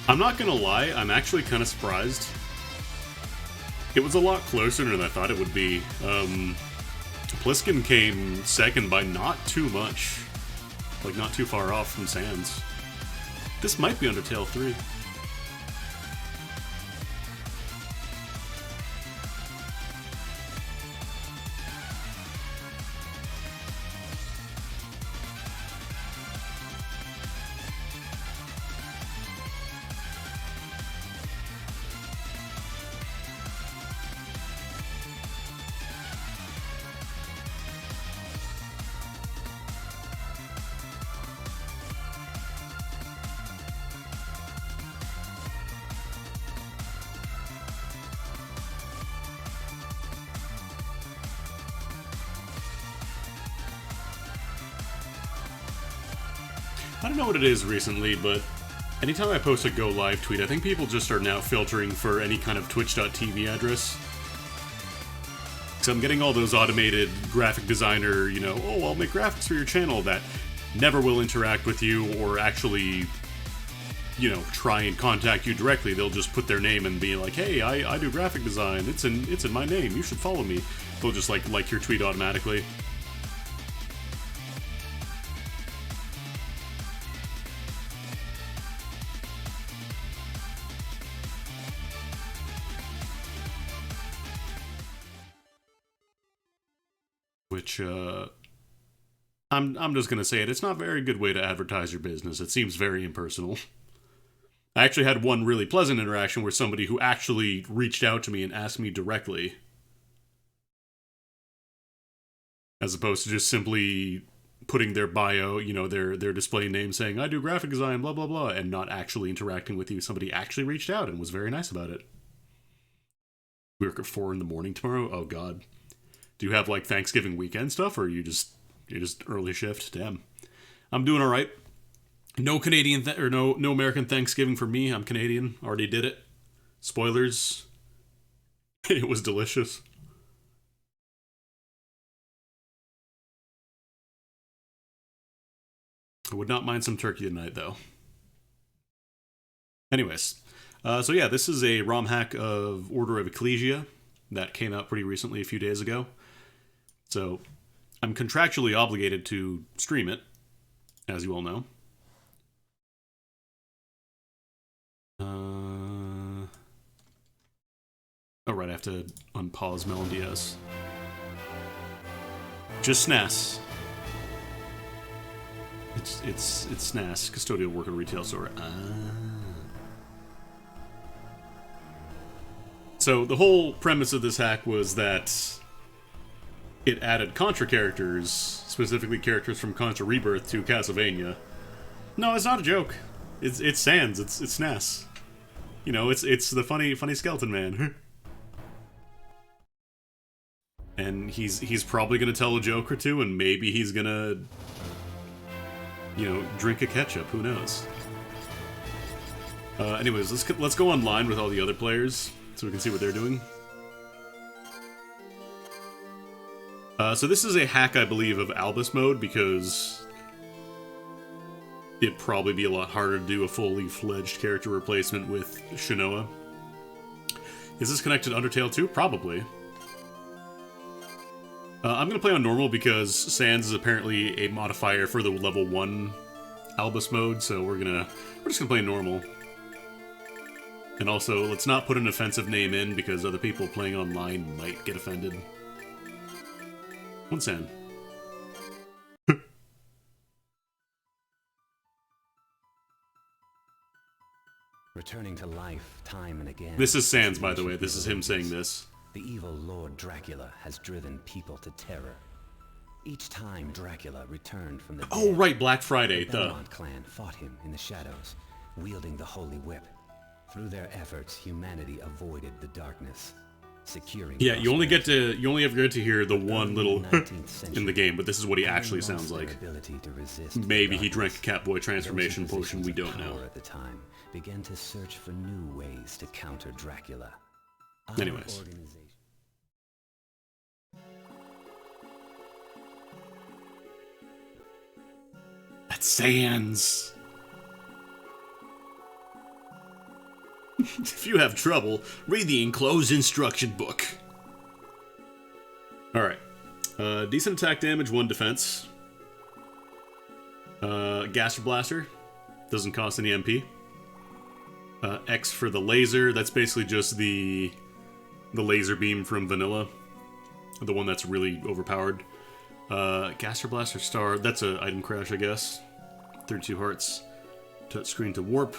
I'm not gonna lie, I'm actually kind of surprised. It was a lot closer than I thought it would be. Pliskin came second by not too much. Like, not too far off from Sans. This might be Undertale 3. I don't know what it is recently, but anytime I post a go live tweet, I think people just are now filtering for any kind of twitch.tv address. So I'm getting all those automated graphic designer, you know, oh, I'll make graphics for your channel that never will interact with you or actually, you know, try and contact you directly. They'll just put their name and be like, hey, I do graphic design. It's in my name. You should follow me. They'll just like your tweet automatically. Which, I'm just gonna say it. It's not a very good way to advertise your business. It seems very impersonal. I actually had one really pleasant interaction where somebody who actually reached out to me and asked me directly, as opposed to just simply putting their bio, you know, their display name saying, I do graphic design, blah, blah, blah, and not actually interacting with you. Somebody actually reached out and was very nice about it. We work at 4 in the morning tomorrow? Oh, God. Do you have, like, Thanksgiving weekend stuff, or are you're just early shift? Damn. I'm doing all right. No Canadian, no American Thanksgiving for me. I'm Canadian. Already did it. Spoilers. It was delicious. I would not mind some turkey tonight, though. Anyways, so yeah, this is a ROM hack of Order of Ecclesia that came out pretty recently, a few days ago. So I'm contractually obligated to stream it, as you all know. Oh, right, I have to unpause Melon DS. Just SNAS. It's SNAS, custodial work at a retail store. So the whole premise of this hack was that it added Contra characters, specifically characters from Contra Rebirth, to Castlevania. No, it's not a joke. It's Sans. It's SNAS. You know, it's the funny skeleton man. And he's probably gonna tell a joke or two, and maybe he's gonna, you know, drink a ketchup. Who knows? Anyways, let's go online with all the other players so we can see what they're doing. So this is a hack, I believe, of Albus mode, because it'd probably be a lot harder to do a fully fledged character replacement with Shinoa. Is this connected to Undertale 2? Probably. I'm going to play on normal because Sans is apparently a modifier for the level 1 Albus mode, so we're just going to play normal. And also, let's not put an offensive name in because other people playing online might get offended. One San. Returning to life time and again. This is Sans, by the way. This is him saying this. The evil Lord Dracula has driven people to terror. Each time Dracula returned from the dead, oh, right, Black Friday. the Belmont clan fought him in the shadows, wielding the holy whip. Through their efforts, humanity avoided the darkness, securing. Yeah, you only ever get to hear the one little in the game, but this is what he actually sounds like. Maybe he drank a Catboy transformation potion, we don't know. At the time, began to search for new ways to counter Dracula. Anyways. That's Sans. If you have trouble, read the enclosed instruction book. Alright. Decent attack damage, 1 defense. Gaster Blaster. Doesn't cost any MP. X for the laser. That's basically just the laser beam from Vanilla. The one that's really overpowered. Gaster Blaster Star. That's an item crash, I guess. 32 hearts. Touchscreen to warp.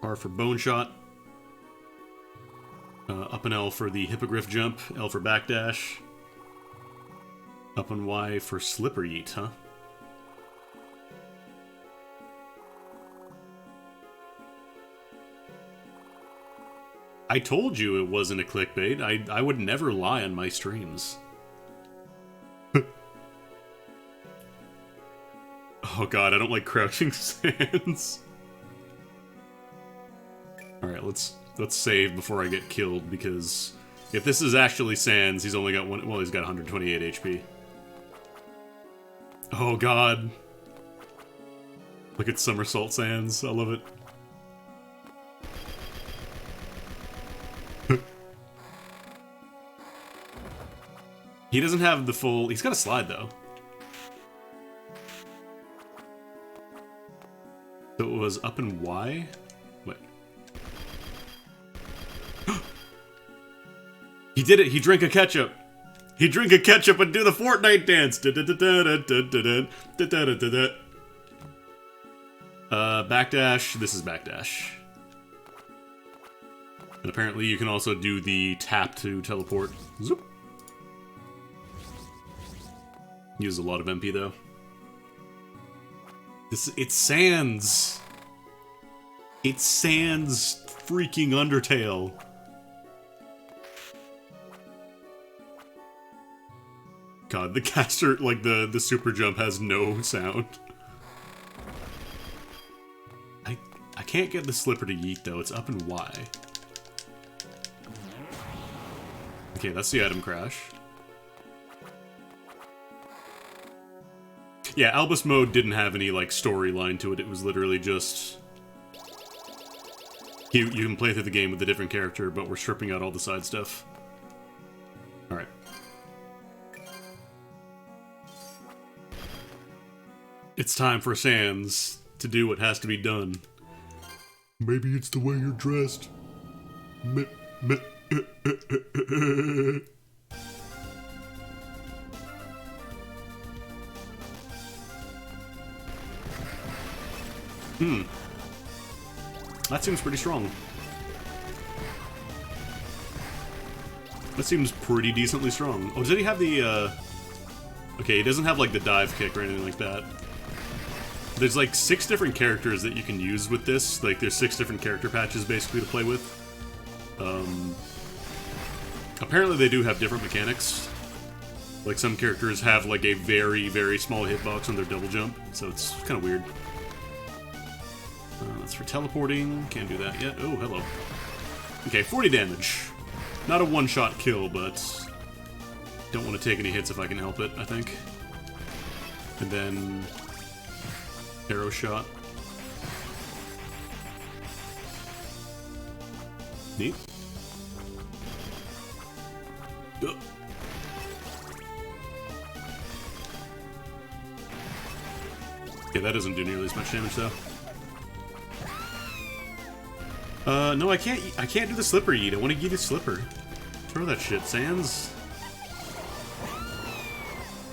R for Bone Shot. Up and L for the Hippogriff Jump. L for Backdash. Up and Y for Slipper Yeet, huh? I told you it wasn't a clickbait. I would never lie on my streams. Oh god, I don't like crouching sands. Alright, let's save before I get killed, because if this is actually Sans, he's only got one. Well, he's got 128 HP. Oh god. Look at Somersault Sans. I love it. He doesn't have the full... He's got a slide, though. So it was up and Y? Wait. He did it! He drank a ketchup! He drank a ketchup and do the Fortnite dance! Backdash. This is backdash. And apparently you can also do the tap to teleport. Zoop. Use a lot of MP though. It's Sans. It's Sans freaking Undertale. God, the caster, like the super jump has no sound. I can't get the slipper to yeet though. It's up and Y. Okay, that's the item crash. Yeah, Albus mode didn't have any, like, storyline to it. It was literally just... You can play through the game with a different character, but we're stripping out all the side stuff. Alright. It's time for Sans to do what has to be done. Maybe it's the way you're dressed. That seems pretty strong. That seems pretty decently strong. Oh, did he have the, Okay, he doesn't have, like, the dive kick or anything like that. There's, like, 6 different characters that you can use with this. Like, there's 6 different character patches, basically, to play with. Apparently they do have different mechanics. Like, some characters have, like, a very, very small hitbox on their double jump, so it's kind of weird. That's for teleporting. Can't do that yet. Oh, hello. Okay, 40 damage. Not a one-shot kill, but don't want to take any hits if I can help it, I think. And then arrow shot. Neat. Okay, that doesn't do nearly as much damage though. No, I can't do the slipper yeet. I want to give you slipper. Throw that shit, Sans.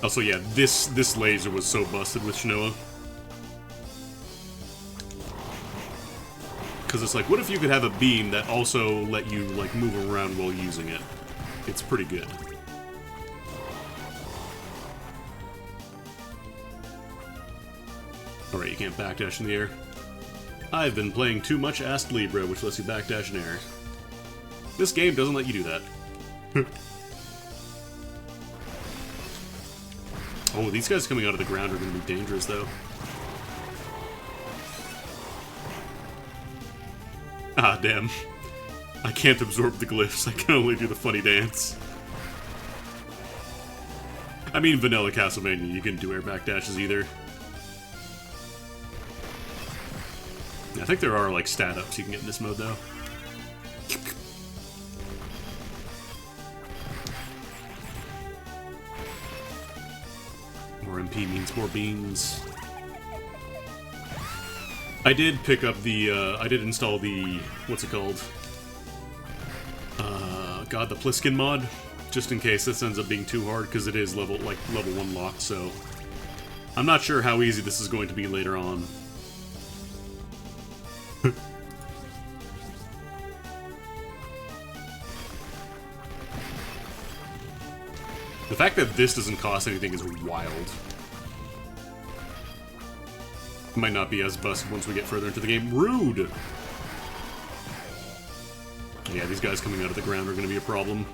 Also, yeah, this laser was so busted with Shinoa. Because it's like, what if you could have a beam that also let you, like, move around while using it? It's pretty good. Alright, you can't backdash in the air. I've been playing too much Ast Libra, which lets you backdash in air. This game doesn't let you do that. Oh, these guys coming out of the ground are going to be dangerous, though. Ah, damn. I can't absorb the glyphs, I can only do the funny dance. I mean, vanilla Castlevania, you can do air backdashes either. I think there are like stat ups you can get in this mode though. More MP means more beans. I did pick up the, I did install the, what's it called? God, the Pliskin mod, just in case this ends up being too hard, because it is level 1 locked, so I'm not sure how easy this is going to be later on. The fact that this doesn't cost anything is wild. It might not be as busted once we get further into the game. Rude! Yeah, these guys coming out of the ground are going to be a problem.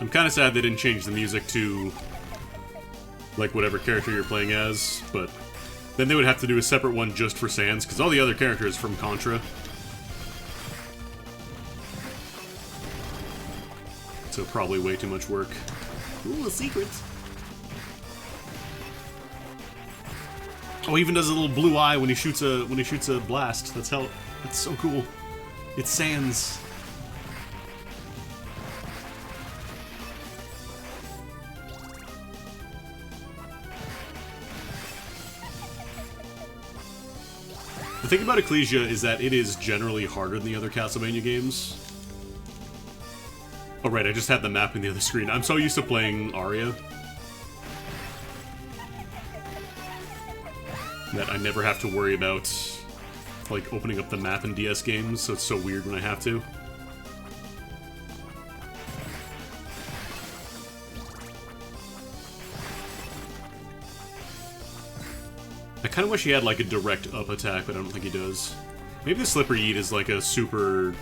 I'm kind of sad they didn't change the music to, like, whatever character you're playing as, but then they would have to do a separate one just for Sans, because all the other characters from Contra. So probably way too much work. Ooh, a secret. Oh, he even does a little blue eye when he shoots a blast. That's so cool. It's Sans. The thing about Ecclesia is that it is generally harder than the other Castlevania games. Oh right, I just had the map in the other screen. I'm so used to playing Aria that I never have to worry about, like, opening up the map in DS games, so it's so weird when I have to. I kind of wish he had, like, a direct up attack, but I don't think he does. Maybe the Slippery Yeet is, like, a super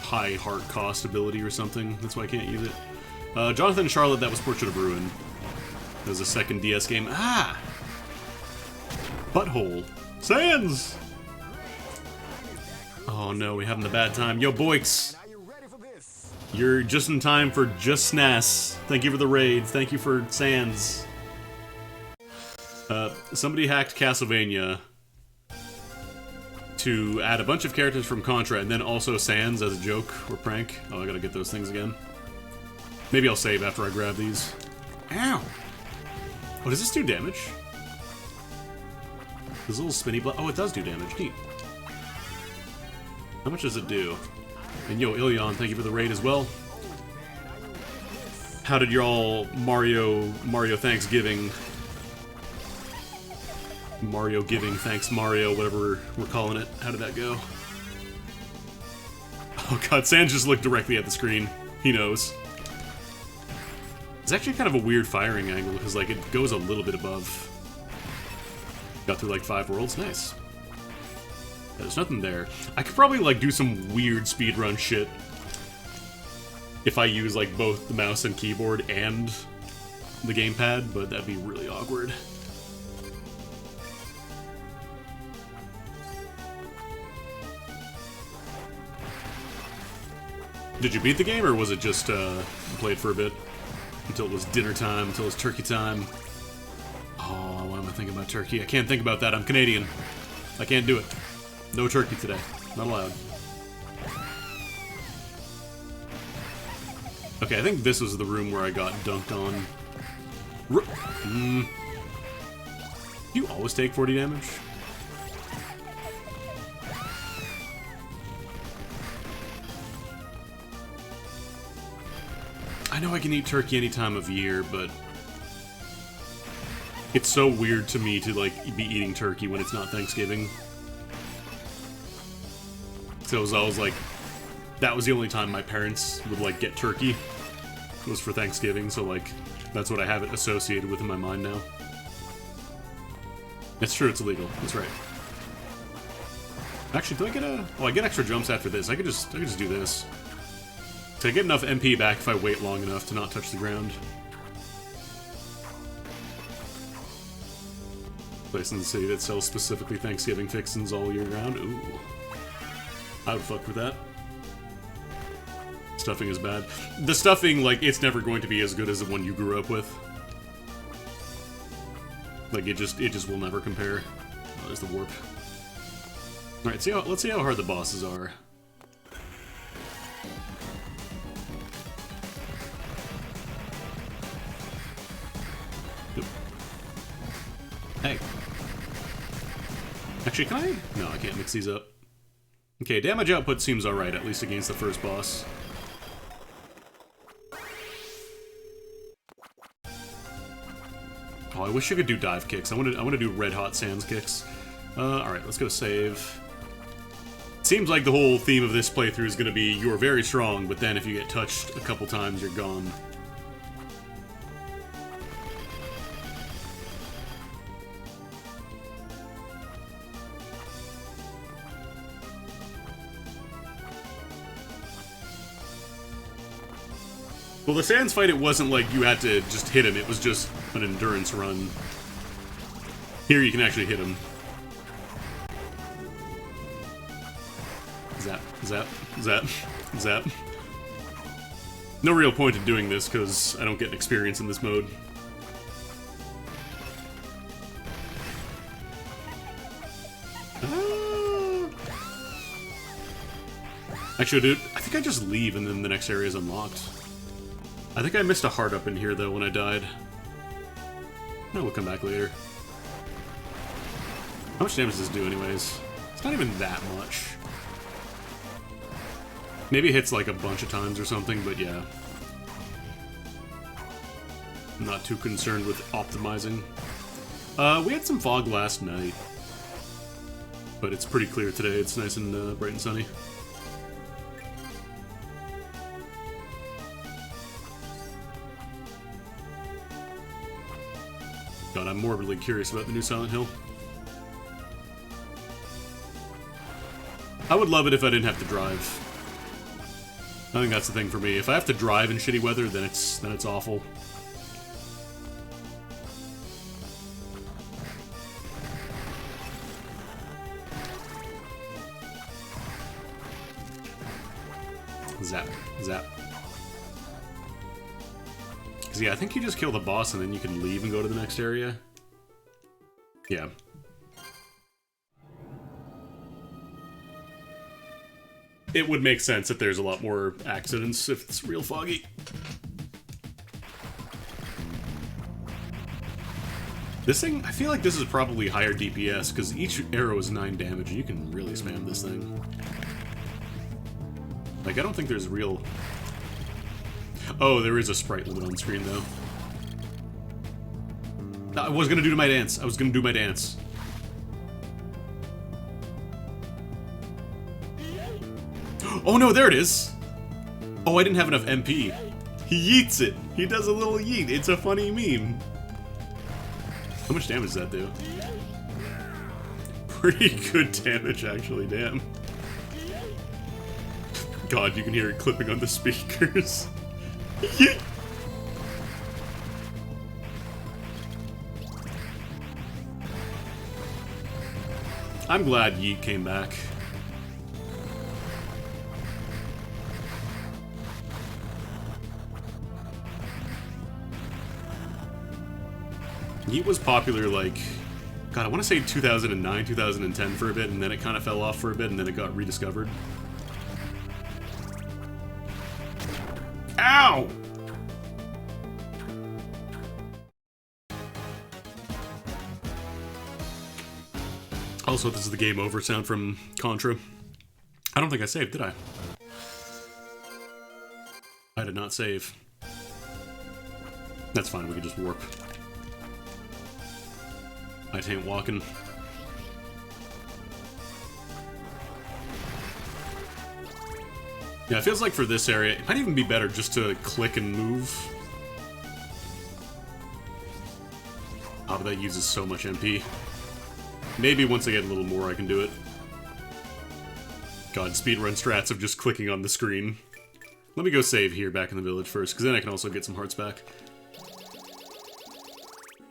high heart cost ability or something. That's why I can't use it. Jonathan and Charlotte, that was Portrait of Ruin. That was a second DS game. Ah! Butthole. Sans! Oh no, we having the bad time. Yo, Boix! You're just in time for Just SNAS. Thank you for the raid. Thank you for Sans. Somebody hacked Castlevania to add a bunch of characters from Contra and then also Sans as a joke or prank. Oh, I gotta get those things again. Maybe I'll save after I grab these. Ow! Oh, does this do damage? This little spinny blood. Oh, it does do damage. Neat. How much does it do? And yo, Ilion, thank you for the raid as well. How did your all Mario Thanksgiving? Mario giving thanks Mario, whatever we're calling it. How did that go? Oh god, Sans just looked directly at the screen. He knows. It's actually kind of a weird firing angle, because, like, it goes a little bit above. Got through, like, 5 worlds. Nice. Yeah, there's nothing there. I could probably, like, do some weird speedrun shit if I use, like, both the mouse and keyboard and the gamepad, but that'd be really awkward. Did you beat the game, or was it just, played for a bit? Until it was dinner time, until it was turkey time? Oh, why am I thinking about turkey? I can't think about that, I'm Canadian. I can't do it. No turkey today. Not allowed. Okay, I think this was the room where I got dunked on. Do you always take 40 damage? I know I can eat turkey any time of year, but it's so weird to me to, like, be eating turkey when it's not Thanksgiving. So it was always like, that was the only time my parents would, like, get turkey, was for Thanksgiving, so, like, that's what I have it associated with in my mind now. It's true, it's illegal. That's right. Actually, do I get a... Oh, I get extra jumps after this. I could just do this. So I get enough MP back if I wait long enough to not touch the ground. Place in the city that sells specifically Thanksgiving fixins all year round. Ooh. I would fuck with that. Stuffing is bad. The stuffing, like, it's never going to be as good as the one you grew up with. Like, it just will never compare. Oh, there's the warp. Alright, let's see how hard the bosses are. Oop. Hey. Actually, can I? No, I can't mix these up. Okay, damage output seems alright, at least against the first boss. Oh, I wish you could do dive kicks. I want to do red hot sands kicks. Alright, let's go save. It seems like the whole theme of this playthrough is going to be you're very strong, but then if you get touched a couple times, you're gone. Well, the Sands fight, it wasn't like you had to just hit him, it was just an endurance run. Here you can actually hit him. Zap, zap, zap, zap. No real point in doing this, because I don't get experience in this mode. Actually, dude, I think I just leave and then the next area is unlocked. I think I missed a heart up in here, though, when I died. No, we'll come back later. How much damage does this do, anyways? It's not even that much. Maybe it hits, like, a bunch of times or something, but yeah. I'm not too concerned with optimizing. We had some fog last night. But it's pretty clear today. It's nice and bright and sunny. God, I'm morbidly curious about the new Silent Hill. I would love it if I didn't have to drive. I think that's the thing for me. If I have to drive in shitty weather, then it's awful. Zap, zap. Because, yeah, I think you just kill the boss and then you can leave and go to the next area. Yeah. It would make sense that there's a lot more accidents if it's real foggy. This thing, I feel like this is probably higher DPS, because each arrow is 9 damage, and you can really spam this thing. Like, I don't think there's real... Oh, there is a sprite limit on screen, though. I was gonna do my dance. I was gonna do my dance. Oh no, there it is! Oh, I didn't have enough MP. He yeets it! He does a little yeet. It's a funny meme. How much damage does that do? Pretty good damage, actually, damn. God, you can hear it clipping on the speakers. Yeet! I'm glad Yeet came back. Yeet was popular, like, God, I want to say 2009, 2010 for a bit, and then it kind of fell off for a bit, and then it got rediscovered. Ow! Also, this is the game over sound from Contra. I don't think I saved, did I? I did not save. That's fine, we can just warp. I ain't walking. Yeah, it feels like for this area, it might even be better just to click and move. Oh, but that uses so much MP. Maybe once I get a little more, I can do it. God, speedrun strats of just clicking on the screen. Let me go save here back in the village first, because then I can also get some hearts back.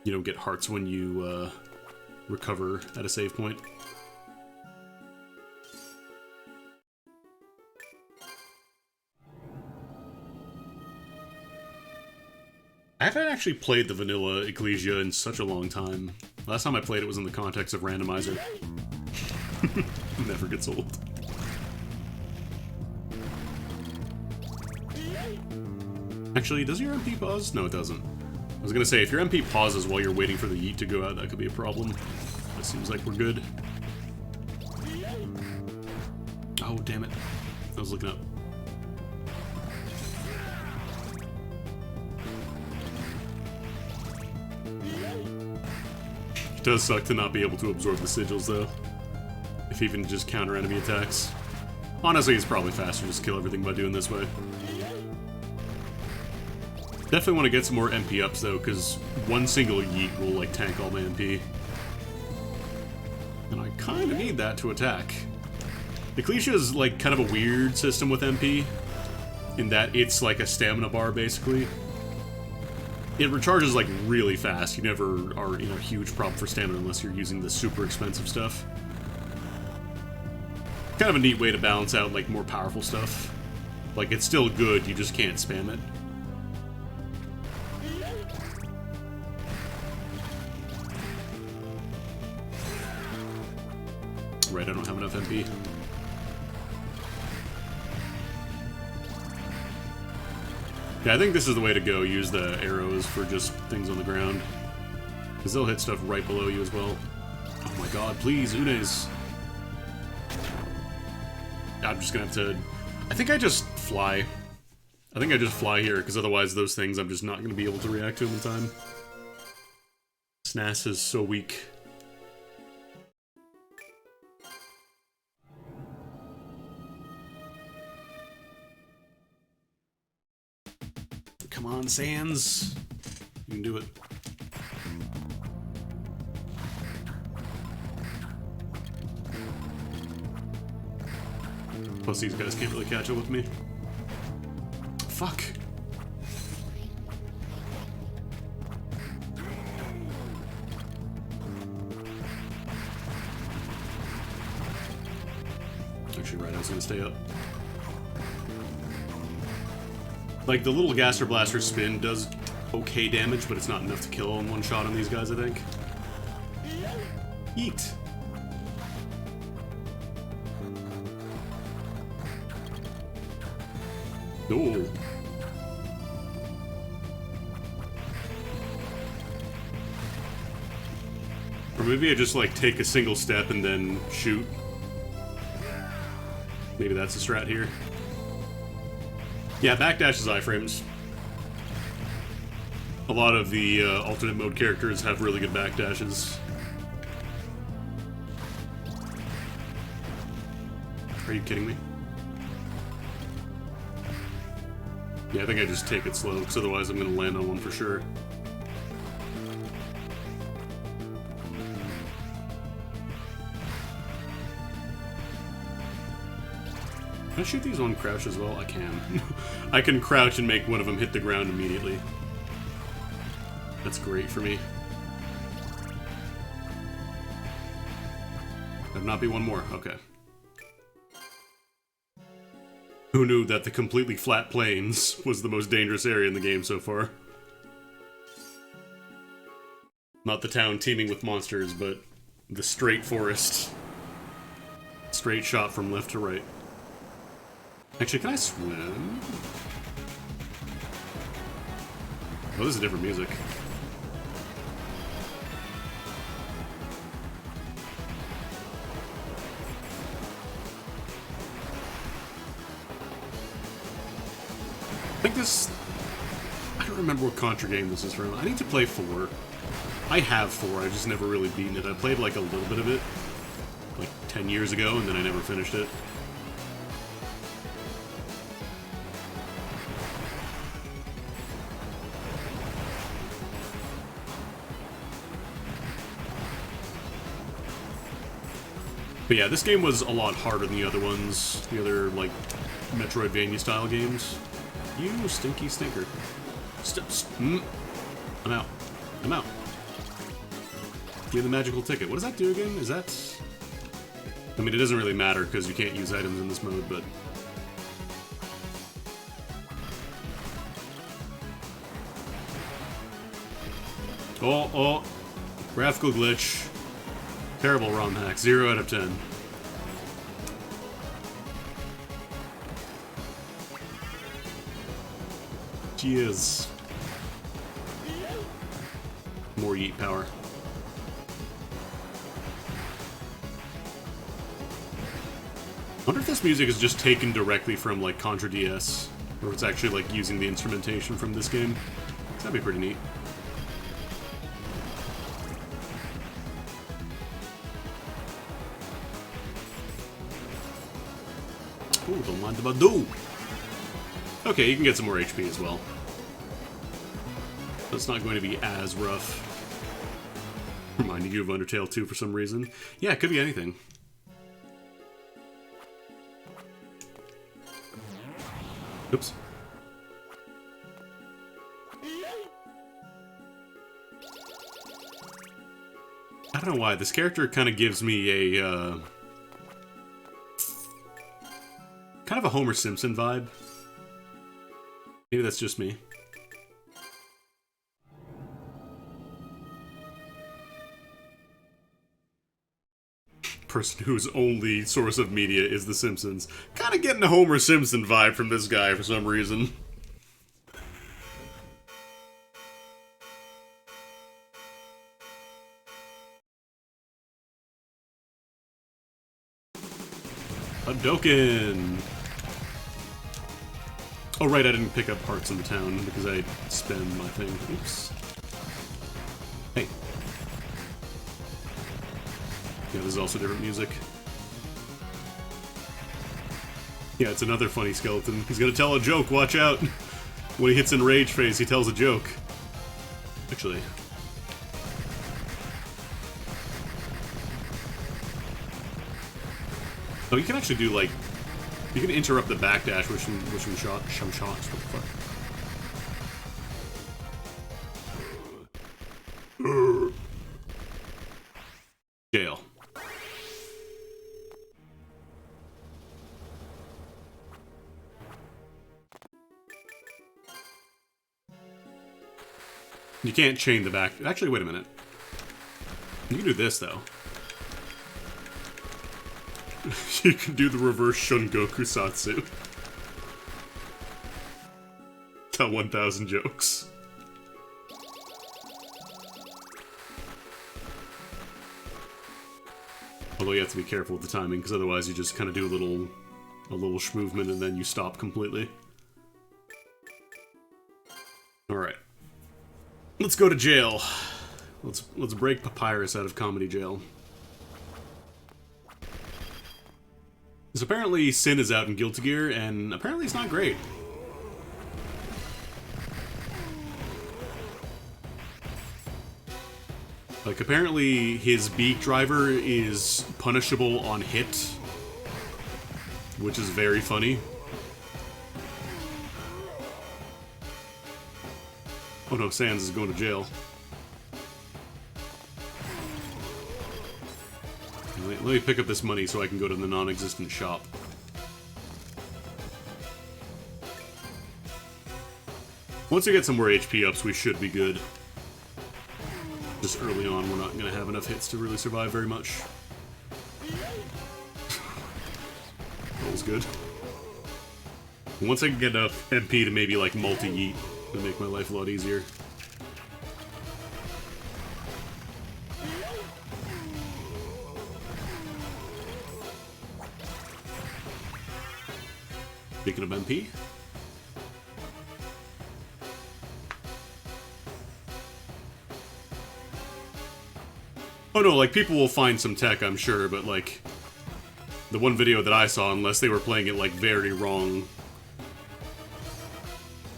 You don't get hearts when you recover at a save point. I haven't actually played the vanilla Ecclesia in such a long time. Last time I played it was in the context of randomizer. Never gets old. Actually, does your MP pause? No, it doesn't. I was gonna say, if your MP pauses while you're waiting for the yeet to go out, that could be a problem. It seems like we're good. Oh, damn it. I was looking up. It does suck to not be able to absorb the sigils, though. If even just counter enemy attacks. Honestly, it's probably faster to just kill everything by doing this way. Definitely want to get some more MP ups, though, because one single yeet will, like, tank all my MP. And I kind of need that to attack. Ecclesia is, like, kind of a weird system with MP, in that it's like a stamina bar, basically. It recharges, like, really fast. You never are in a huge problem for stamina unless you're using the super expensive stuff. Kind of a neat way to balance out, like, more powerful stuff. Like, it's still good, you just can't spam it. Right, I don't have enough MP. Yeah, I think this is the way to go. Use the arrows for just things on the ground. Because they'll hit stuff right below you as well. Oh my god, please, Unes. I'm just gonna have to... I think I just fly. I think I just fly here, because otherwise those things I'm just not gonna be able to react to them in time. SNAS is so weak. Come on, Sans. You can do it. Plus, these guys can't really catch up with me. Fuck. Actually, right, I was gonna stay up. Like, the little Gaster Blaster spin does okay damage, but it's not enough to kill in one shot on these guys, I think. Yeet. Oh. Or maybe I just, like, take a single step and then shoot. Maybe that's the strat here. Yeah, backdash is iframes. A lot of the alternate mode characters have really good backdashes. Are you kidding me? Yeah, I think I just take it slow, because otherwise I'm going to land on one for sure. Can I shoot these on crouch as well? I can. I can crouch and make one of them hit the ground immediately. That's great for me. There'd not be one more. Okay. Who knew that the completely flat plains was the most dangerous area in the game so far? Not the town teeming with monsters, but the straight forest. Straight shot from left to right. Actually, can I swim? Oh, this is different music. I think this... I don't remember what Contra game this is from. I need to play 4. I have 4, I've just never really beaten it. I played like a little bit of it, like 10 years ago, and then I never finished it. But yeah, this game was a lot harder than the other ones, the other, like, Metroidvania-style games. You stinky stinker. I'm out. I'm out. Give me the magical ticket. What does that do again? Is that... I mean, it doesn't really matter, because you can't use items in this mode, but... Oh. Graphical glitch. Terrible ROM hack. 0 out of 10. Cheers. More yeet power. I wonder if this music is just taken directly from, like, Contra DS, or if it's actually, like, using the instrumentation from this game. That'd be pretty neat. Ooh, don't mind the Badoo! Okay, you can get some more HP as well. That's not going to be as rough. Reminding you of Undertale 2 for some reason. Yeah, it could be anything. Oops. I don't know why, this character kind of gives me a, kind of a Homer Simpson vibe. Maybe that's just me. Person whose only source of media is The Simpsons. Kind of getting a Homer Simpson vibe from this guy for some reason. Hadouken! Oh right, I didn't pick up parts in the town because I spammed my thing. Oops. Hey. Yeah, this is also different music. Yeah, it's another funny skeleton. He's gonna tell a joke, watch out! When he hits Enrage phase, he tells a joke. Actually. Oh, you can actually do, like... You can interrupt the backdash with some shots. What the fuck? Jail. You can't chain the back... Actually, wait a minute. You can do this, though. You can do the reverse Shungoku Satsu. Tell 1,000 jokes. Although you have to be careful with the timing, because otherwise you just kind of do a little movement and then you stop completely. Alright. Let's go to jail. Let's break Papyrus out of comedy jail. Because apparently Sin is out in Guilty Gear, and apparently it's not great. Like, apparently his beak driver is punishable on hit, which is very funny. Oh no, Sans is going to jail. Let me pick up this money so I can go to the non-existent shop. Once we get some more HP ups, we should be good. Just early on, we're not going to have enough hits to really survive very much. That was good. Once I can get enough MP to maybe, like, multi-yeet, it'll make my life a lot easier. Speaking of MP. Oh no, like, people will find some tech, I'm sure, but, like, the one video that I saw, unless they were playing it, like, very wrong,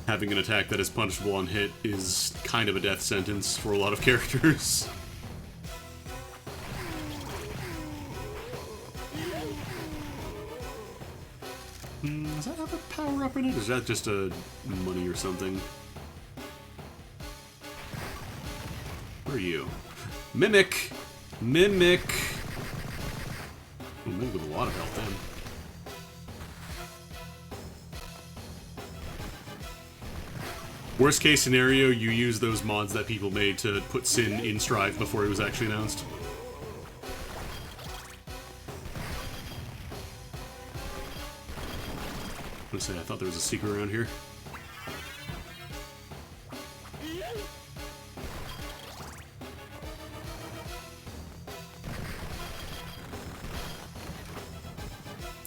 having an attack that is punishable on hit is kind of a death sentence for a lot of characters. Does that have a power-up in it? Or is that just a money or something? Where are you? Mimic! Mimic! Oh, Mimic with a lot of health then. Worst case scenario, you use those mods that people made to put Sin in Strive before it was actually announced. I'm gonna say, I thought there was a secret around here.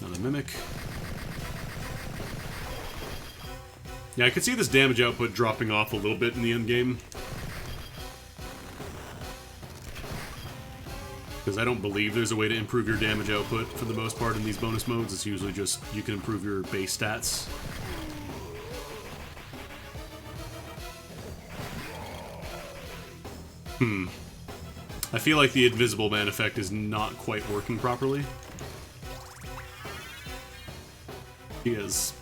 Another Mimic. Yeah, I could see this damage output dropping off a little bit in the end game. Because I don't believe there's a way to improve your damage output for the most part in these bonus modes. It's usually just you can improve your base stats. I feel like the Invisible Man effect is not quite working properly. He is.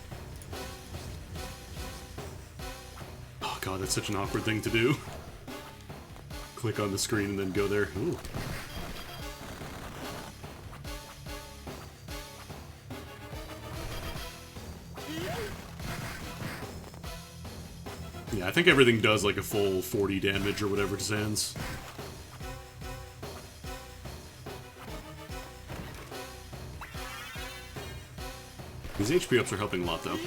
Oh god, that's such an awkward thing to do. Click on the screen and then go there. Ooh. Yeah, I think everything does like a full 40 damage or whatever to Sans. These HP ups are helping a lot, though.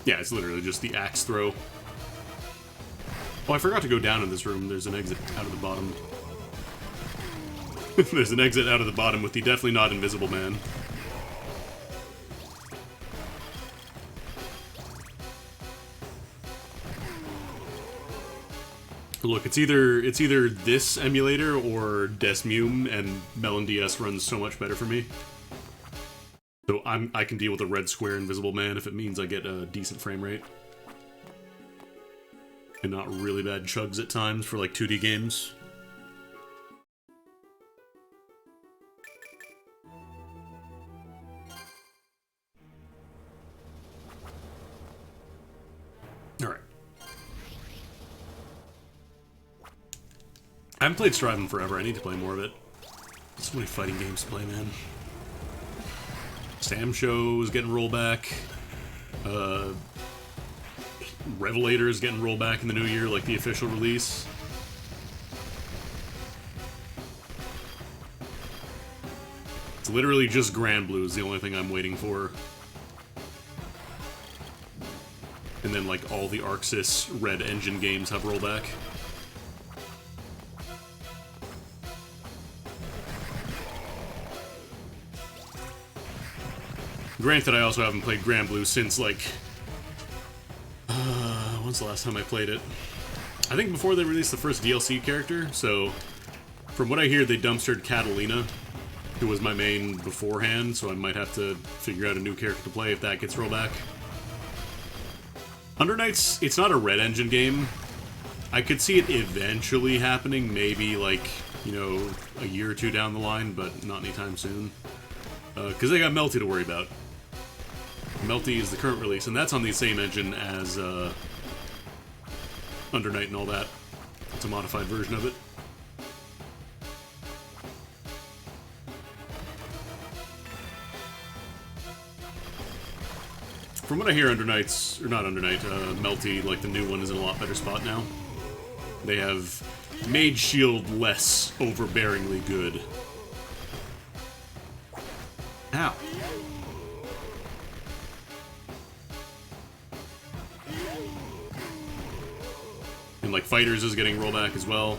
Yeah, it's literally just the axe throw. Oh, I forgot to go down in this room. There's an exit out of the bottom. There's an exit out of the bottom with the definitely not Invisible Man. Look, it's either this emulator or Desmume, and Melon DS runs so much better for me. So I can deal with a red square Invisible Man if it means I get a decent frame rate. And not really bad chugs at times for like 2D games. Alright. I haven't played Strive in forever. I need to play more of it. So many fighting games to play, man. Sam Show is getting rollback. Revelator is getting rollback in the new year, like the official release. It's literally just Grand Blue is the only thing I'm waiting for. And then, like, all the Arxis Red Engine games have rollback. Granted, I also haven't played Grand Blue since, like... when's the last time I played it? I think before they released the first DLC character, so... From what I hear, they dumpstered Catalina, who was my main beforehand, so I might have to figure out a new character to play if that gets rollback. Under Nights, it's not a Red Engine game. I could see it eventually happening, maybe, like, you know, a year or two down the line, but not anytime soon. Because they got Melty to worry about. Melty is the current release, and that's on the same engine as Under Night and all that. It's a modified version of it. From what I hear, Under Night's, or not Under Night, Melty, like the new one, is in a lot better spot now. They have made Shield less overbearingly good. Ow. And like Fighters is getting rollback as well.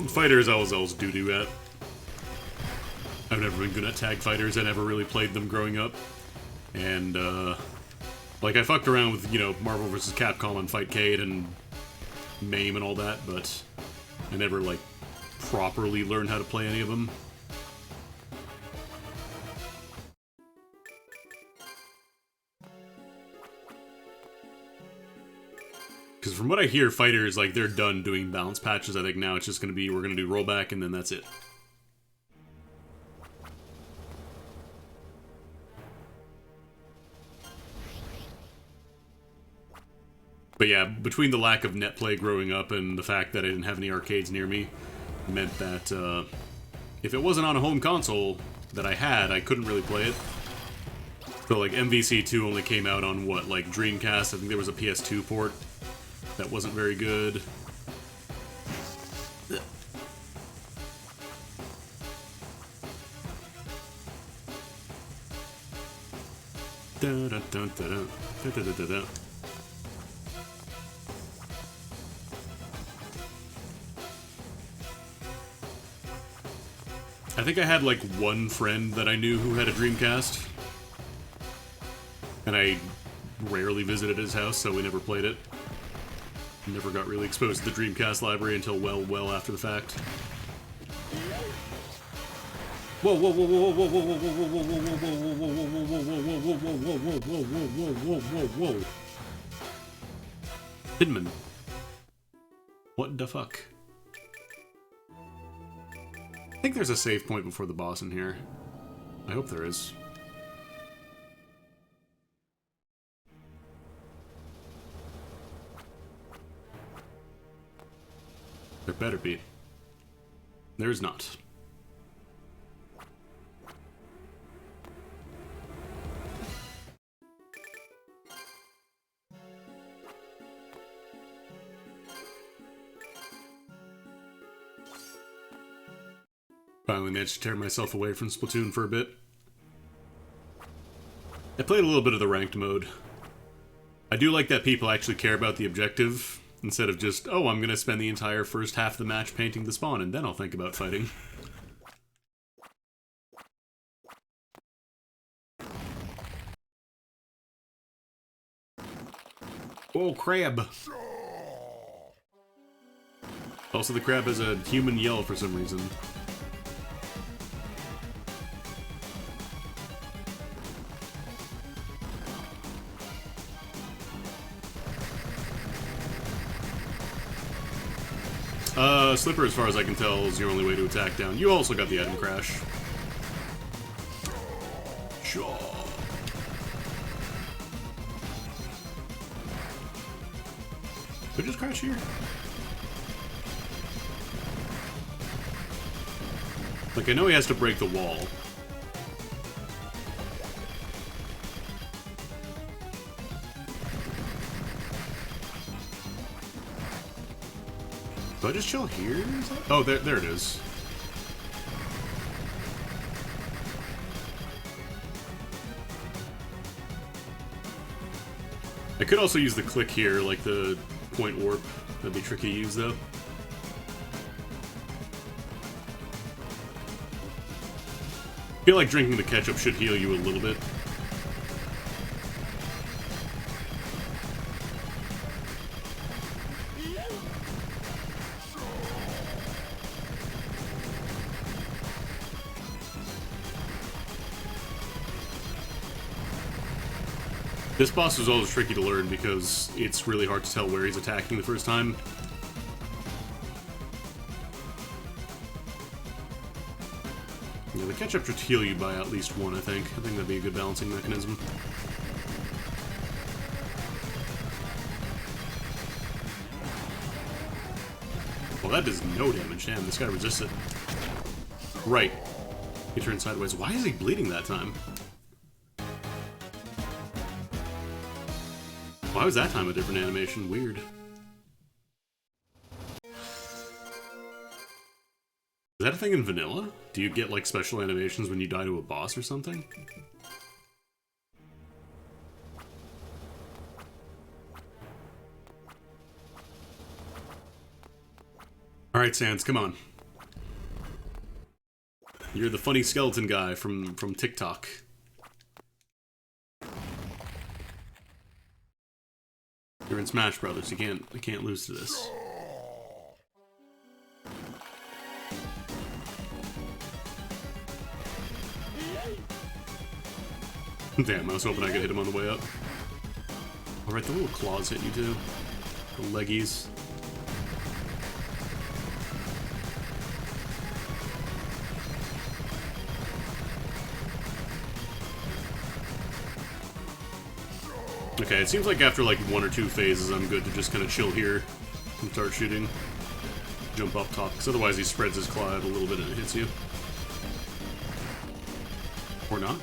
Fighters I was always doo-doo at. I've never been good at tag fighters. I never really played them growing up. And, like, I fucked around with, you know, Marvel vs. Capcom on Fightcade and MAME and all that, but I never, like, properly learned how to play any of them. Because from what I hear, Fighters, like, they're done doing balance patches. I think now it's just going to be, we're going to do rollback, and then that's it. But yeah, between the lack of net play growing up and the fact that I didn't have any arcades near me, meant that if it wasn't on a home console that I had, I couldn't really play it. So like MVC2 only came out on what, like Dreamcast? I think there was a PS2 port that wasn't very good. Dun, dun, dun, dun, dun, dun, dun, dun, dun. I think I had like one friend that I knew who had a Dreamcast, and I rarely visited his house, so we never played it. Never got really exposed to the Dreamcast library until well after the fact. Whoa, whoa, whoa, whoa, whoa, whoa, whoa, whoa, whoa, whoa, whoa, whoa. Hidman. What the fuck? I think there's a save point before the boss in here. I hope there is. There better be. There's not. Finally managed to tear myself away from Splatoon for a bit. I played a little bit of the ranked mode. I do like that people actually care about the objective, instead of just, oh, I'm gonna spend the entire first half of the match painting the spawn, and then I'll think about fighting. Oh, crab! Also, the crab has a human yell for some reason. Slipper, as far as I can tell, is your only way to attack down. You also got the item crash. Sure. Did it just crash here? Like, I know he has to break the wall. Do I just chill here? Oh, there it is. I could also use the click here, like the point warp. That'd be tricky to use, though. I feel like drinking the ketchup should heal you a little bit. This boss is always tricky to learn because it's really hard to tell where he's attacking the first time. Yeah, the ketchup should heal you by at least one, I think. I think that'd be a good balancing mechanism. Well, that does no damage. Damn, this guy resists it. Right. He turned sideways. Why is he bleeding that time? Why was that time a different animation? Weird. Is that a thing in vanilla? Do you get, like, special animations when you die to a boss or something? Alright, Sans, come on. You're the funny skeleton guy from TikTok. You're in Smash Brothers. You can't lose to this. Damn, I was hoping I could hit him on the way up. Alright, the little claws hit you too. The leggies. Okay, it seems like after like 1 or 2 phases, I'm good to just kind of chill here and start shooting. Jump up top, because otherwise he spreads his claw out a little bit and it hits you. Or not.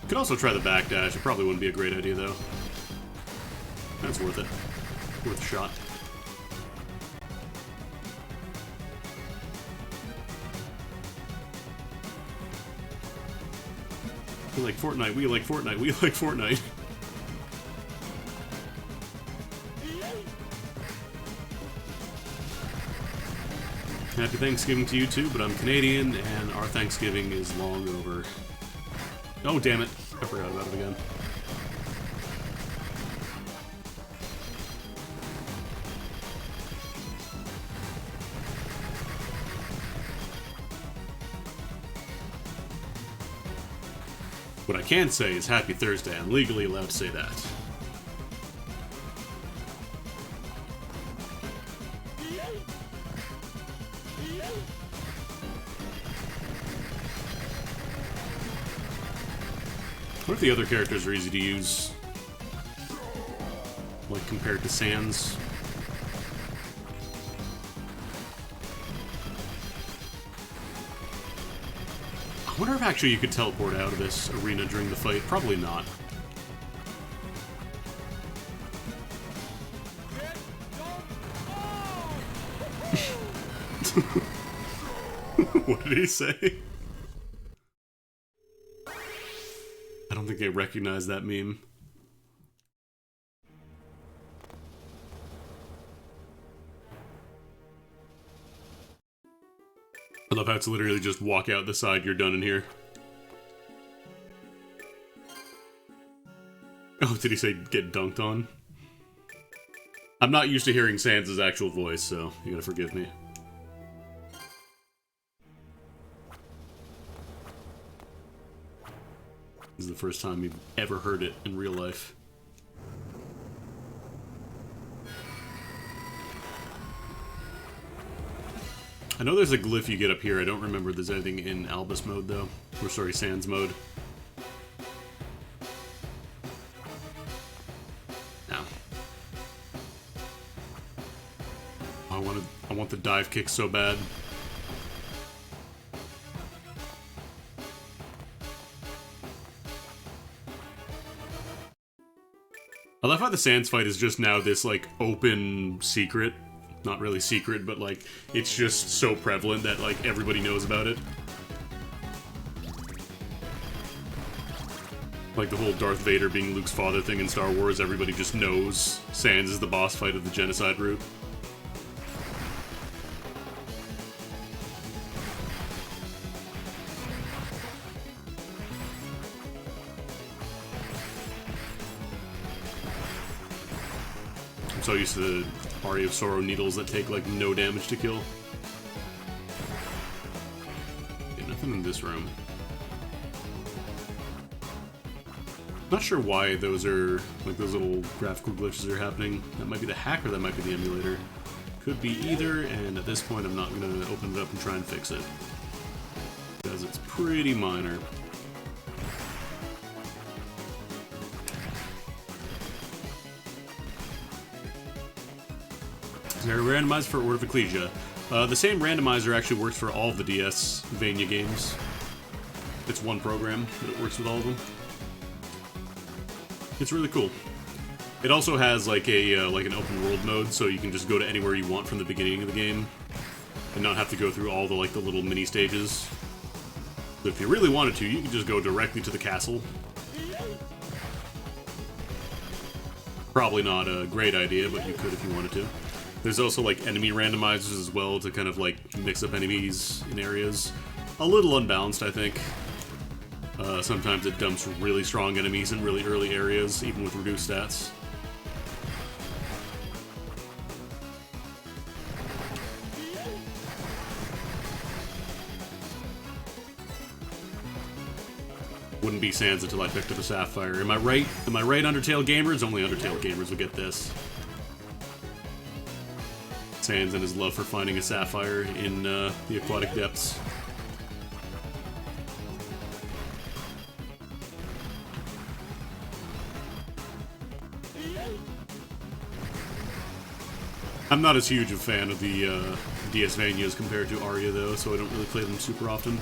Could also try the backdash. It probably wouldn't be a great idea, though. That's worth it. Worth a shot. We like Fortnite, we like Fortnite, we like Fortnite. Happy Thanksgiving to you too, but I'm Canadian and our Thanksgiving is long over. Oh, damn it. I forgot about it again. What I can say is Happy Thursday. I'm legally allowed to say that. What if the other characters are easy to use? Like, compared to Sans? I wonder if actually you could teleport out of this arena during the fight. Probably not. What did he say? I don't think I recognize that meme. I love how it's literally just walk out the side, you're done in here. Oh, did he say get dunked on? I'm not used to hearing Sans' actual voice, so you gotta forgive me. This is the first time you've ever heard it in real life. I know there's a glyph you get up here. I don't remember if there's anything in Albus mode, though. Or, sorry, Sans mode. No. I want the dive kick so bad. I love how the Sans fight is just now this, like, open secret. Not really secret, but, like, it's just so prevalent that, like, everybody knows about it. Like the whole Darth Vader being Luke's father thing in Star Wars, everybody just knows Sans is the boss fight of the genocide route. I'm so used to the Aria of Sorrow needles that take, like, no damage to kill. Okay, nothing in this room. Not sure why those are, like, those little graphical glitches are happening. That might be the hack or that might be the emulator. Could be either, and at this point I'm not going to open it up and try and fix it. Because it's pretty minor. They're randomized for Order of Ecclesia. The same randomizer actually works for all of the DS Vania games. It's one program, but it works with all of them. It's really cool. It also has like a like an open world mode, so you can just go to anywhere you want from the beginning of the game, and not have to go through all the the little mini stages. But if you really wanted to, you can just go directly to the castle. Probably not a great idea, but you could if you wanted to. There's also like enemy randomizers as well to kind of like mix up enemies in areas. A little unbalanced, I think. Sometimes it dumps really strong enemies in really early areas, even with reduced stats. Wouldn't be Sans until I picked up a Sapphire. Am I right? Am I right, Undertale gamers? Only Undertale gamers will get this. Sans and his love for finding a Sapphire in the aquatic depths. I'm not as huge a fan of the DSvanias compared to Arya, though, so I don't really play them super often.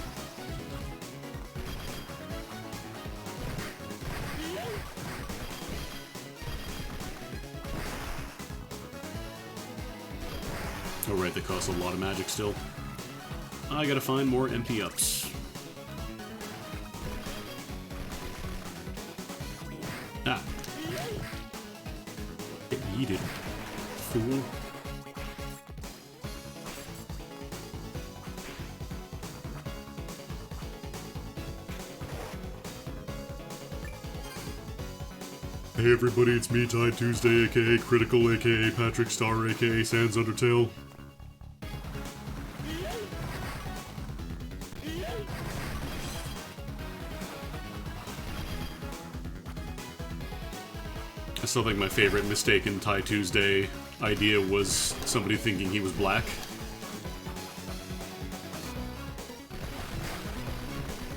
Oh right, they cost a lot of magic still. I gotta find more MP ups. Ah. Get yeeted, fool. Hey everybody, it's me, Tide Tuesday, aka Critical, aka Patrick Star, aka Sans Undertale. I still think my favorite mistaken Tie Tuesday idea was somebody thinking he was black.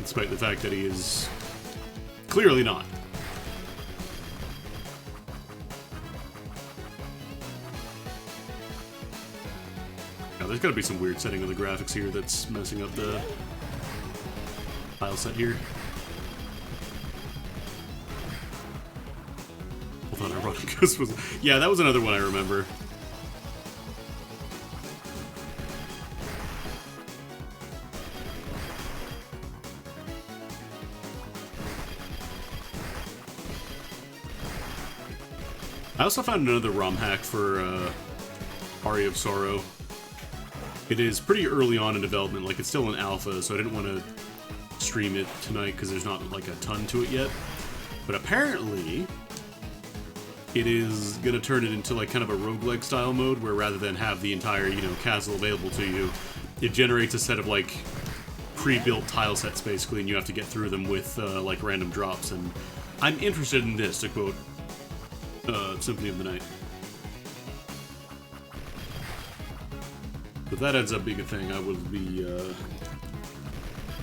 Despite the fact that he is clearly not. Now, there's gotta be some weird setting of the graphics here that's messing up the tile set here. I thought Ironic Ghost was... Yeah, that was another one I remember. I also found another ROM hack for Aria of Sorrow. It is pretty early on in development, like it's still in alpha, so I didn't want to stream it tonight because there's not like a ton to it yet. But apparently, it is going to turn it into like kind of a roguelike style mode, where rather than have the entire, you know, castle available to you, it generates a set of like pre-built tile sets basically, and you have to get through them with like random drops. And I'm interested in this, to quote Symphony of the Night. If that ends up being a thing, I would be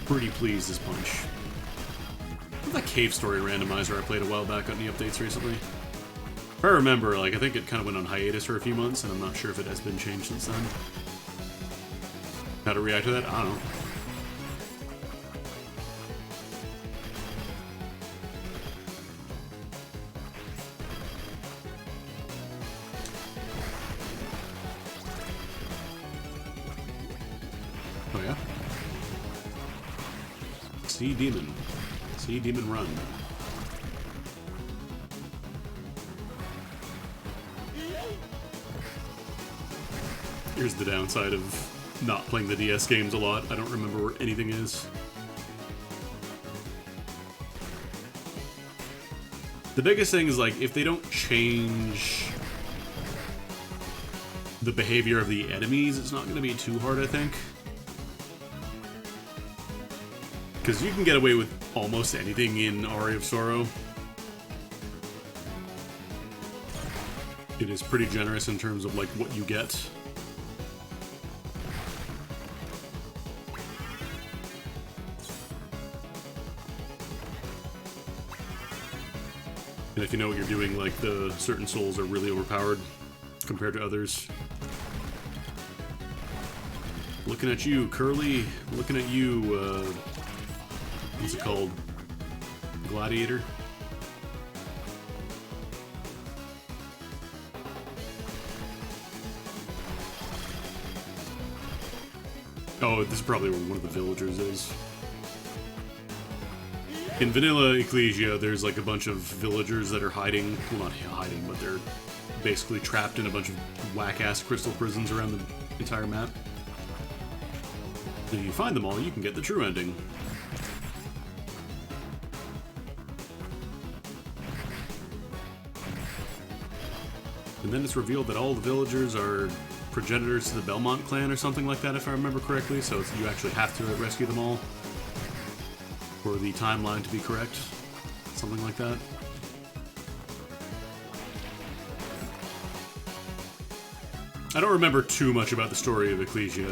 pretty pleased as punch. What's that cave story randomizer I played a while back on the updates recently? If I remember, like, I think it kind of went on hiatus for a few months, and I'm not sure if it has been changed since then. How to react to that? I don't know. Oh yeah? Sea Demon. Sea Demon Run. Here's the downside of not playing the DS games a lot. I don't remember where anything is. The biggest thing is, like, if they don't change the behavior of the enemies, it's not going to be too hard, I think. Because you can get away with almost anything in Aria of Sorrow. It is pretty generous in terms of, like, what you get. And if you know what you're doing, like, the certain souls are really overpowered compared to others. Looking at you, Curly. Looking at you, what's it called? Gladiator? Oh, this is probably where one of the villagers is. In Vanilla Ecclesia, there's like a bunch of villagers that are hiding. Well, not hiding, but they're basically trapped in a bunch of whack-ass crystal prisons around the entire map. And if you find them all, you can get the true ending. And then it's revealed that all the villagers are progenitors to the Belmont clan or something like that, if I remember correctly, so you actually have to rescue them all for the timeline to be correct. Something like that. I don't remember too much about the story of Ecclesia,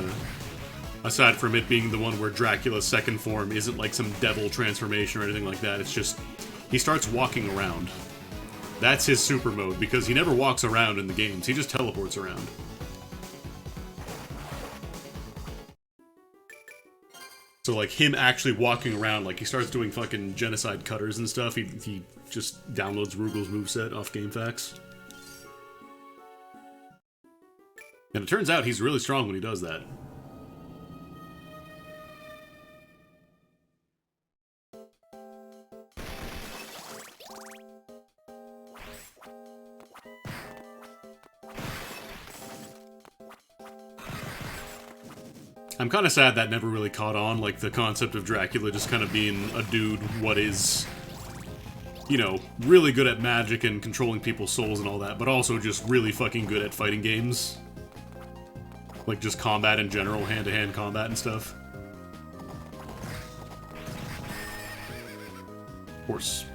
aside from it being the one where Dracula's second form isn't like some devil transformation or anything like that. It's just, he starts walking around. That's his super mode, because he never walks around in the games. He just teleports around. So, like, him actually walking around, like, he starts doing fucking genocide cutters and stuff. He just downloads Rugel's moveset off GameFAQs. And it turns out he's really strong when he does that. I'm kind of sad that never really caught on, like, the concept of Dracula just kind of being a dude what is, you know, really good at magic and controlling people's souls and all that, but also just really fucking good at fighting games. Like, just combat in general, hand-to-hand combat and stuff. Horse.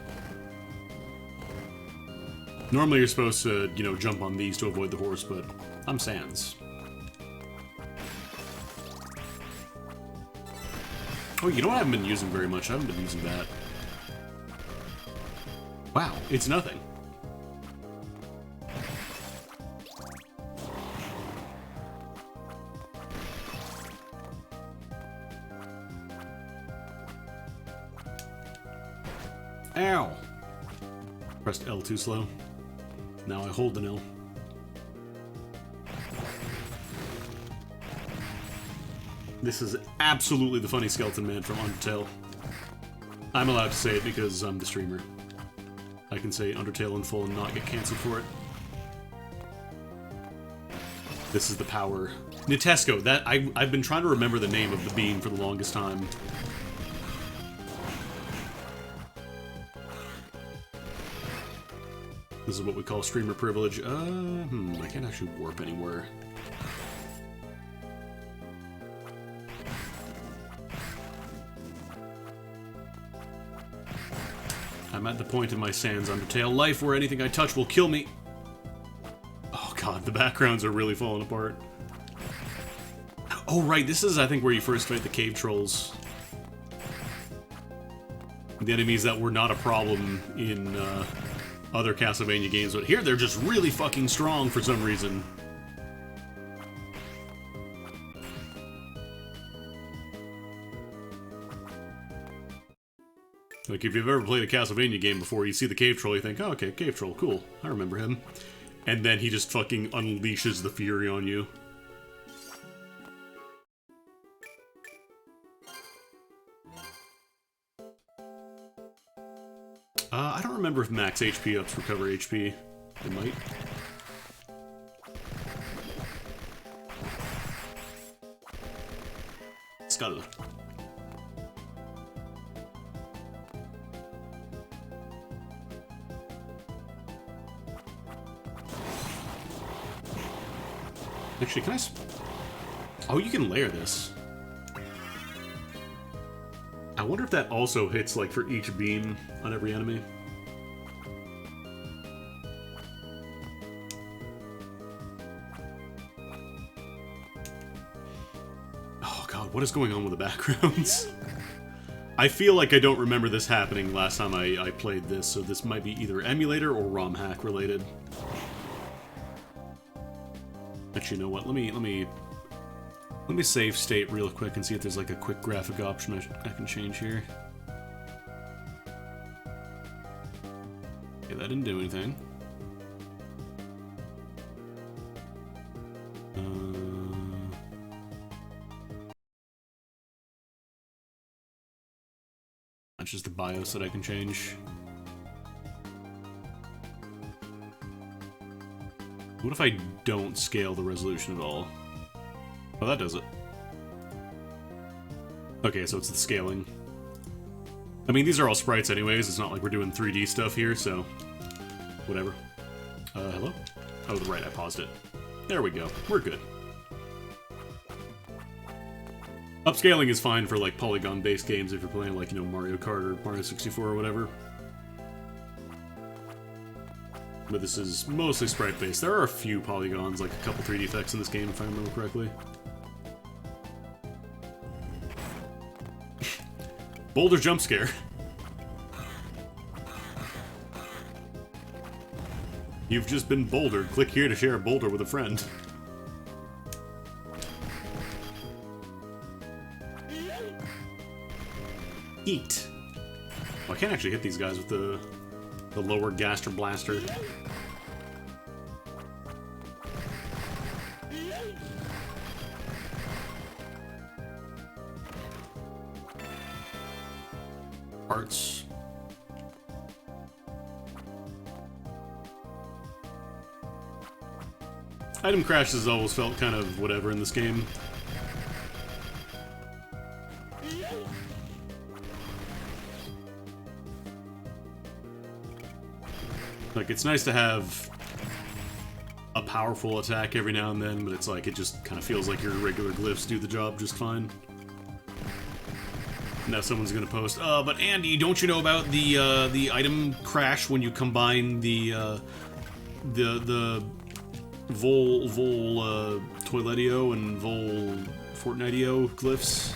Normally you're supposed to, you know, jump on these to avoid the horse, but I'm Sans. Oh, you know what I haven't been using very much? I haven't been using that. Wow, it's nothing. Ow! Pressed L too slow. Now I hold an L. This is absolutely the funny skeleton man from Undertale. I'm allowed to say it because I'm the streamer. I can say Undertale in full and not get cancelled for it. This is the power. Nitesco, that I've been trying to remember the name of the being for the longest time. This is what we call streamer privilege. I can't actually warp anywhere. I'm at the point in my Sans Undertale life where anything I touch will kill me. Oh god, the backgrounds are really falling apart. Oh right, this is I think where you first fight the cave trolls. The enemies that were not a problem in other Castlevania games, but here they're just really fucking strong for some reason. Like, if you've ever played a Castlevania game before, you see the cave troll, you think, oh, okay, cave troll, cool, I remember him. And then he just fucking unleashes the fury on you. I don't remember if max HP ups recover HP. They might. Skull. Actually, can I... Oh, you can layer this. I wonder if that also hits, like, for each beam on every enemy. Oh god, what is going on with the backgrounds? I feel like I don't remember this happening last time I played this, so this might be either emulator or ROM hack related. Actually, you know what? Let me save state real quick and see if there's like a quick graphic option I can change here. Okay, that didn't do anything. That's just the BIOS that I can change. What if I don't scale the resolution at all? Oh, that does it. Okay, so it's the scaling. I mean, these are all sprites anyways. It's not like we're doing 3D stuff here, so... whatever. Hello? Oh, right, I paused it. There we go. We're good. Upscaling is fine for, like, polygon-based games if you're playing, like, you know, Mario Kart or Mario 64 or whatever. But this is mostly sprite-based. There are a few polygons, like a couple 3D effects in this game, if I remember correctly. Boulder jump scare. You've just been bouldered. Click here to share a boulder with a friend. Eat. Oh, I can't actually hit these guys with the lower gaster blaster. Parts. Item crashes always felt kind of whatever in this game. Like, it's nice to have a powerful attack every now and then, but it's like, it just kind of feels like your regular glyphs do the job just fine. Now someone's gonna post, but Andy, don't you know about the item crash when you combine the Vol Toiletio and Vol Fortnitio glyphs?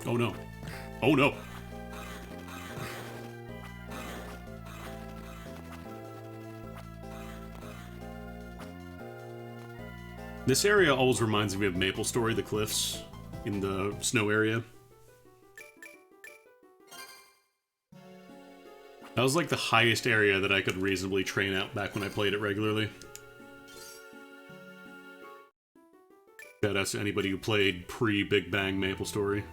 Oh no. Oh no. This area always reminds me of MapleStory, the cliffs in the snow area. That was like the highest area that I could reasonably train out back when I played it regularly. Shout out to anybody who played pre-Big Bang MapleStory.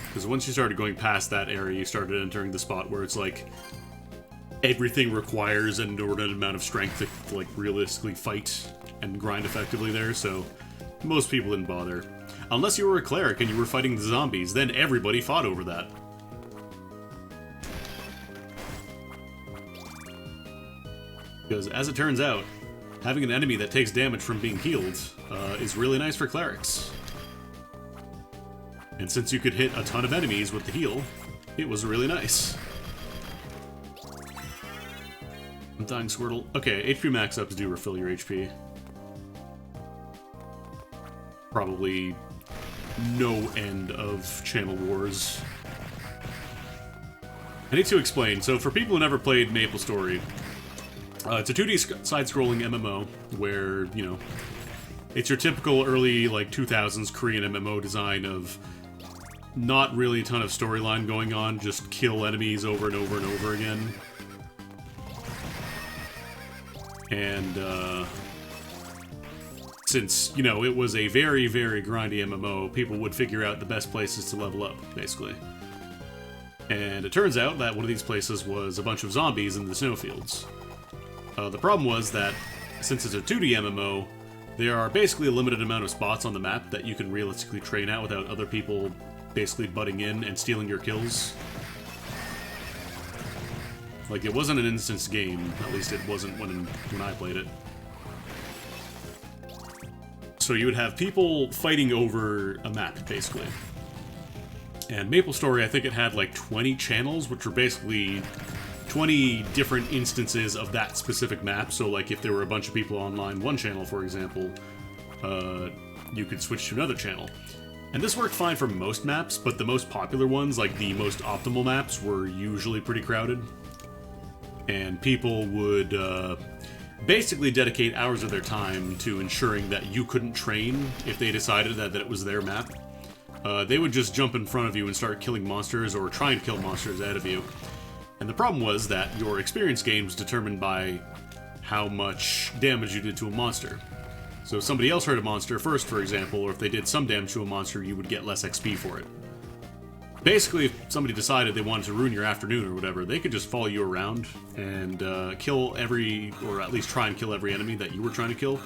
Because once you started going past that area, you started entering the spot where it's like everything requires an inordinate amount of strength to like realistically fight and grind effectively there, so most people didn't bother. Unless you were a cleric and you were fighting the zombies, then everybody fought over that. Because as it turns out, having an enemy that takes damage from being healed is really nice for clerics. And since you could hit a ton of enemies with the heal, it was really nice. I'm dying, Squirtle. Okay, HP max ups do refill your HP. Probably no end of channel wars. I need to explain. So for people who never played MapleStory, it's a 2D side-scrolling MMO where, you know, it's your typical early, like, 2000s Korean MMO design of not really a ton of storyline going on, just kill enemies over and over and over again. And, since, you know, it was a very, very grindy MMO, people would figure out the best places to level up, basically. And it turns out that one of these places was a bunch of zombies in the snowfields. The problem was that, since it's a 2D MMO, there are basically a limited amount of spots on the map that you can realistically train out without other people basically butting in and stealing your kills. Like, it wasn't an instance game, at least it wasn't when I played it. So you would have people fighting over a map, basically. And MapleStory, I think it had like 20 channels, which were basically 20 different instances of that specific map. So like if there were a bunch of people online one channel, for example, you could switch to another channel. And this worked fine for most maps, but the most popular ones, like the most optimal maps, were usually pretty crowded. And people would basically dedicate hours of their time to ensuring that you couldn't train if they decided that it was their map. They would just jump in front of you and start killing monsters or try and kill monsters ahead of you. And the problem was that your experience gain was determined by how much damage you did to a monster. So if somebody else hurt a monster first, for example, or if they did some damage to a monster, you would get less XP for it. Basically, if somebody decided they wanted to ruin your afternoon or whatever, they could just follow you around and kill every, or at least try and kill every enemy that you were trying to kill.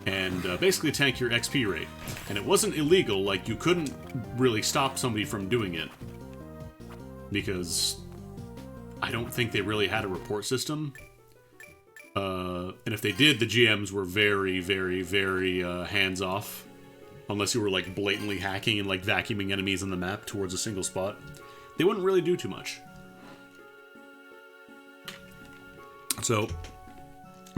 And basically tank your XP rate. And it wasn't illegal, like you couldn't really stop somebody from doing it. Because I don't think they really had a report system. And if they did, the GMs were very, very, very hands-off. unless you were like blatantly hacking and like vacuuming enemies on the map towards a single spot, they wouldn't really do too much. So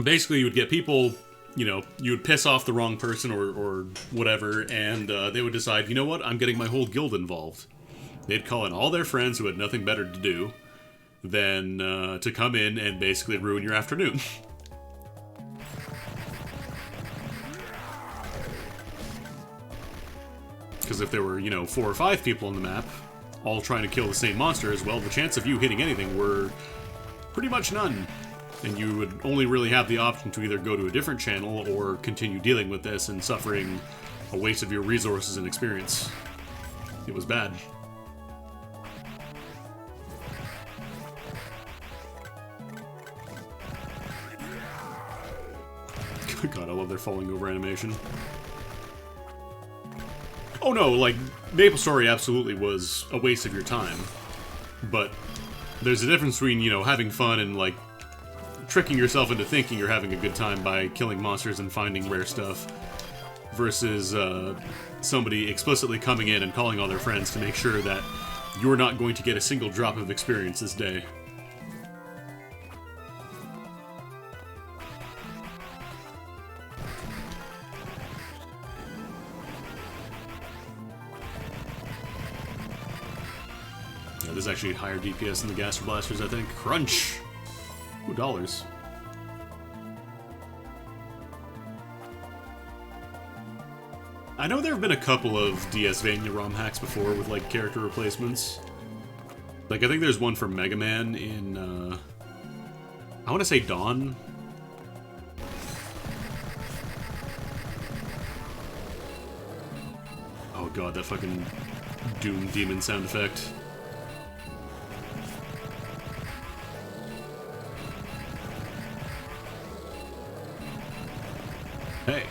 basically you would get people, you know, you would piss off the wrong person or whatever, and they would decide, you know what, I'm getting my whole guild involved. They'd call in all their friends who had nothing better to do than to come in and basically ruin your afternoon. Because if there were, you know, 4 or 5 people on the map, all trying to kill the same monsters, well, the chance of you hitting anything were pretty much none. And you would only really have the option to either go to a different channel or continue dealing with this and suffering a waste of your resources and experience. It was bad. God, I love their falling over animation. Oh no, like, MapleStory absolutely was a waste of your time. But there's a difference between, you know, having fun and, like, tricking yourself into thinking you're having a good time by killing monsters and finding rare stuff, versus somebody explicitly coming in and calling all their friends to make sure that you're not going to get a single drop of experience this day. Yeah, there's actually higher DPS than the Gaster Blasters, I think. Crunch! Ooh, dollars. I know there have been a couple of DS-Vania ROM hacks before with, like, character replacements. Like, I think there's one for Mega Man in, I want to say Dawn. Oh god, that fucking Doom Demon sound effect. Hey.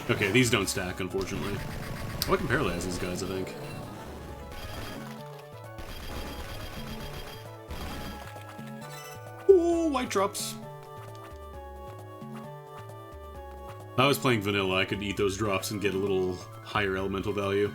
Okay, these don't stack, unfortunately. Oh, I can paralyze these guys, I think. Ooh, white drops. If I was playing vanilla, I could eat those drops and get a little higher elemental value.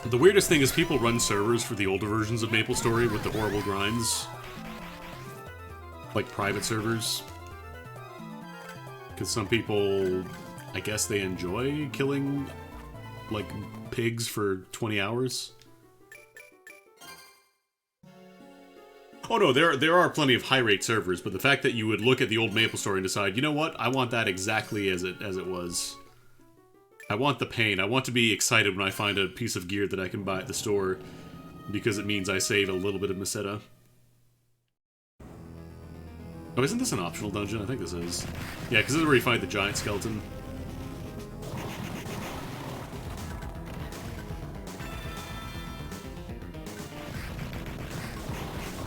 The weirdest thing is people run servers for the older versions of MapleStory with the horrible grinds. Like private servers. Because some people, I guess they enjoy killing, like, pigs for 20 hours. Oh no, there are plenty of high-rate servers, but the fact that you would look at the old MapleStory and decide, you know what, I want that exactly as it was. I want the pain. I want to be excited when I find a piece of gear that I can buy at the store, because it means I save a little bit of Meseta. Oh, isn't this an optional dungeon? I think this is. Yeah, because this is where you find the giant skeleton.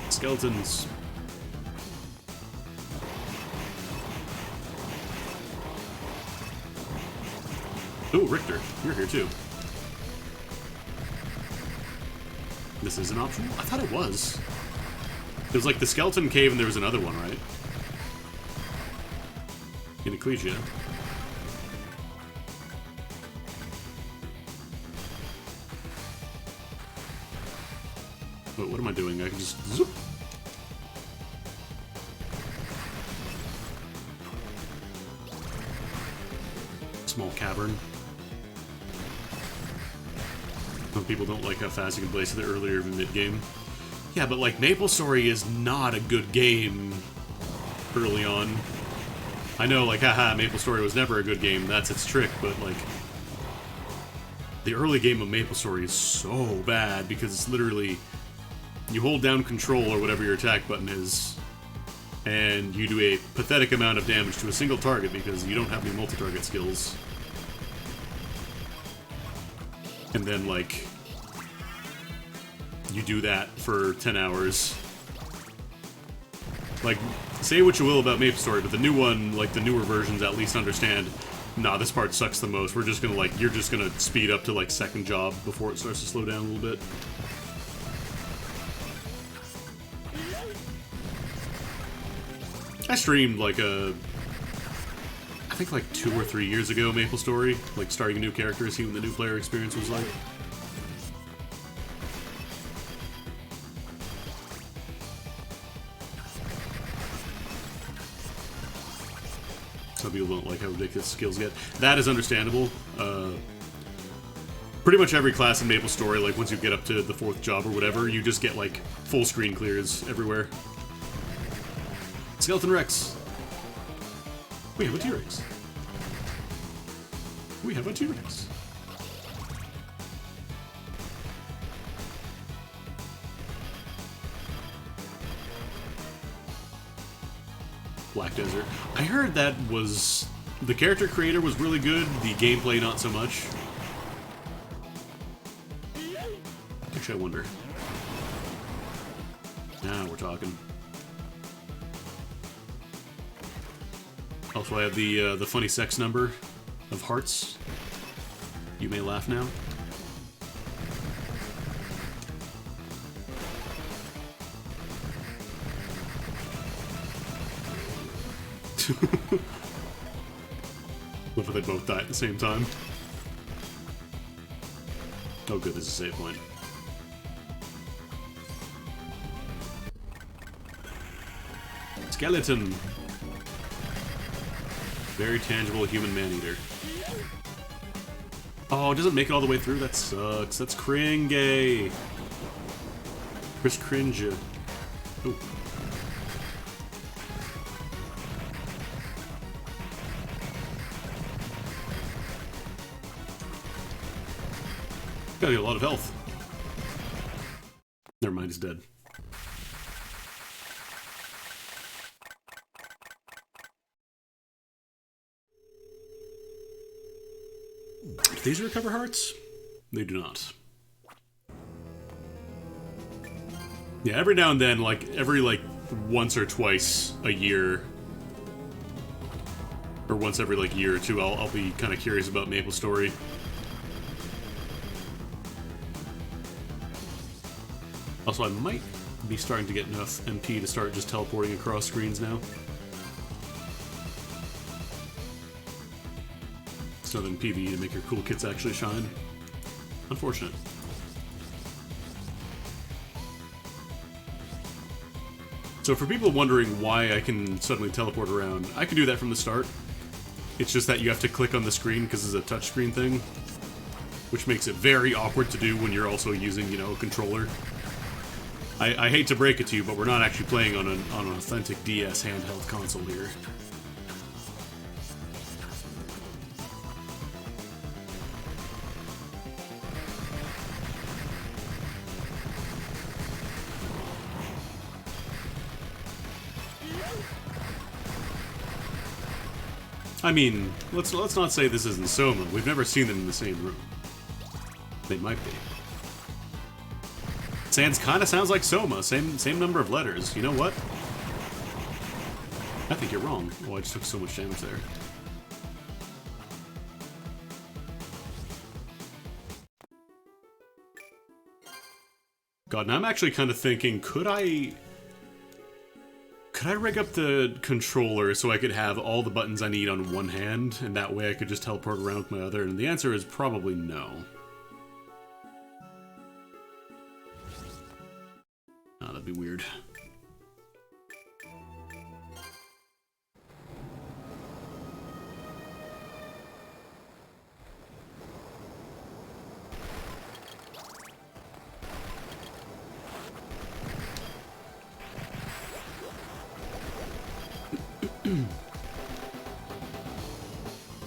Skeletons. Ooh, Richter, you're here too. This is an optional? I thought it was. It was like the skeleton cave and there was another one, right? In Ecclesia. But what am I doing? I can just zoop. Small cavern. Some people don't like how fast you can blaze to the earlier mid-game. Yeah, but like MapleStory is not a good game early on. I know, like, haha, MapleStory was never a good game, that's its trick, but like the early game of MapleStory is so bad because it's literally you hold down control or whatever your attack button is and you do a pathetic amount of damage to a single target because you don't have any multi-target skills. And then, like, you do that for 10 hours. Like, say what you will about MapleStory, but the new one, like the newer versions, at least understand Nah, this part sucks the most. We're just gonna, like, you're just gonna speed up to, like, second job before it starts to slow down a little bit. I streamed, like, I think, like, 2 or 3 years ago, MapleStory. Like, starting a new character, seeing what the new player experience was like. Some people don't like how ridiculous skills get. That is understandable. Pretty much every class in MapleStory, like, once you get up to the 4th job or whatever, you just get, like, full screen clears everywhere. Skeleton Rex. We have a T-Rex. We have a T-Rex. Black Desert. I heard that was... the character creator was really good, the gameplay not so much. Actually, I wonder. Now we're talking. Also, I have the funny sex number of hearts. You may laugh now. What if they both die at the same time? Oh good, this is a save point. Skeleton! Very tangible human man-eater. Oh, it doesn't make it all the way through? That sucks. That's cringe. Chris Cringe. Ooh. Gotta get a lot of health. Never mind, he's dead. Do these recover hearts? They do not. Yeah, every now and then, like, every, like, once or twice a year, or once every, like, year or two, I'll be kind of curious about MapleStory. Also, I might be starting to get enough MP to start just teleporting across screens now. So then PvE to make your cool kits actually shine. Unfortunate. So for people wondering why I can suddenly teleport around, I can do that from the start. It's just that you have to click on the screen because it's a touchscreen thing, which makes it very awkward to do when you're also using, you know, a controller. I hate to break it to you, but we're not actually playing on an authentic DS handheld console here. I mean, let's not say this isn't Soma. We've never seen them in the same room. They might be. Sans kind of sounds like Soma. Same number of letters. You know what? I think you're wrong. Oh, I just took so much damage there. God, now I'm actually kind of thinking, could I rig up the controller so I could have all the buttons I need on one hand, and that way I could just teleport around with my other? And the answer is probably no. Oh, that'd be weird.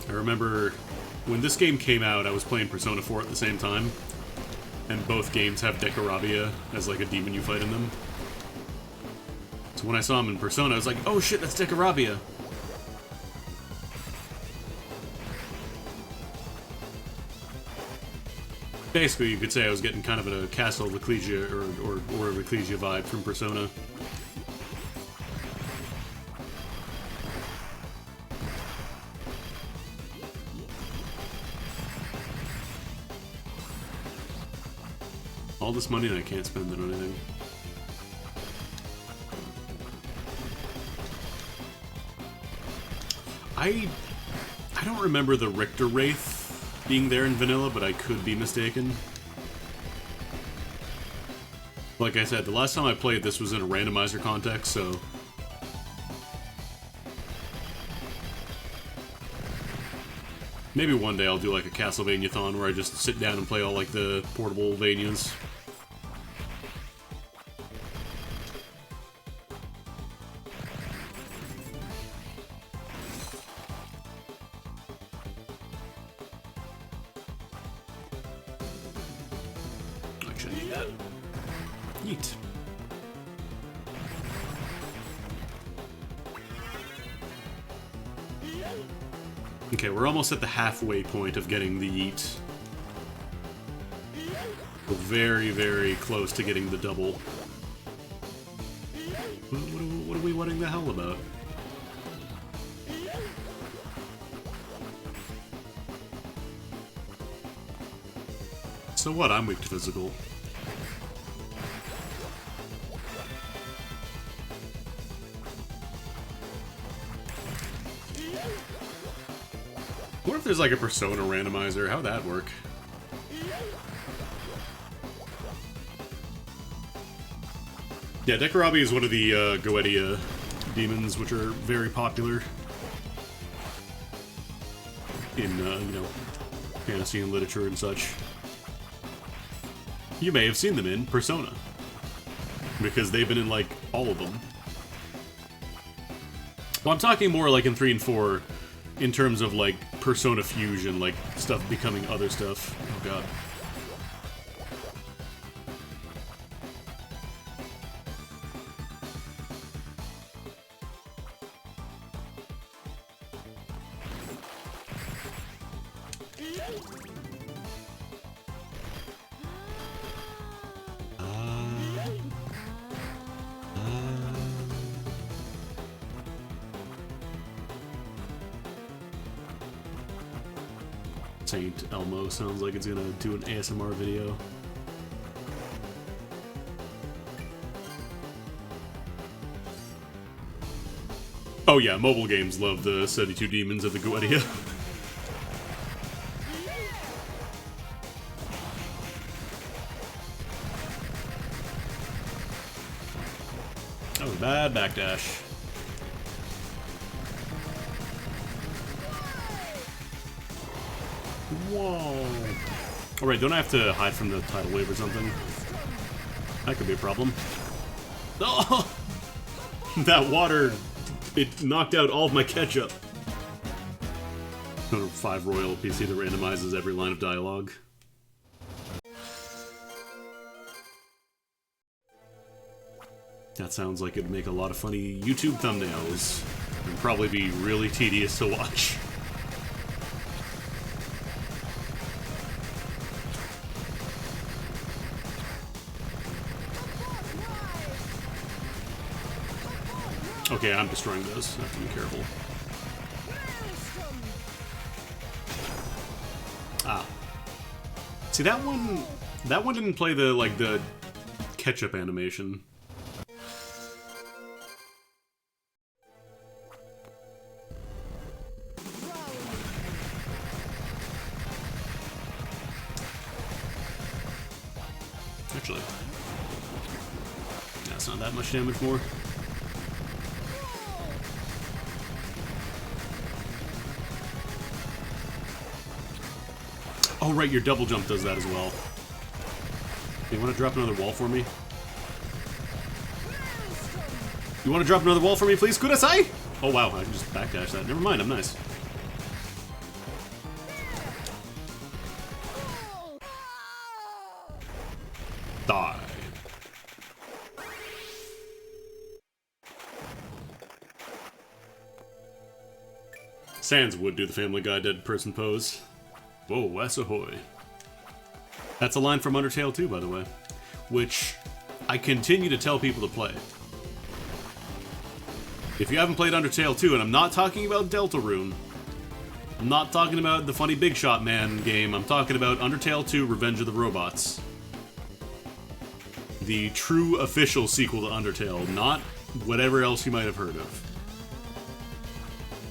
I remember when this game came out, I was playing Persona 4 at the same time, and both games have Decorabia as like a demon you fight in them. So when I saw him in Persona, I was like, oh shit, that's Decorabia! Basically, you could say I was getting kind of a Castle Ecclesia or Ecclesia vibe from Persona. All this money and I can't spend it on anything. I don't remember the Richter Wraith being there in vanilla, but I could be mistaken. Like I said, the last time I played this was in a randomizer context, so... maybe one day I'll do like a Castlevania-thon where I just sit down and play all like the portable Vanias. Actually, I need that. Neat. Okay, we're almost at the halfway point of getting the yeet. We're very, very close to getting the double. What are we whatting the hell about? So what? I'm weak to physical. What if there's like a Persona randomizer? How'd that work? Yeah, Dekarabi is one of the Goetia demons, which are very popular in, you know, fantasy and literature and such. You may have seen them in Persona, because they've been in, like, all of them. Well, I'm talking more, like, in 3 and 4, in terms of, like, Persona fusion, like, stuff becoming other stuff. Oh, God. Saint Elmo sounds like it's gonna do an ASMR video. Oh yeah, mobile games love the 72 demons of the Goetia. That was a bad backdash. Whoa. Alright, don't I have to hide from the tidal wave or something? That could be a problem. Oh! That water, it knocked out all of my ketchup. 5 royal PC that randomizes every line of dialogue. That sounds like it'd make a lot of funny YouTube thumbnails. And probably be really tedious to watch. Okay, I'm destroying those. I have to be careful. Ah. See, that one didn't play the, like, the ketchup animation. Actually, that's not that much damage more. Oh, right, your double jump does that as well. You want to drop another wall for me? You want to drop another wall for me, please? Kudasai? Oh, wow, I can just backdash that. Never mind, I'm nice. Die. Sans would do the Family Guy dead person pose. Whoa, Wassahoy. That's a line from Undertale 2, by the way, which I continue to tell people to play. If you haven't played Undertale 2, and I'm not talking about Deltarune, I'm not talking about the funny Big Shot Man game, I'm talking about Undertale 2 Revenge of the Robots. The true official sequel to Undertale, not whatever else you might have heard of.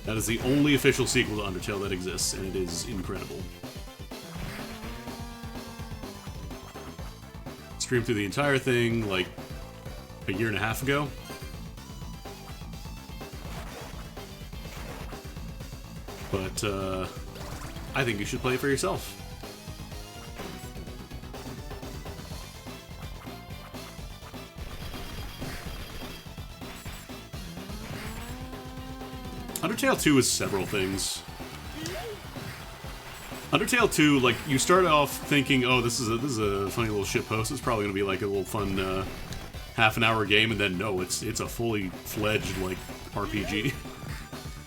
That is the only official sequel to Undertale that exists, and it is incredible. Streamed through the entire thing, like, a year and a half ago. But, I think you should play it for yourself. Undertale 2 is several things. Undertale 2, like, you start off thinking, oh, this is a funny little shitpost. It's probably gonna be like a little fun half-an-hour game, and then no, it's a fully fledged like RPG.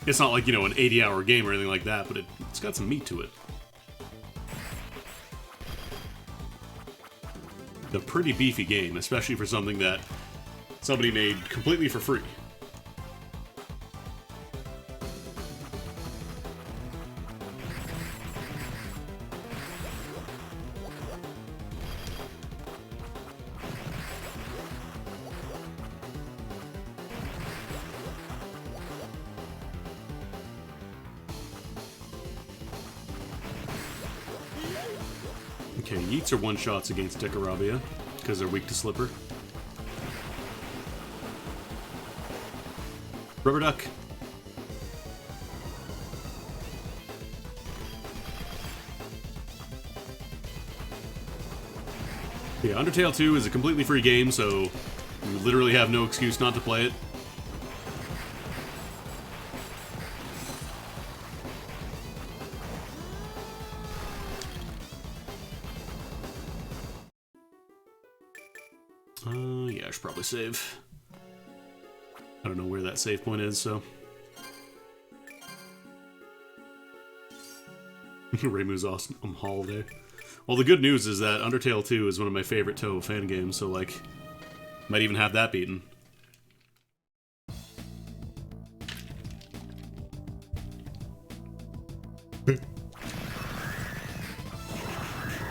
It's not like, you know, an 80-hour game or anything like that, but it's got some meat to it. A pretty beefy game, especially for something that somebody made completely for free. Okay, Yeets are one-shots against Decarabia, because they're weak to Slipper. Rubber Duck. Yeah, Undertale 2 is a completely free game, so you literally have no excuse not to play it. Yeah, I should probably save. I don't know where that save point is, so... Reimu's awesome holiday. Well, the good news is that Undertale 2 is one of my favorite Toho fan games, so, like, might even have that beaten.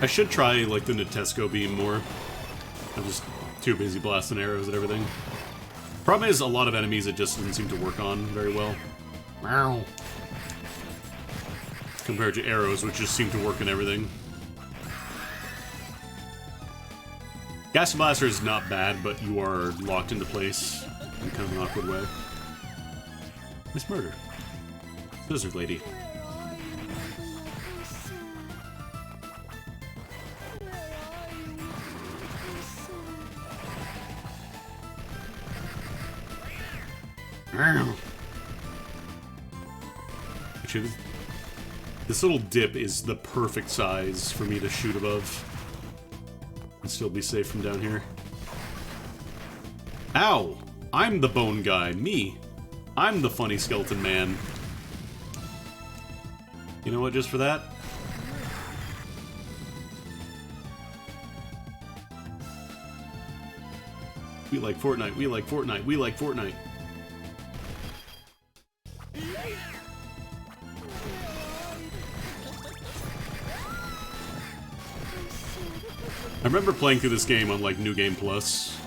I should try, like, the Natesco beam more. I'm just too busy blasting arrows and everything. Problem is, a lot of enemies it just doesn't seem to work on very well. Meow. Compared to arrows, which just seem to work in everything. Gas Blaster is not bad, but you are locked into place in kind of an awkward way. Miss Murder. Lizard Lady. Actually, this little dip is the perfect size for me to shoot above and still be safe from down here. Ow! I'm the bone guy. Me. I'm the funny skeleton man. You know what, just for that? We like Fortnite, we like Fortnite, we like Fortnite. I remember playing through this game on, like, New Game Plus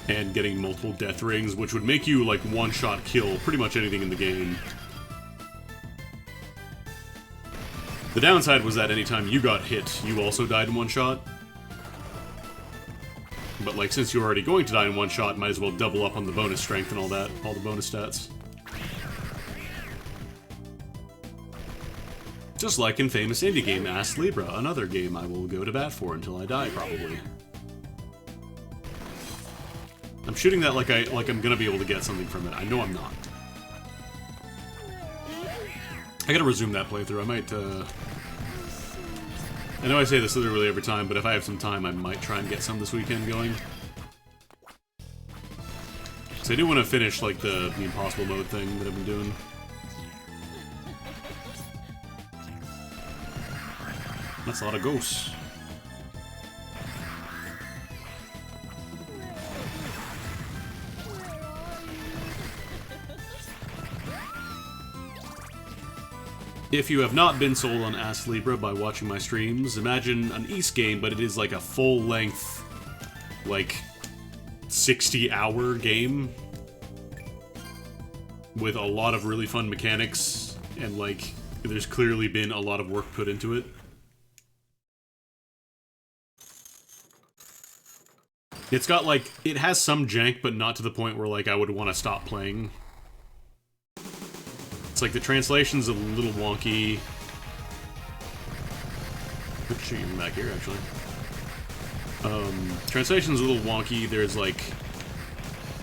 and getting multiple death rings, which would make you, like, one-shot kill pretty much anything in the game. The downside was that anytime you got hit, you also died in one shot. But, like, since you're already going to die in one shot, might as well double up on the bonus strength and all that, all the bonus stats. Just like in famous indie game Ass Libra, another game I will go to bat for until I die, probably. I'm shooting that like I'm gonna be able to get something from it. I know I'm not. I gotta resume that playthrough. I might, I know I say this literally every time, but if I have some time, I might try and get some this weekend going. So I do want to finish, like, the Impossible Mode thing that I've been doing. That's a lot of ghosts. If you have not been sold on Ass Libra by watching my streams, imagine an Ys game, but it is like a full-length like, 60-hour game with a lot of really fun mechanics, and, like, there's clearly been a lot of work put into it. It's got, like, it has some jank, but not to the point where, like, I would want to stop playing. It's like the translation's a little wonky. I could shoot you from back here, actually. Translation's a little wonky. There's, like,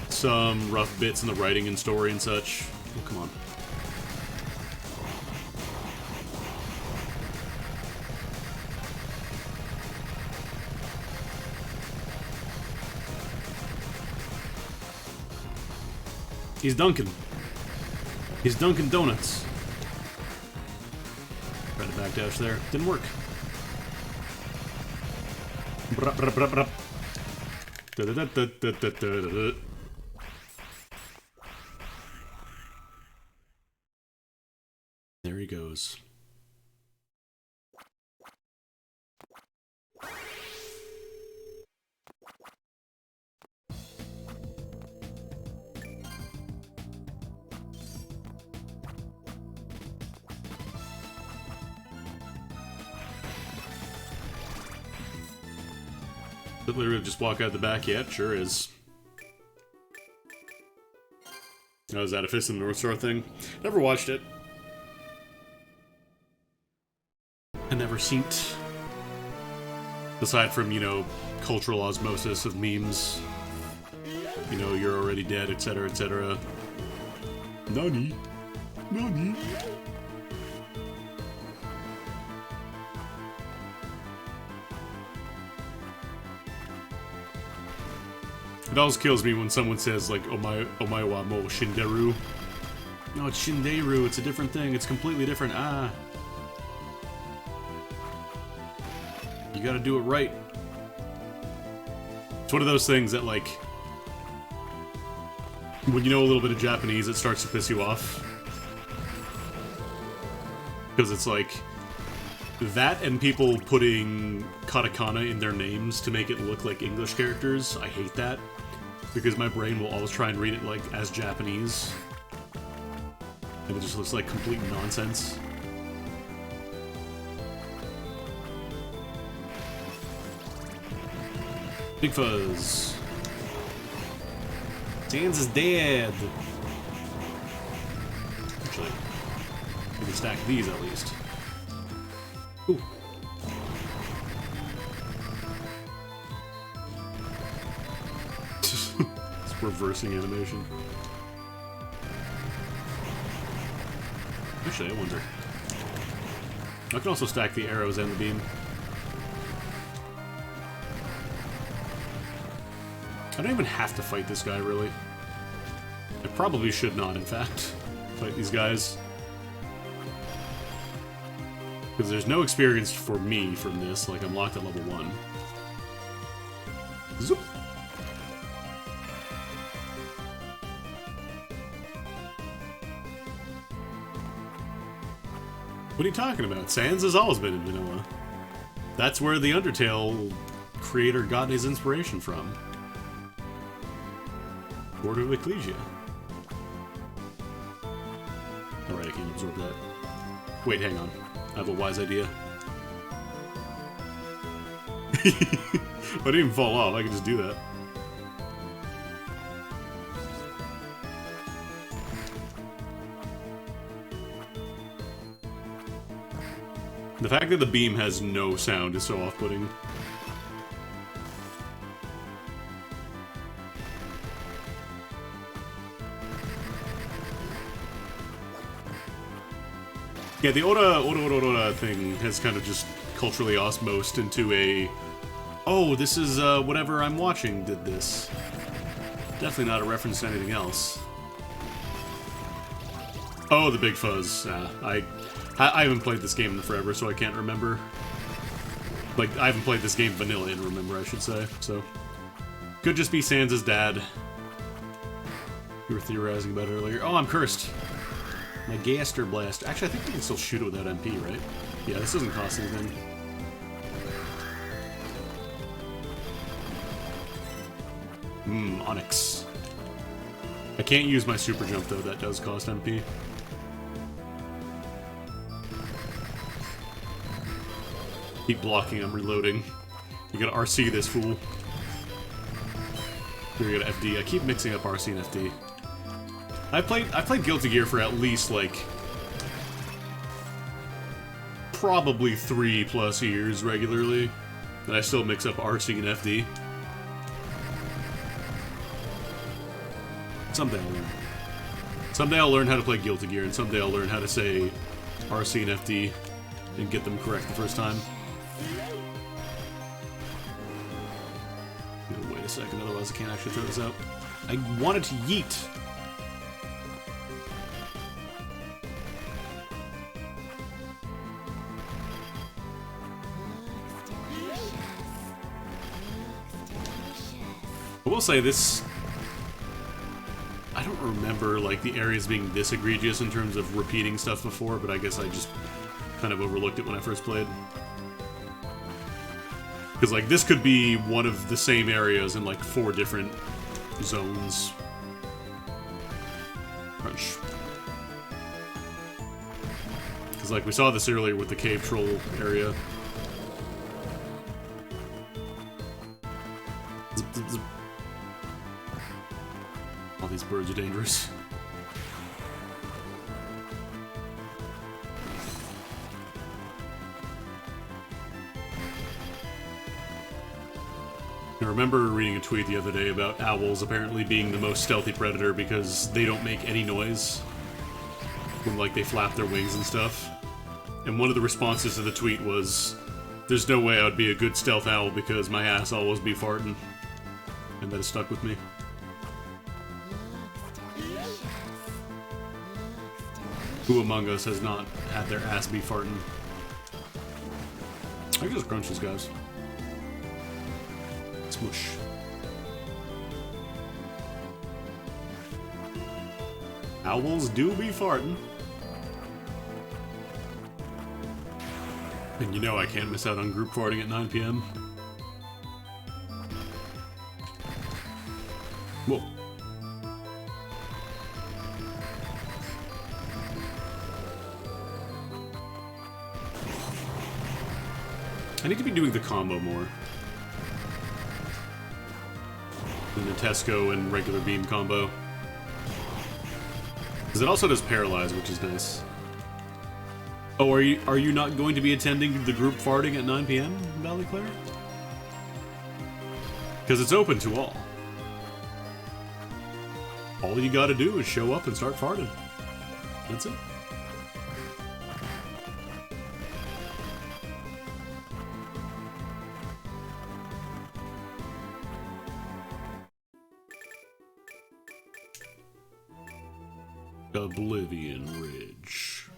some rough bits in the writing and story and such. Oh, come on. He's Dunkin'. He's Dunkin' Donuts. Tried to backdash there. Didn't work. There he goes. Did literally just walk out the back? Yeah, it sure is. Oh, is that a Fist in the North Star thing? Never watched it. I never seen it. Aside from, you know, cultural osmosis of memes. You know, you're already dead, etc., etc. Nani? Nani? It always kills me when someone says, like, omae wa mo shinderu. No, it's shinderu, it's a different thing, it's completely different, ah. You gotta do it right. It's one of those things that, like, when you know a little bit of Japanese, it starts to piss you off. Because it's like, that and people putting katakana in their names to make it look like English characters, I hate that. Because my brain will always try and read it, like, as Japanese. And it just looks like complete nonsense. Big Fuzz. Sans is dead. Actually, we can stack these at least. Ooh. It's reversing animation. Actually, I wonder. I can also stack the arrows and the beam. I don't even have to fight this guy, really. I probably should not, in fact, fight these guys. Because there's no experience for me from this, like I'm locked at level 1. Zoop! What are you talking about? Sans has always been in vanilla. That's where the Undertale creator got his inspiration from. Order of Ecclesia. Alright, I can absorb that. Wait, hang on. I have a wise idea. I didn't even fall off, I can just do that. The fact that the beam has no sound is so off-putting. Yeah, the Ora thing has kind of just culturally osmosed into a, oh, this is whatever I'm watching did this. Definitely not a reference to anything else. Oh, the Big Fuzz. I haven't played this game in forever, so I can't remember. Like, I haven't played this game vanilla in remember, I should say, so. Could just be Sans' dad. We were theorizing about it earlier. Oh, I'm cursed. My Gaster Blast. Actually, I think we can still shoot it without MP, right? Yeah, this doesn't cost anything. Onyx. I can't use my super jump though, that does cost MP. Keep blocking, I'm reloading. You gotta RC this fool. Here we go to FD. I keep mixing up RC and FD. I played Guilty Gear for at least like probably 3+ years regularly, and I still mix up RC and FD. Someday I'll learn. Someday I'll learn how to play Guilty Gear, and someday I'll learn how to say RC and FD and get them correct the first time. Wait a second, otherwise I can't actually throw this out. I wanted to yeet. I will say this, I don't remember like the areas being this egregious in terms of repeating stuff before, but I guess I just kind of overlooked it when I first played. Because like this could be one of the same areas in like 4 different zones. Crunch. Because like we saw this earlier with the cave troll area. Zip, zip, zip. All these birds are dangerous. I remember reading a tweet the other day about owls apparently being the most stealthy predator because they don't make any noise when like they flap their wings and stuff. And one of the responses to the tweet was, "There's no way I would be a good stealth owl because my ass always be farting." And that has stuck with me. Who among us has not had their ass be farting? I can just crunch these guys. Smush. Owls do be farting. And you know I can't miss out on group farting at 9 PM. Whoa. I need to be doing the combo more. The Tesco and regular beam combo. Because it also does paralyze, which is nice. Oh, are you not going to be attending the group farting at 9 PM, Valley Claire? Because it's open to all. All you gotta do is show up and start farting. That's it. Oblivion Ridge.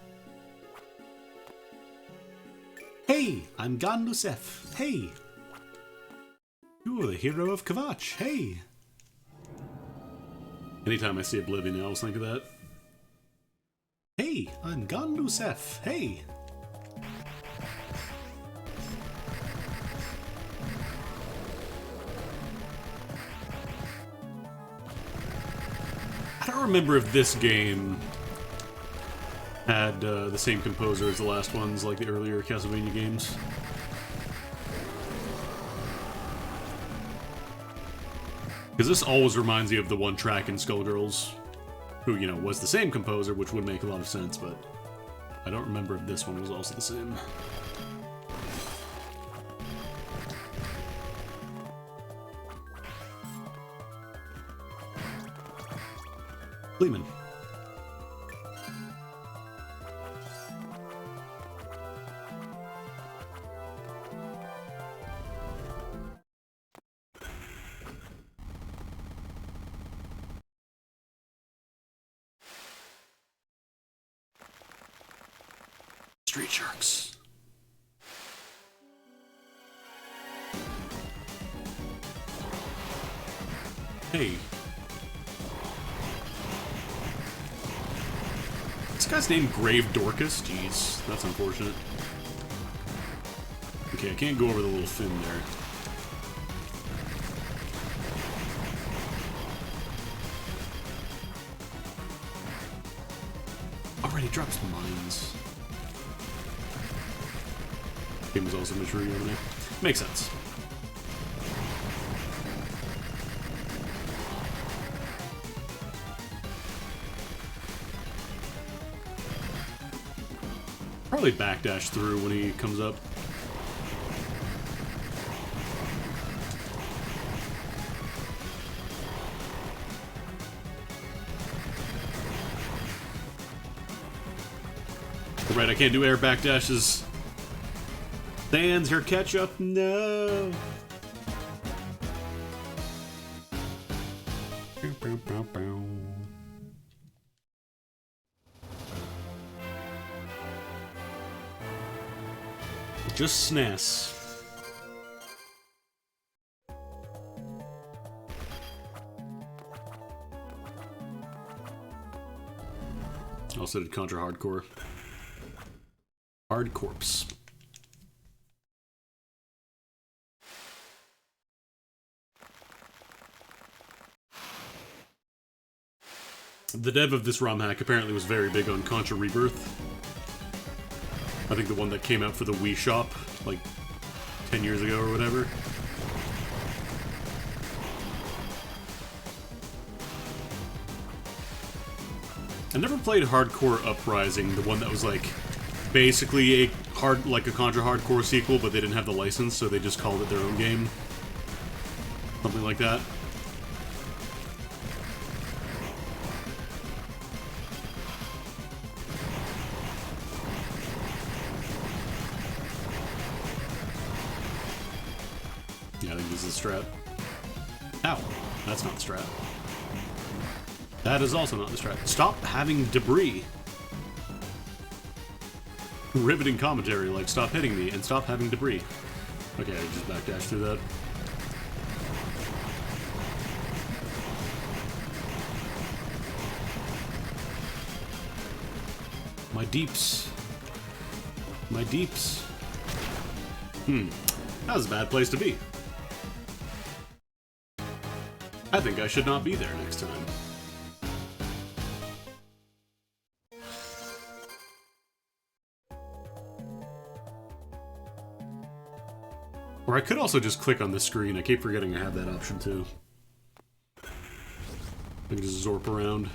Hey, I'm Gandusef. Hey. You're the hero of Kvatch. Hey. Anytime I see Oblivion, I always think of that. Hey, I'm Gandusef. Hey. I don't remember if this game had the same composer as the last ones, like the earlier Castlevania games. Because this always reminds you of the one track in Skullgirls, who, you know, was the same composer, which would make a lot of sense, but I don't remember if this one was also the same. Lehman. Street Sharks. Hey. This guy's named Grave Dorcas? Jeez, that's unfortunate. Okay, I can't go over the little fin there. right, he drops mines. Game was also mature Yomine. Makes sense. Probably backdash through when he comes up. Right, I can't do air backdashes. Sans your ketchup, no. Just SNES. Also did Contra Hardcore. Hard Corpse. The dev of this ROM hack apparently was very big on Contra Rebirth. I think the one that came out for the Wii Shop, like 10 years ago or whatever. I never played Hardcore Uprising, the one that was like basically a Contra Hardcore sequel, but they didn't have the license, so they just called it their own game. Something like that. Yeah, I think this is the strat. Ow, that's not the strat. That is also not the strat. Stop having debris. Riveting commentary, like, stop hitting me and stop having debris. Okay, I just backdash through that. My deeps. My deeps. That was a bad place to be. I think I should not be there next time. Or I could also just click on the screen. I keep forgetting I have that option too. I can just zorp around.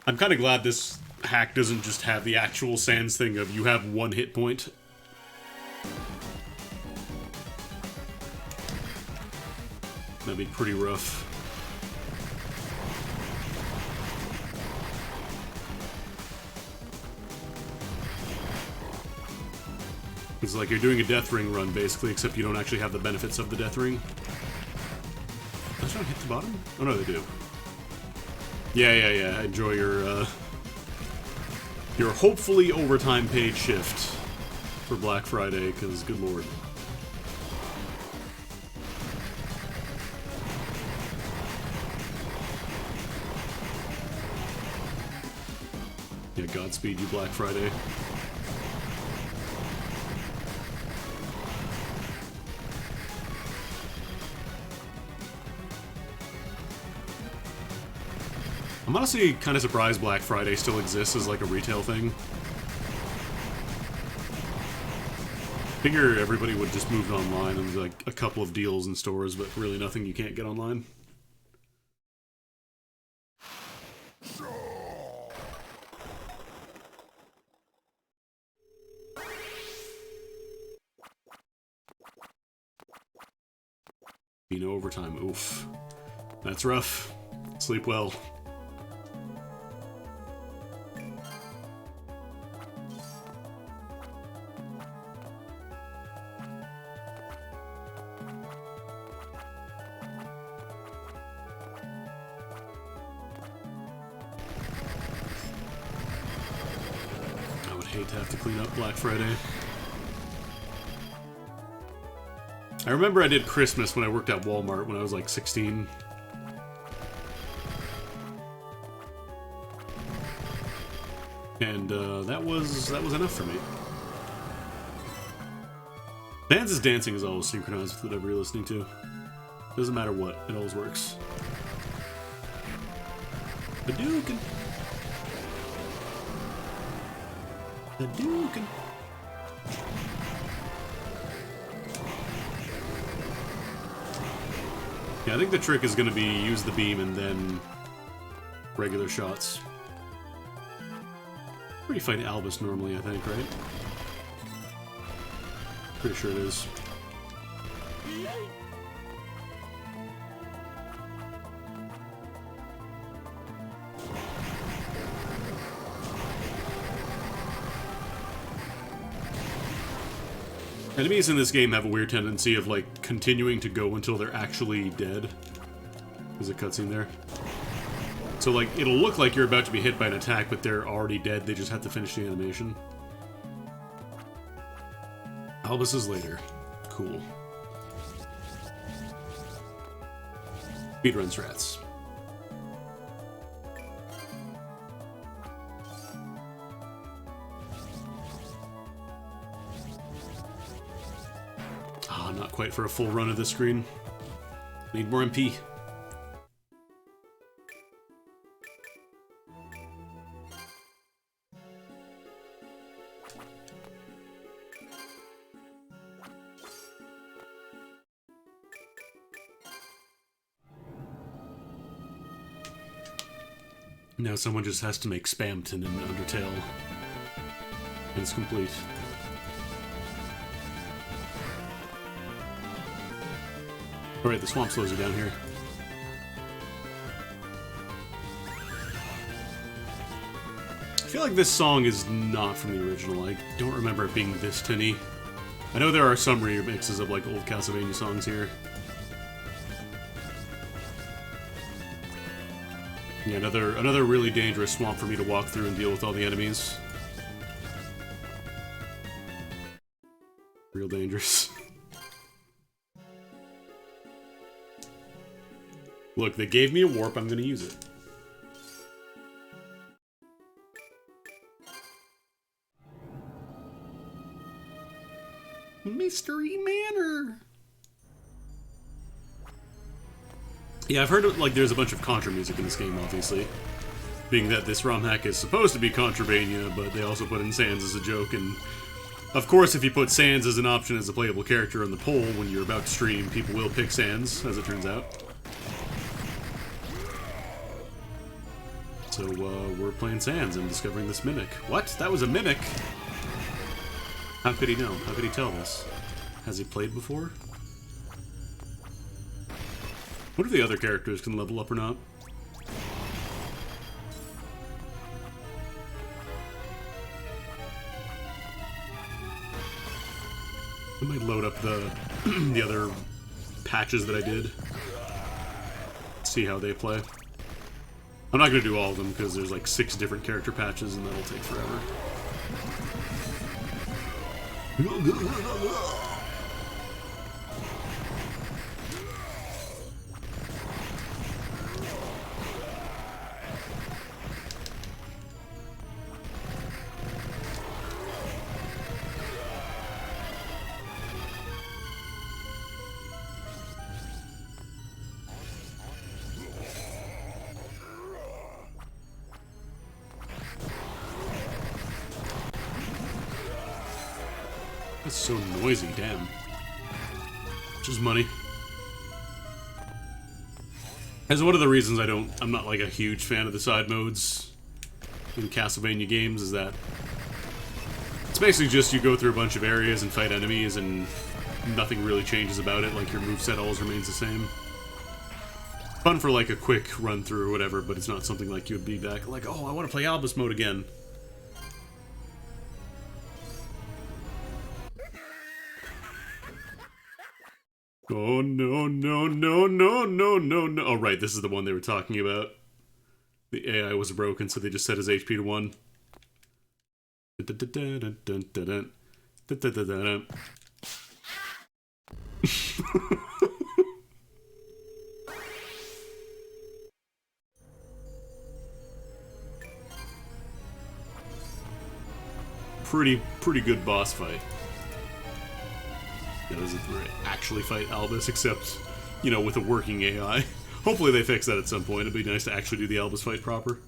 I'm kind of glad this hack doesn't just have the actual Sans thing of you have one hit point. That'd be pretty rough. It's like you're doing a Death Ring run, basically, except you don't actually have the benefits of the Death Ring. Does not hit the bottom? Oh no, they do. Yeah. Enjoy your hopefully overtime paid shift for Black Friday, because good lord. Yeah, Godspeed you, Black Friday. I'm honestly kind of surprised Black Friday still exists as like a retail thing. Figure everybody would just move online and like a couple of deals in stores, but really nothing you can't get online. No overtime. Oof. That's rough. Sleep well. I would hate to have to clean up Black Friday. I remember I did Christmas when I worked at Walmart when I was like 16. And that was enough for me. Dan's dancing is always synchronized with whatever you're listening to. Doesn't matter what, it always works. Hadouken! Hadouken! Yeah, I think the trick is going to be use the beam and then regular shots. Where do you fight Albus normally, I think, right? Pretty sure it is. Enemies in this game have a weird tendency of, like, continuing to go until they're actually dead. There's a cutscene there. So, like, it'll look like you're about to be hit by an attack, but they're already dead. They just have to finish the animation. Albus is later. Cool. Speedrun strats. Ah, not quite for a full run of this screen. Need more MP. Now someone just has to make Spamton in Undertale. And it's complete. Alright, the swamp slows you down here. I feel like this song is not from the original. I don't remember it being this tinny. I know there are some remixes of like old Castlevania songs here. Yeah, another really dangerous swamp for me to walk through and deal with all the enemies. Real dangerous. Look, they gave me a warp, I'm gonna use it. Mystery Manor! Yeah, I've heard, like, there's a bunch of Contra music in this game, obviously. Being that this ROM hack is supposed to be Contravania, but they also put in Sans as a joke, and... Of course, if you put Sans as an option as a playable character on the poll when you're about to stream, people will pick Sans, as it turns out. So, we're playing Sans and discovering this mimic. What? That was a mimic? How could he know? How could he tell this? Has he played before? What if the other characters can level up or not? I might load up the the other patches that I did. See how they play. I'm not going to do all of them because there's like 6 different character patches and that'll take forever. That's so noisy, damn. Just money. That's one of the reasons I'm not like a huge fan of the side modes in Castlevania games, is that it's basically just you go through a bunch of areas and fight enemies and nothing really changes about it, like your moveset always remains the same. Fun for like a quick run through or whatever, but it's not something like you would be back like, oh, I want to play Albus mode again. Oh, no, no, no, no, no, no, no. Oh, right, this is the one they were talking about. The AI was broken, so they just set his HP to 1. Pretty good boss fight. That is where I actually fight Albus, except, you know, with a working AI. Hopefully they fix that at some point. It'd be nice to actually do the Albus fight proper.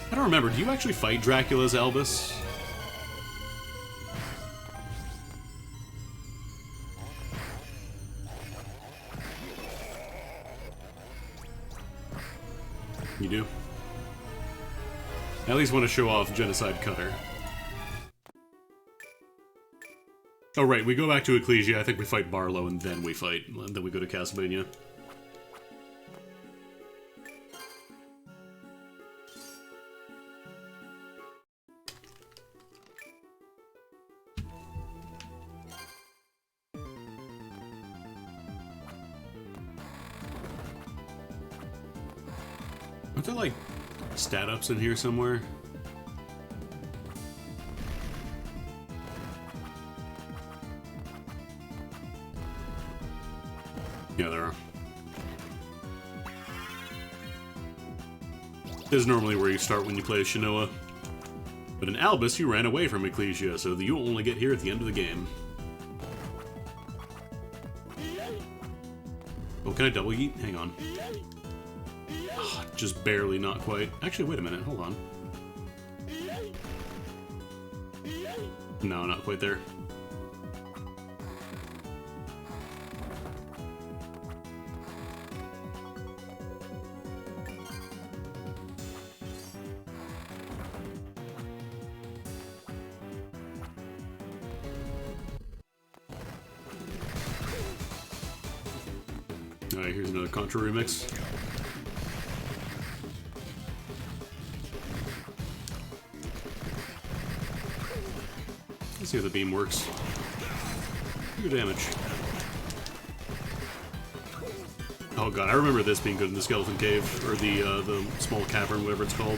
I don't remember. Do you actually fight Dracula's Albus? You do? I at least want to show off Genocide Cutter. Oh right, we go back to Ecclesia, I think we fight Barlow, and then we go to Castlevania. Aren't there, like, stat-ups in here somewhere? Yeah, there are. This is normally where you start when you play as Shinoa. But in Albus, you ran away from Ecclesia, so you'll only get here at the end of the game. Oh, can I double yeet? Hang on. Oh, just barely, not quite. Actually, wait a minute, hold on. No, not quite there. Alright, here's another Contra remix. Let's see how the beam works. Good damage. Oh god, I remember this being good in the Skeleton Cave, or the small cavern, whatever it's called.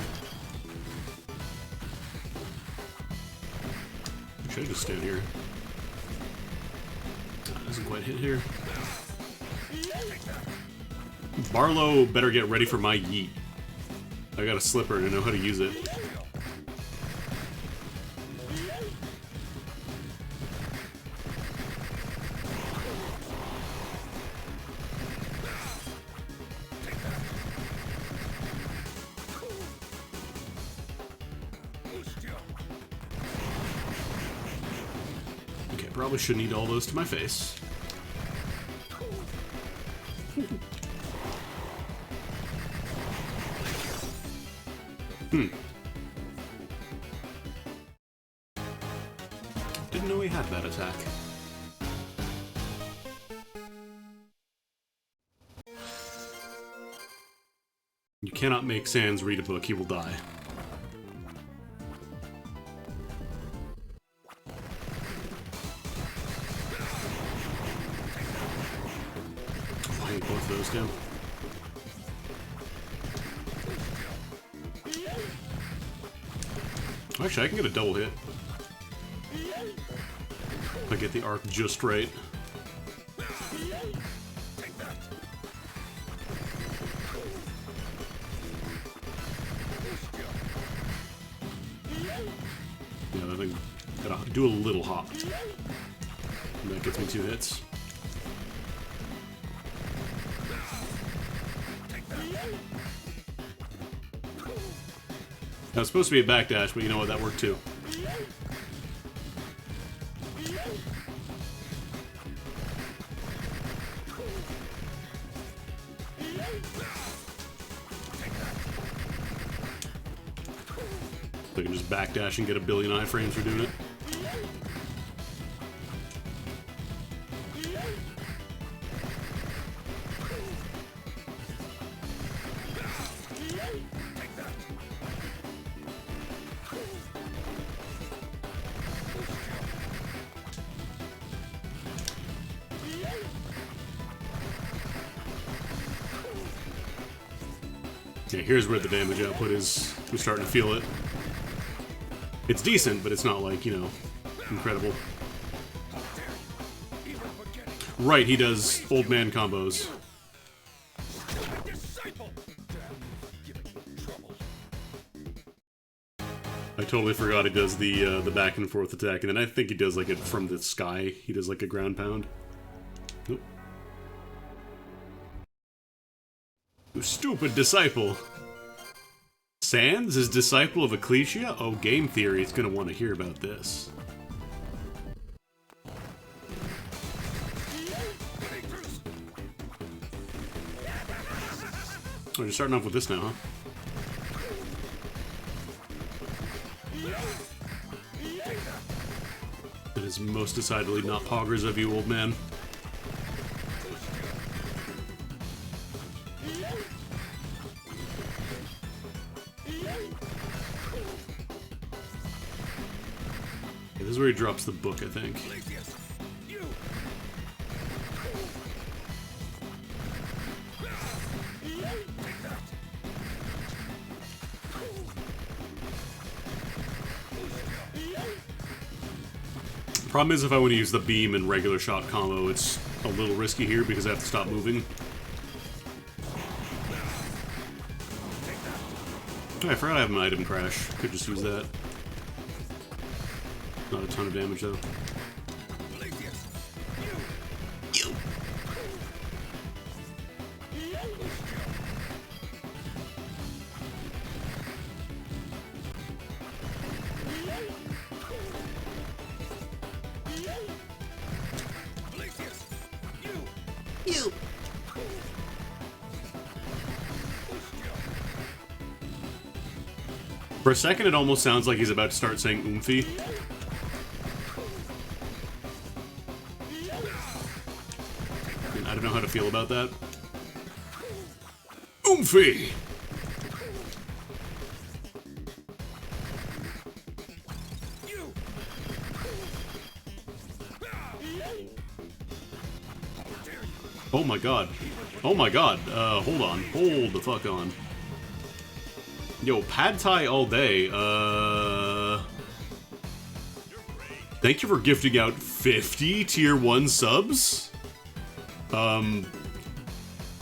Should I just stand here? Doesn't quite hit here. Barlow better get ready for my yeet. I got a slipper and I know how to use it. Okay, probably shouldn't eat all those to my face. Didn't know he had that attack. You cannot make Sans read a book, he will die. Oh, I hate both of those down. Actually, I can get a double hit. If I get the arc just right. Yeah, that thing gotta do a little hop. And that gets me 2 hits. That was supposed to be a backdash, but you know what, that worked too. So I can just backdash and get a billion iframes for doing it. Yeah, here's where the damage output is. We're starting to feel it. It's decent, but it's not like, you know, incredible. Right, he does old man combos. I totally forgot he does the back and forth attack, and then I think he does like it from the sky. He does like a ground pound. Nope. You stupid disciple. Sans is disciple of Ecclesia? Oh, game theory is gonna want to hear about this. Oh, you're starting off with this now, huh? That is most decidedly not poggers of you, old man. Okay, this is where he drops the book, I think. Problem is, if I want to use the beam and regular shot combo, it's a little risky here because I have to stop moving. Oh, I forgot I have an item crash. Could just use that. Not a ton of damage though. For a second, it almost sounds like he's about to start saying oomphy. And I don't know how to feel about that. Oomphy! Oh my god. Oh my god. Hold on. Hold the fuck on. Yo, pad thai all day. Thank you for gifting out 50 tier 1 subs.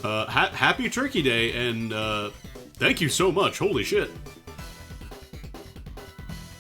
Happy Turkey Day, and thank you so much. Holy shit.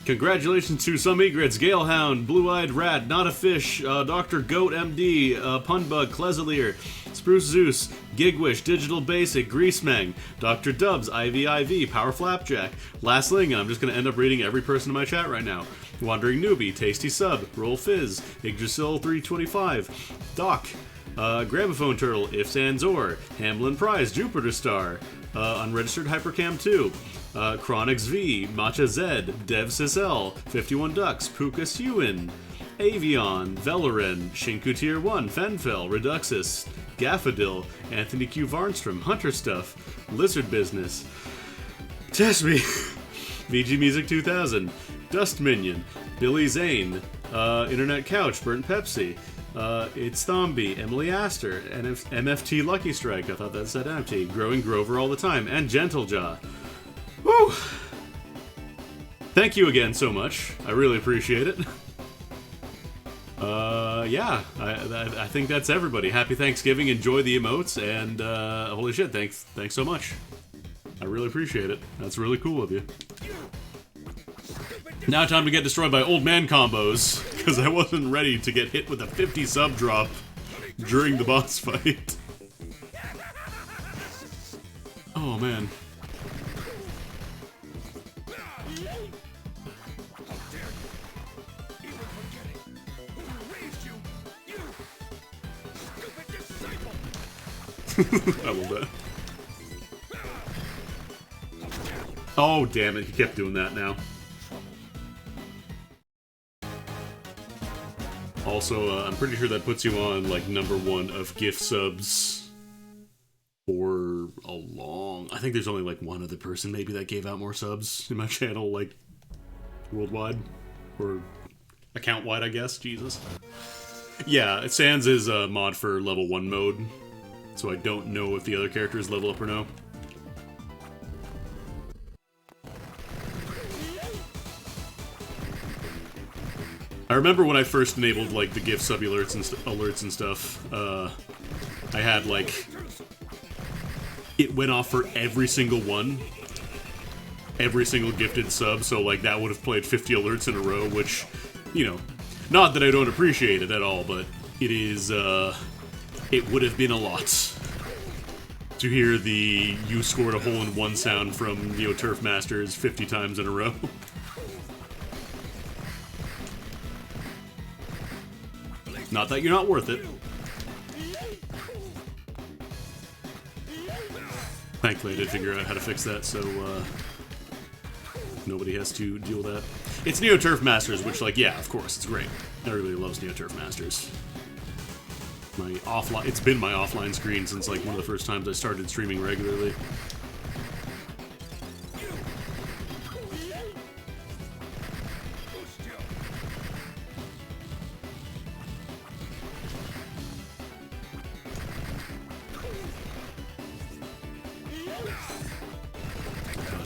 Congratulations to some egrets, Galehound, Blue-Eyed Rat, Not a Fish, Dr. Goat MD, Punbug, Clezalier, Spruce Zeus, Gigwish, Digital Basic, Greasemang, Dr. Dubs, IV, Power Flapjack, Lastling, and I'm just going to end up reading every person in my chat right now. Wandering Newbie, Tasty Sub, Roll Fizz, Yggdrasil 325, Doc, Gramophone Turtle, If Sanzor, Hamlin Prize, Jupiter Star, Unregistered Hypercam 2, Chronix V, Matcha Z, Dev Sisel, 51 Ducks, Puka Ewan, Avion, Valorin, Shinku Tier 1, Fenfel, Reduxus, Gaffadil, Anthony Q. Varnstrom, Hunter Stuff, Lizard Business, Test Me, VG Music 2000, Dust Minion, Billy Zane, Internet Couch, Burnt Pepsi, It's Thomby, Emily Astor, MFT Lucky Strike, I thought that said empty, Growing Grover all the time, and Gentlejaw. Woo! Thank you again so much. I really appreciate it. Yeah, I think that's everybody. Happy Thanksgiving, enjoy the emotes, and holy shit, thanks so much. I really appreciate it. That's really cool of you. Now time to get destroyed by old man combos, because I wasn't ready to get hit with a 50 sub drop during the boss fight. Oh man. I love that. Oh, damn it. He kept doing that now. Also, I'm pretty sure that puts you on, like, #1 of gift subs for a long... I think there's only, like, one other person maybe that gave out more subs in my channel, like, worldwide. Or account-wide, I guess. Jesus. Yeah, Sans is a mod for level 1 mode. So I don't know if the other characters level up or no. I remember when I first enabled like the gift sub alerts and stuff. I had like it went off for every single one, every single gifted sub, so like that would have played 50 alerts in a row, which, you know, not that I don't appreciate it at all, but it is, it would have been a lot to hear the "you scored a hole-in-one" sound from Neo Turf Masters 50 times in a row. Not that you're not worth it. Thankfully, I did figure out how to fix that, so nobody has to deal with that. It's Neo Turf Masters, which, like, yeah, of course, it's great. Everybody loves Neo Turf Masters. My offline, it's been my offline screen since like one of the first times I started streaming regularly.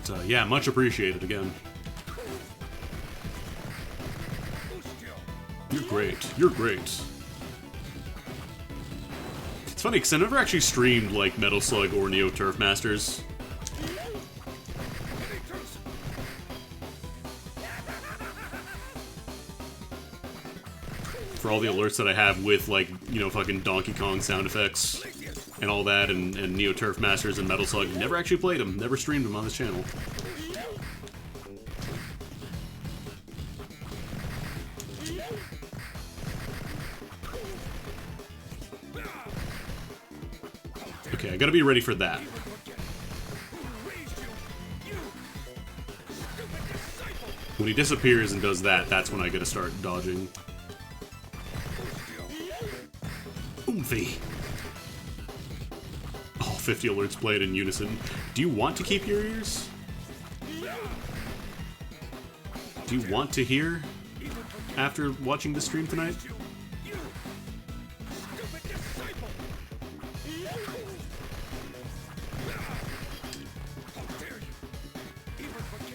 But yeah, much appreciated again. You're great. You're great. It's funny, because I never actually streamed, like, Metal Slug or Neo Turf Masters. For all the alerts that I have with, like, you know, fucking Donkey Kong sound effects and all that, and Neo Turf Masters and Metal Slug, never actually played them, never streamed them on this channel. Okay, I gotta be ready for that. When he disappears and does that, that's when I gotta start dodging. Oomphy. All 50 alerts played in unison. Do you want to keep your ears? Do you want to hear after watching the stream tonight?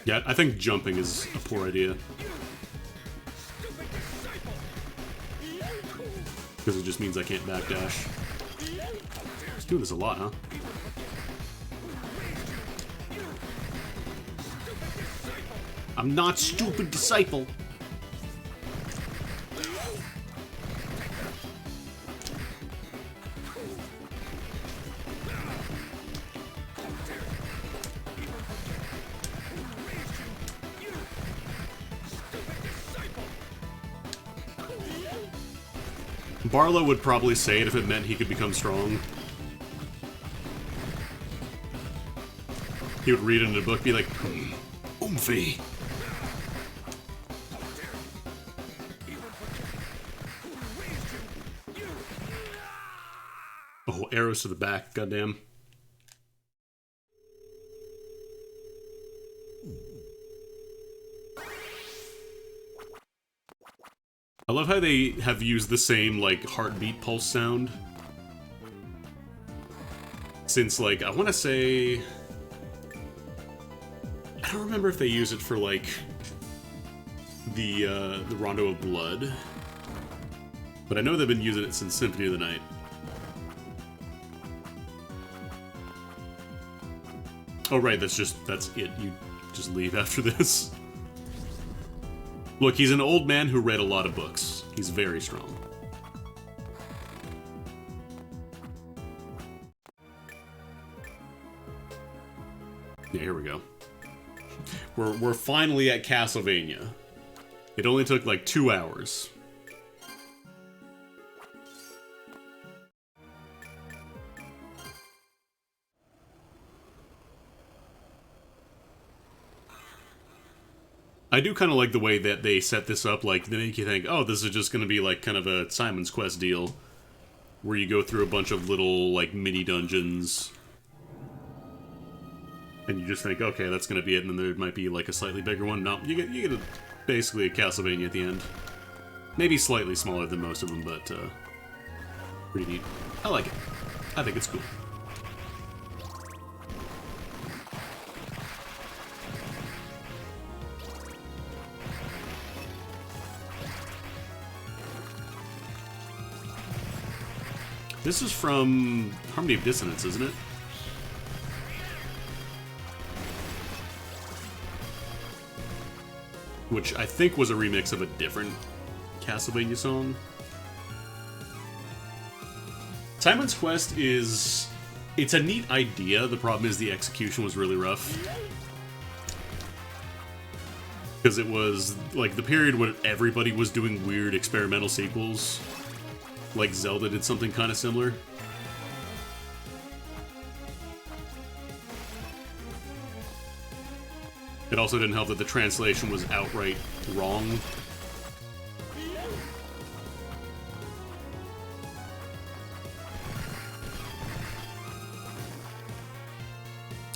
Yeah, I think jumping is a poor idea. Because it just means I can't backdash. He's doing this a lot, huh? I'm not stupid, disciple. Barlow would probably say it if it meant he could become strong. He would read it in a book, be like, oomphy. Oh, arrows to the back, goddamn. I love how they have used the same, like, heartbeat pulse sound. Since, like, I want to say... I don't remember if they use it for, like, the Rondo of Blood. But I know they've been using it since Symphony of the Night. Oh, right, that's it. You just leave after this. Look, he's an old man who read a lot of books. He's very strong. Yeah, here we go. We're finally at Castlevania. It only took like 2 hours. I do kind of like the way that they set this up, like, they make you think, oh, this is just going to be, like, kind of a Simon's Quest deal, where you go through a bunch of little, like, mini-dungeons, and you just think, okay, that's going to be it, and then there might be, like, a slightly bigger one. No, you get basically a Castlevania at the end. Maybe slightly smaller than most of them, but, pretty neat. I like it. I think it's cool. This is from Harmony of Dissonance, isn't it? which I think was a remix of a different Castlevania song. Simon's Quest is... it's a neat idea, the problem is the execution was really rough. Because it was, like, the period when everybody was doing weird experimental sequels. Like Zelda did something kind of similar. It also didn't help that the translation was outright wrong.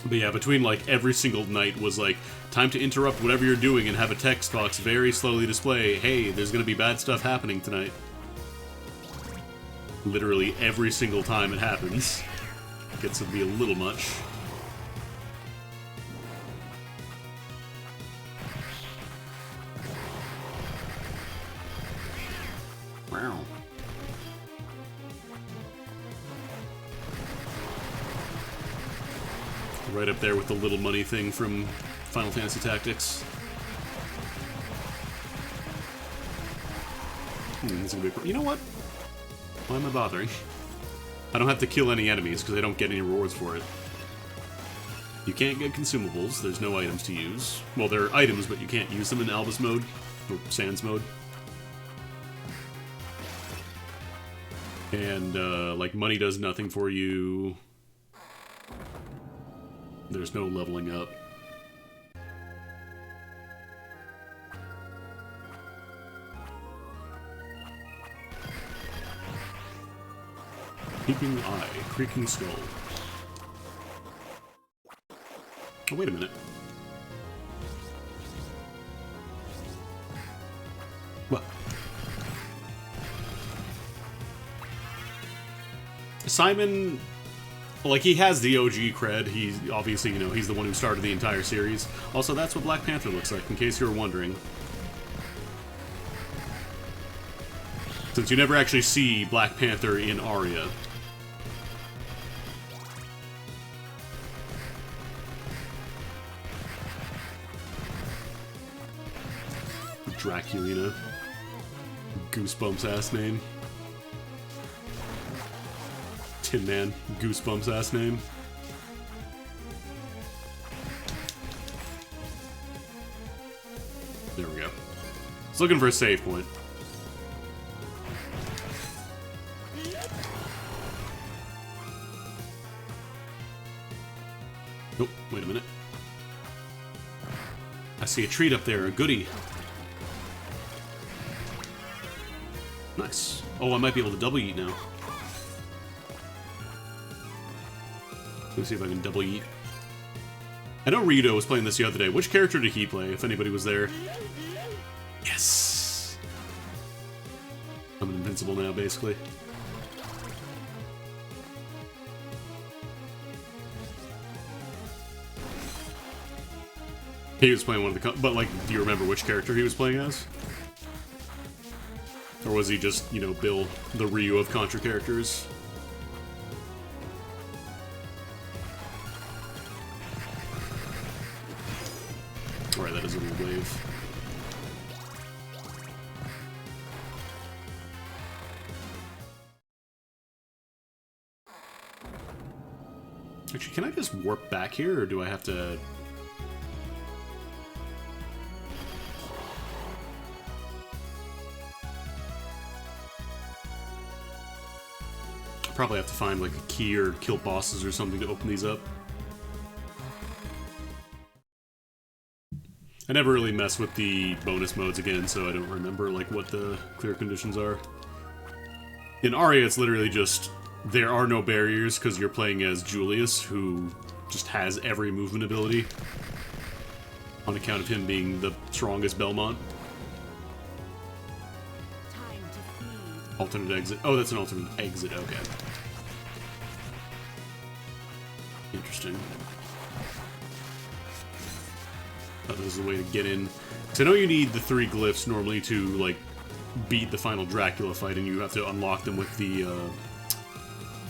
But yeah, between like every single night was like, time to interrupt whatever you're doing and have a text box very slowly display, hey, there's gonna be bad stuff happening tonight. Literally every single time it happens. Gets to be a little much. Wow. Right up there with the little money thing from Final Fantasy Tactics. This is gonna be... you know what? Why am I bothering? I don't have to kill any enemies because I don't get any rewards for it. You can't get consumables. There's no items to use. Well, there are items, but you can't use them in Albus mode or Sans mode. And, like, money does nothing for you. There's no leveling up. Peeping Eye, Creaking Skull. Oh, wait a minute. What? Simon... like, he has the OG cred. He's obviously, you know, he's the one who started the entire series. Also, that's what Black Panther looks like, in case you were wondering. Since you never actually see Black Panther in Aria. Draculina. Goosebumps ass name. Tin Man, Goosebumps ass name. There we go. I was looking for a save point. Oh, wait a minute. I see a treat up there, a goodie. Nice. Oh, I might be able to double eat now. Let me see if I can double eat. I know Rito was playing this the other day. Which character did he play, if anybody was there? Yes! I'm invincible now, basically. He was playing one of the... but, like, do you remember which character he was playing as? Or was he just, you know, Bill, the Ryu of Contra characters? Alright, that is a little wave. Actually, can I just warp back here, or do I have to... probably have to find like a key or kill bosses or something to open these up. I never really mess with the bonus modes again, so I don't remember like what the clear conditions are. In Aria, it's literally just there are no barriers because you're playing as Julius, who just has every movement ability on account of him being the strongest Belmont. Alternate exit. Oh, that's an alternate exit. Okay. Interesting. Thought this was a way to get in. So I know you need the 3 glyphs normally to, like, beat the final Dracula fight, and you have to unlock them with the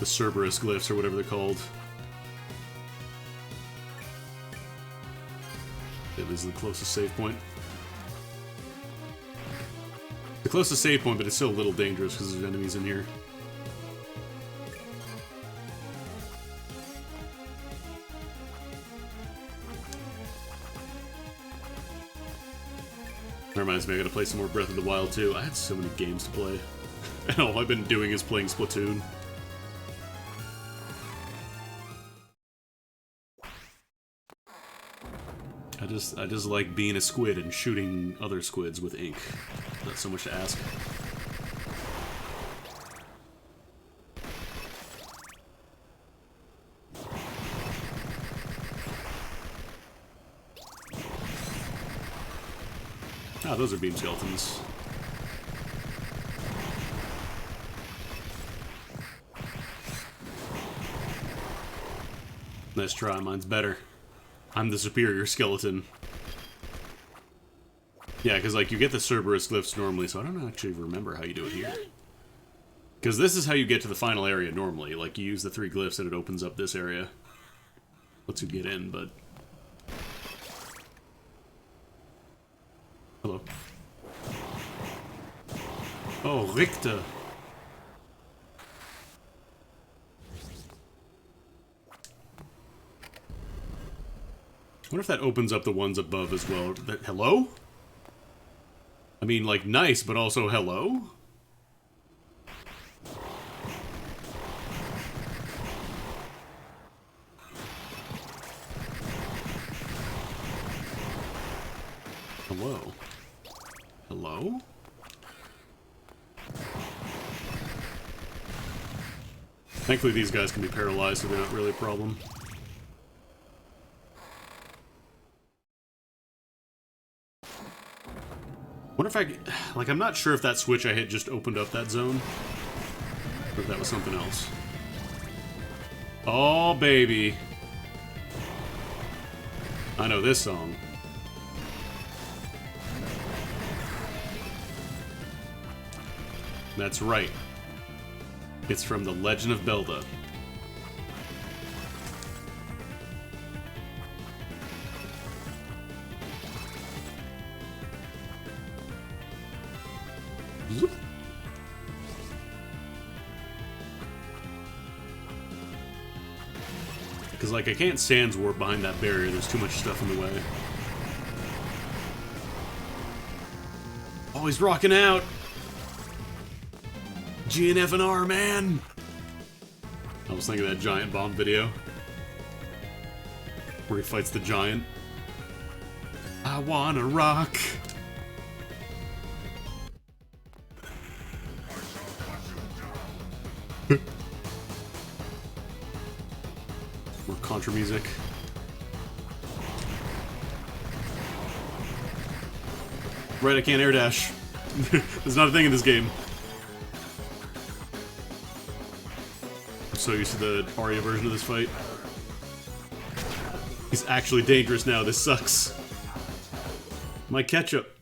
Cerberus glyphs, or whatever they're called. It is the closest save point. The closest save point, but it's still a little dangerous because there's enemies in here. That reminds me, I gotta play some more Breath of the Wild too. I had so many games to play. And all I've been doing is playing Splatoon. I just like being a squid and shooting other squids with ink. Not so much to ask. Ah, those are beam skeletons. Nice try, mine's better. I'm the superior skeleton. Yeah, because, like, you get the Cerberus glyphs normally, so I don't actually remember how you do it here. Because this is how you get to the final area normally. Like, you use the 3 glyphs and it opens up this area. Lets you get in, but... Hello. Oh, Richter! I wonder if that opens up the ones above as well. Hello? I mean, like, nice, but also hello? Hello? Hello? Thankfully these guys can be paralyzed, so they're not really a problem. Wonder if I... Like, I'm not sure if that switch I hit just opened up that zone. Or if that was something else. Oh, baby. I know this song. That's right. It's from The Legend of Zelda. Because, like, I can't sands warp behind that barrier. There's too much stuff in the way. Oh, he's rocking out! GNF&R, man! I was thinking of that Giant Bomb video. Where he fights the giant. I wanna rock! More contra music. Right, I can't air dash. There's not a thing in this game. I'm so used to the Arya version of this fight. He's actually dangerous now, this sucks. My ketchup.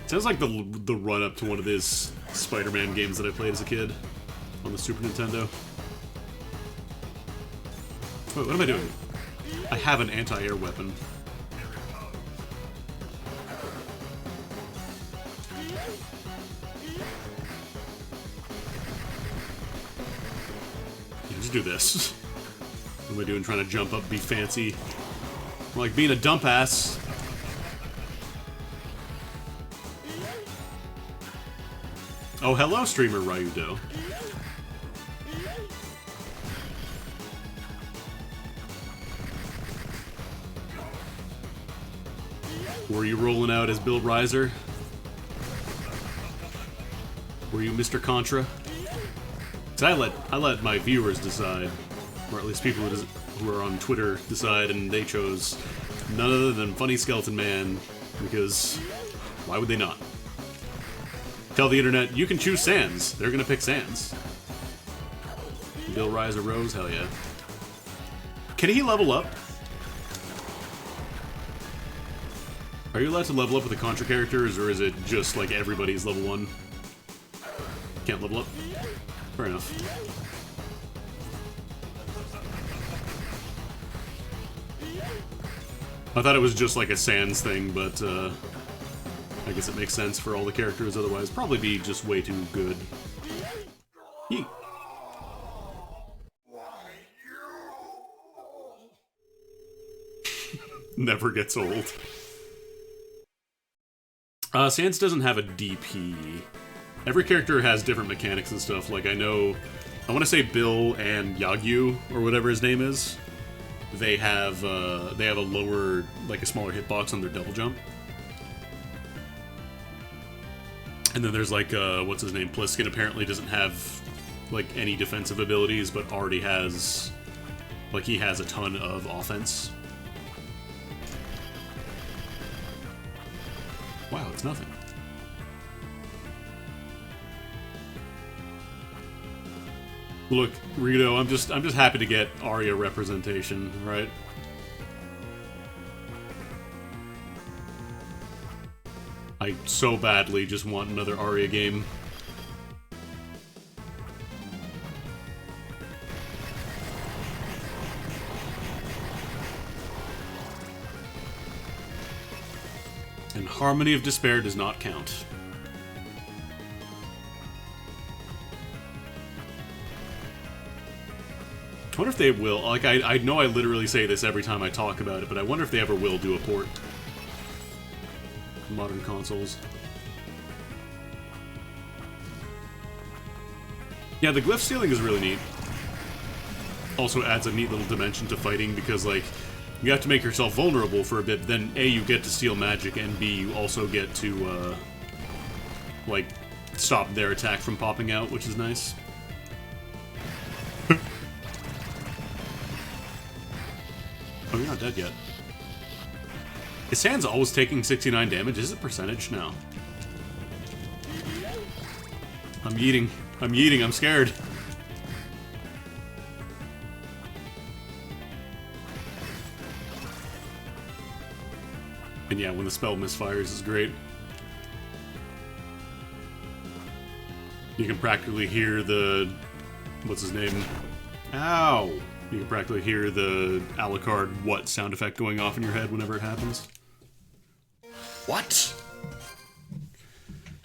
Sounds like the run-up to one of these Spider-Man games that I played as a kid on the Super Nintendo. Wait, what am I doing? I have an anti-air weapon. Yeah, just do this. What am I doing trying to jump up, be fancy? I'm like being a dump ass. Oh, hello, streamer Ryudo. Were you rolling out as Bill Reiser? Were you Mr. Contra? So I let my viewers decide, or at least people who are on Twitter decide, and they chose none other than Funny Skeleton Man, because why would they not? Tell the internet, you can choose Sans. They're gonna pick Sans. Bill Reiser Rose, hell yeah. Can he level up? Are you allowed to level up with the Contra characters, or is it just like everybody's level 1? Can't level up? Fair enough. I thought it was just like a Sans thing, but I guess it makes sense for all the characters, otherwise probably be just way too good. Yeet. Never gets old. Sans doesn't have a DP. Every character has different mechanics and stuff. Like, I want to say Bill and Yagyu, or whatever his name is, they have a lower, like a smaller hitbox on their double jump. And then there's like, what's his name? Pliskin apparently doesn't have, like, any defensive abilities, but already has, like, he has a ton of offense. Wow, it's nothing. Look, Rito, I'm just happy to get Arya representation, right? I so badly just want another Arya game. And Harmony of Despair does not count. I wonder if they will. Like, I know I literally say this every time I talk about it, but I wonder if they ever will do a port to modern consoles. Yeah, the glyph stealing is really neat. Also adds a neat little dimension to fighting, because, like, you have to make yourself vulnerable for a bit, but then A, you get to steal magic, and B, you also get to, like, stop their attack from popping out, which is nice. Oh, you're not dead yet. Is Sans always taking 69 damage? Is it percentage? No. I'm yeeting. I'm yeeting. I'm scared. And yeah, when the spell misfires is great. You can practically hear the... what's his name? Ow! You can practically hear the Alucard what sound effect going off in your head whenever it happens. What?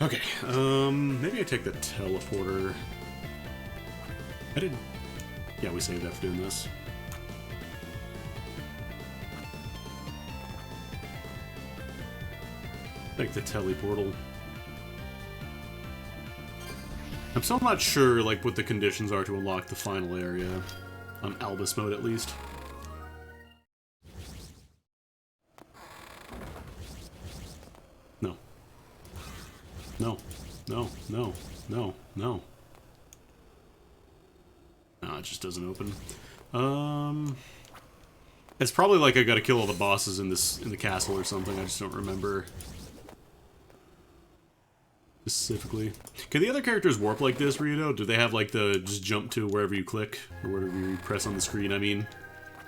Okay, maybe I take the teleporter. I didn't... Yeah, we saved after doing this. Take the teleportal. I'm still not sure, like, what the conditions are to unlock the final area. On Albus mode, at least. No. No. No. No. No. No. No, it just doesn't open. It's probably like I gotta kill all the bosses in the castle or something. I just don't remember specifically. Can the other characters warp like this, Rito? Do they have like the just jump to wherever you click or whatever you press on the screen? I mean,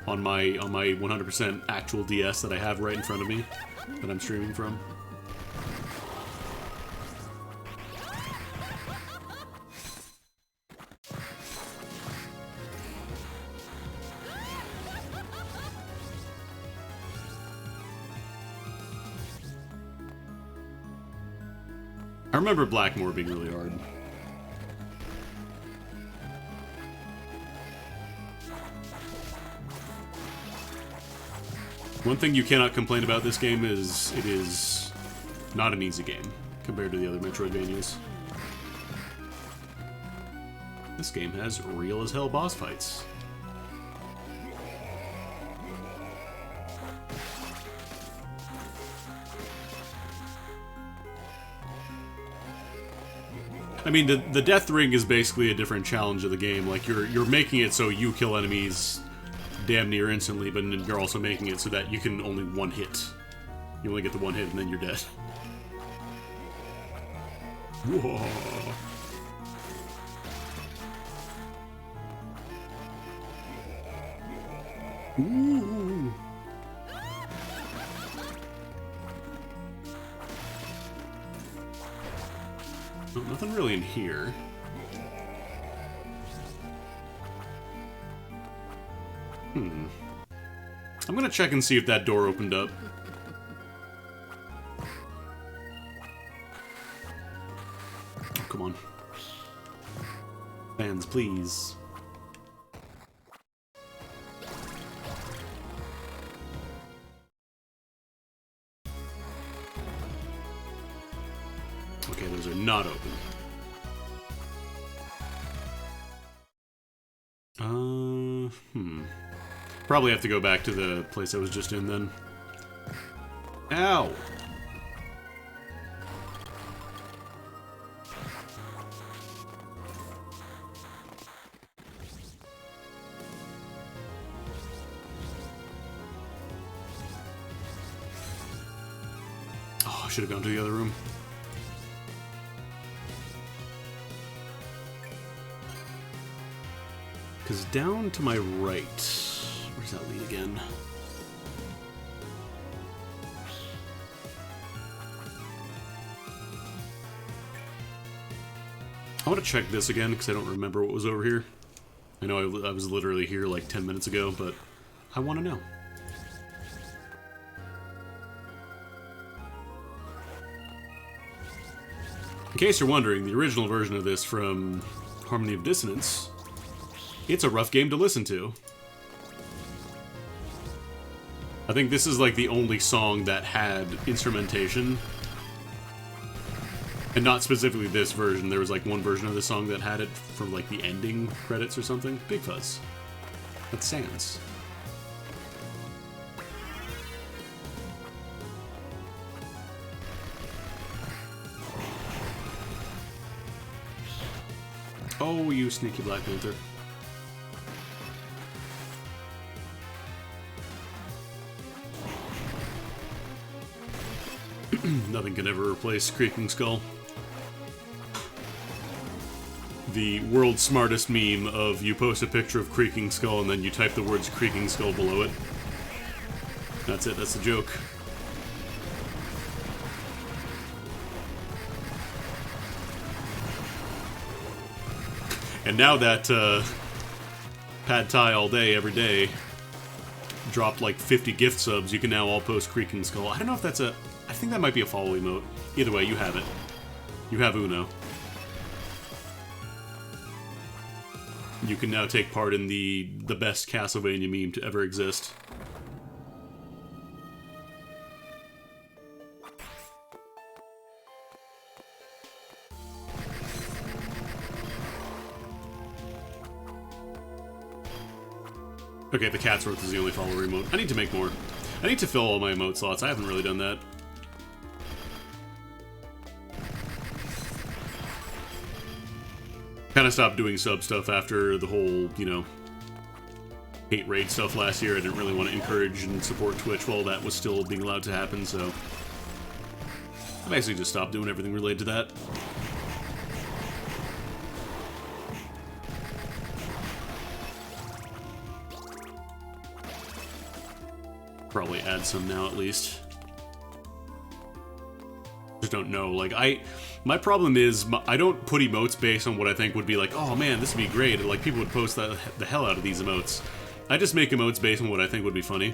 on my 100% actual DS that I have right in front of me that I'm streaming from. I remember Blackmore being really hard. One thing you cannot complain about this game is it is not an easy game compared to the other Metroidvanias. This game has real as hell boss fights. I mean, the Death Ring is basically a different challenge of the game. Like, you're making it so you kill enemies damn near instantly, but you're also making it so that you can only one hit. You only get the one hit and then you're dead. Whoa. Ooh. Oh, nothing really in here. I'm gonna check and see if that door opened up. Oh, come on. Fans, please. Okay, those are not open. Probably have to go back to the place I was just in then. Ow! Oh, I should have gone to the other room. Because down to my right... Where's that lead again? I want to check this again, because I don't remember what was over here. I know I was literally here like 10 minutes ago, but I want to know. In case you're wondering, the original version of this from Harmony of Dissonance, it's a rough game to listen to. I think this is like the only song that had instrumentation. And not specifically this version. There was like one version of the song that had it from like the ending credits or something. Big Fuzz. That's Sans. Oh, you sneaky Black Panther. Nothing can ever replace Creaking Skull. The world's smartest meme of you post a picture of Creaking Skull and then you type the words Creaking Skull below it. That's it, that's the joke. And now that Pad Thai all day, every day, dropped like 50 gift subs, you can now all post Creaking Skull. I don't know if that's a... I think that might be a follow emote. Either way, you have it. You have Uno. You can now take part in the best Castlevania meme to ever exist. Okay, the cat's worth is the only follower emote. I need to make more. I need to fill all my emote slots. I haven't really done that. Kind of stopped doing sub stuff after the whole, you know, hate raid stuff last year. I didn't really want to encourage and support Twitch while that was still being allowed to happen, so I basically just stopped doing everything related to that. Probably add some now at least. Just don't know. Like, my problem is I don't put emotes based on what I think would be like, oh man, this would be great. Like, people would post the hell out of these emotes. I just make emotes based on what I think would be funny.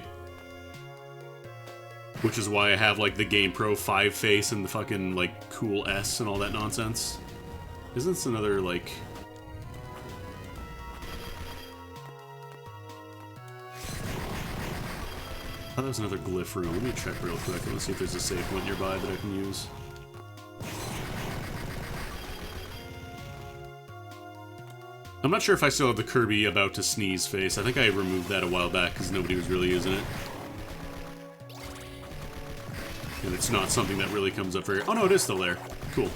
Which is why I have, like, the GamePro 5 face and the fucking, like, cool S and all that nonsense. Isn't this another, like... I thought that was another glyph room. Let me check real quick. Let's see if there's a safe point nearby that I can use. I'm not sure if I still have the Kirby about to sneeze face. I think I removed that a while back because nobody was really using it. And it's not something that really comes up very... Oh no, it is still there. Cool.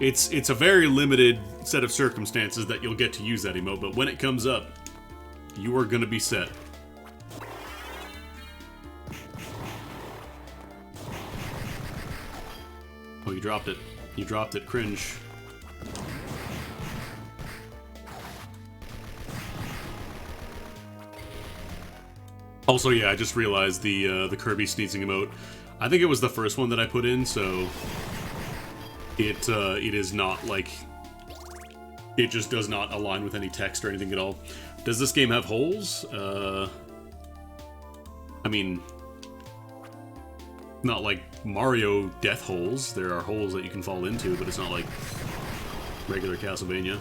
It's a very limited set of circumstances that you'll get to use that emote, but when it comes up, you are gonna be set. Oh, you dropped it. You dropped it. Cringe. Also, yeah, I just realized the Kirby sneezing emote. I think it was the first one that I put in, so it is not like It just does not align with any text or anything at all. Does this game have holes? I mean, not like Mario death holes. There are holes that you can fall into, but it's not like regular Castlevania.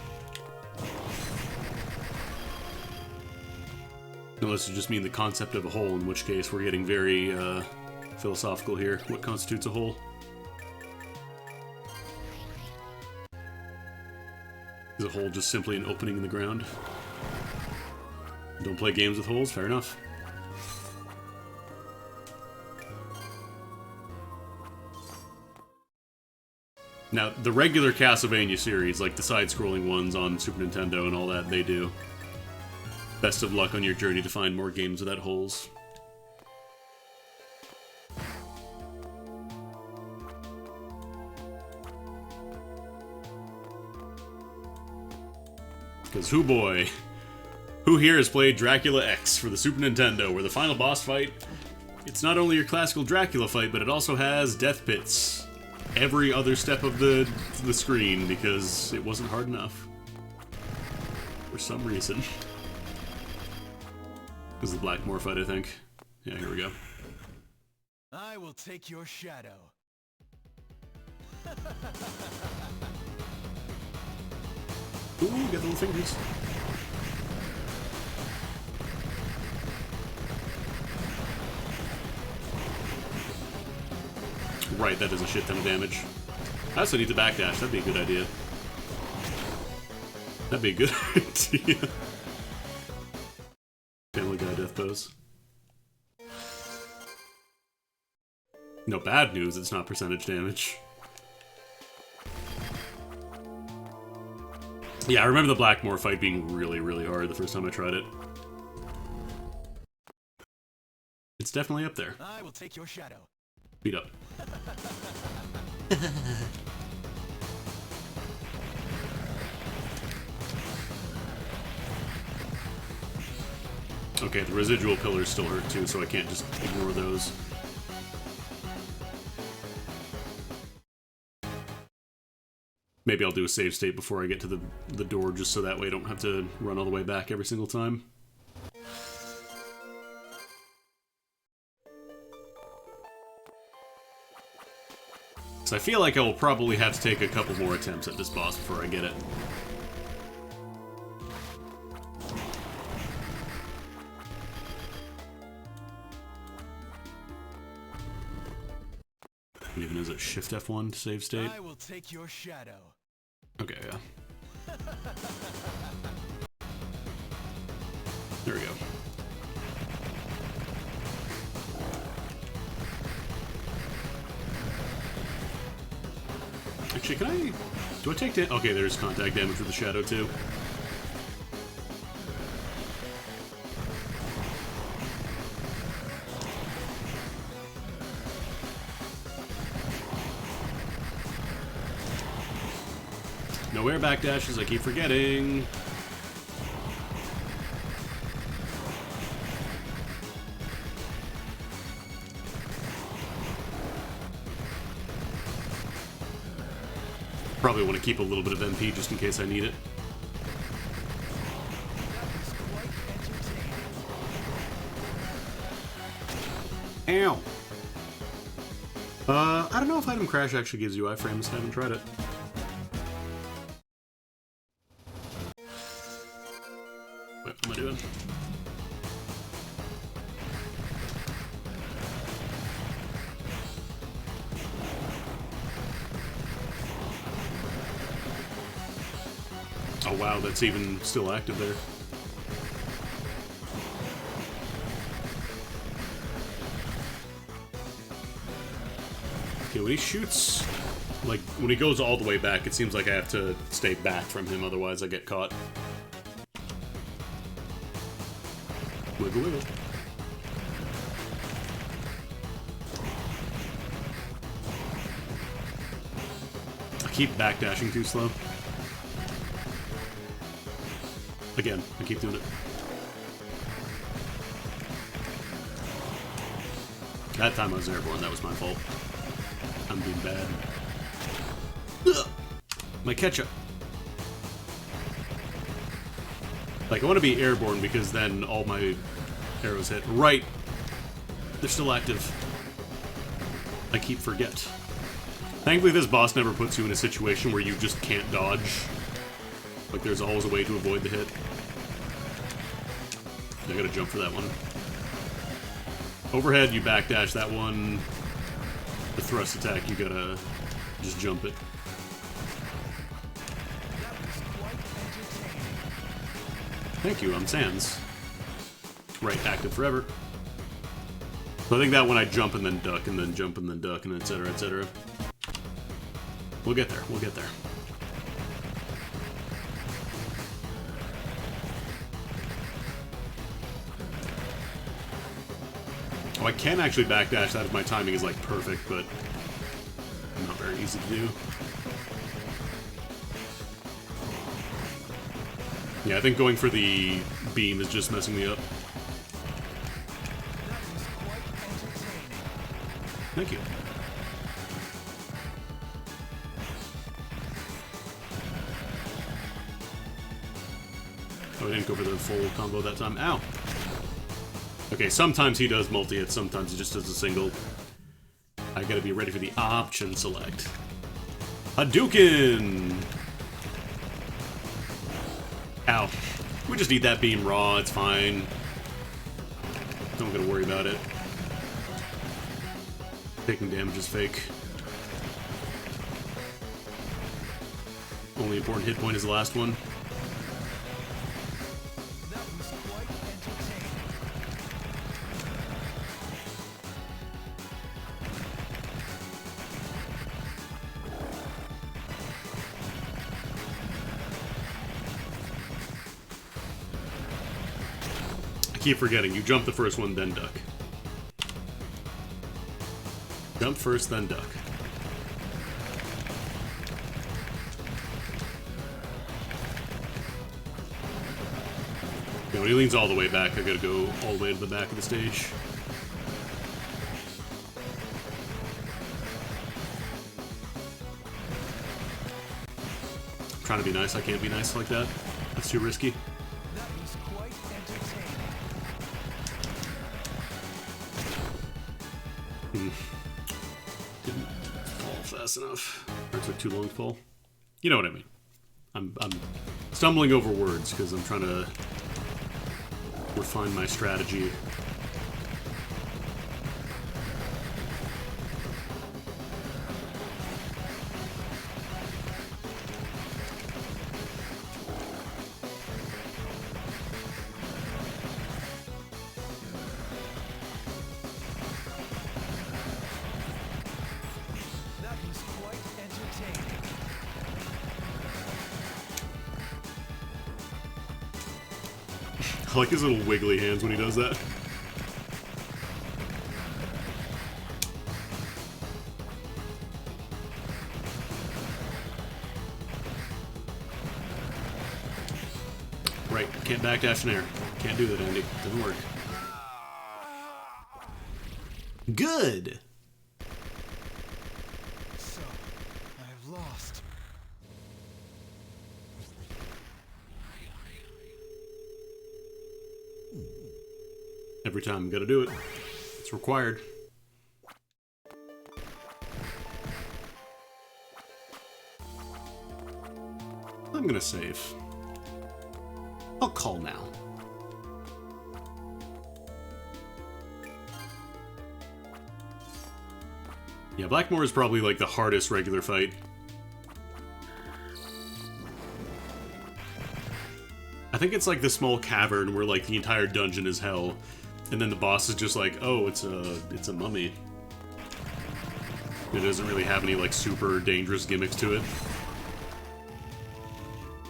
Unless you just mean the concept of a hole, in which case we're getting very philosophical here. What constitutes a hole? Is a hole just simply an opening in the ground? Don't play games with holes? Fair enough. Now, the regular Castlevania series, like the side-scrolling ones on Super Nintendo and all that, they do. Best of luck on your journey to find more games without holes. Because who boy, who here has played Dracula X for the Super Nintendo, where the final boss fight, it's not only your classical Dracula fight, but it also has death pits every other step of the screen, because it wasn't hard enough. For some reason. This is the Blackmore fight, I think. Yeah, here we go. I will take your shadow. Ooh, got the little fingers. Right, that does a shit ton of damage. I also need to backdash, that'd be a good idea. That'd be a good idea. Family Guy death pose. No, bad news, it's not percentage damage. Yeah, I remember the Blackmore fight being really, really hard the first time I tried it. It's definitely up there. I will take your shadow. Beat up. Okay, the residual pillars still hurt too, so I can't just ignore those. Maybe I'll do a save state before I get to the door, just so that way I don't have to run all the way back every single time. So I feel like I will probably have to take a couple more attempts at this boss before I get it. Even is it Shift F1 to save state? I will take your shadow. Okay, yeah. There we go. Actually, can I... Do I take damage? Okay, there's contact damage with the shadow, too. No air backdashes, I keep forgetting. Probably want to keep a little bit of MP just in case I need it. Ow! I don't know if Item Crash actually gives you iframes, I haven't tried it. What am I doing? Oh wow, that's even still active there. Okay, when he shoots, like, when he goes all the way back, it seems like I have to stay back from him, otherwise I get caught. Wiggle, wiggle. I keep backdashing too slow. Again, I keep doing it. That time I was airborne, that was my fault. I'm being bad. Ugh! My ketchup. Like, I want to be airborne because then all my arrows hit. Right! They're still active. I keep forget. Thankfully, this boss never puts you in a situation where you just can't dodge. Like, there's always a way to avoid the hit. I gotta jump for that one. Overhead, you backdash that one. The thrust attack, you gotta just jump it. Thank you, I'm Sans. Right, active forever. So I think that one I jump and then duck, and then jump and then duck, and etc., etc. We'll get there, we'll get there. Oh, I can actually backdash that if my timing is, like, perfect, but not very easy to do. Yeah, I think going for the beam is just messing me up. Thank you. Oh, I didn't go for the full combo that time. Ow! Okay, sometimes he does multi-hit, sometimes he just does a single. I gotta be ready for the option select. Hadouken! Ow. We just eat that beam raw, it's fine. Don't gotta worry about it. Taking damage is fake. Only important hit point is the last one. Keep forgetting, you jump the first one, then duck. Jump first, then duck. Okay, when he leans all the way back, I gotta go all the way to the back of the stage. I'm trying to be nice, I can't be nice like that. That's too risky. Didn't fall fast enough. Or took too long to fall. You know what I mean. I'm stumbling over words because I'm trying to refine my strategy. I like his little wiggly hands when he does that. Right, can't backdash an air. Can't do that, Andy. Doesn't work. Good! So, I've lost. Every time, gotta do it. It's required. I'm gonna save. I'll call now. Yeah, Blackmore is probably like the hardest regular fight. I think it's like the small cavern where like the entire dungeon is hell, and then the boss is just like, oh, it's a mummy. It doesn't really have any like super dangerous gimmicks to it.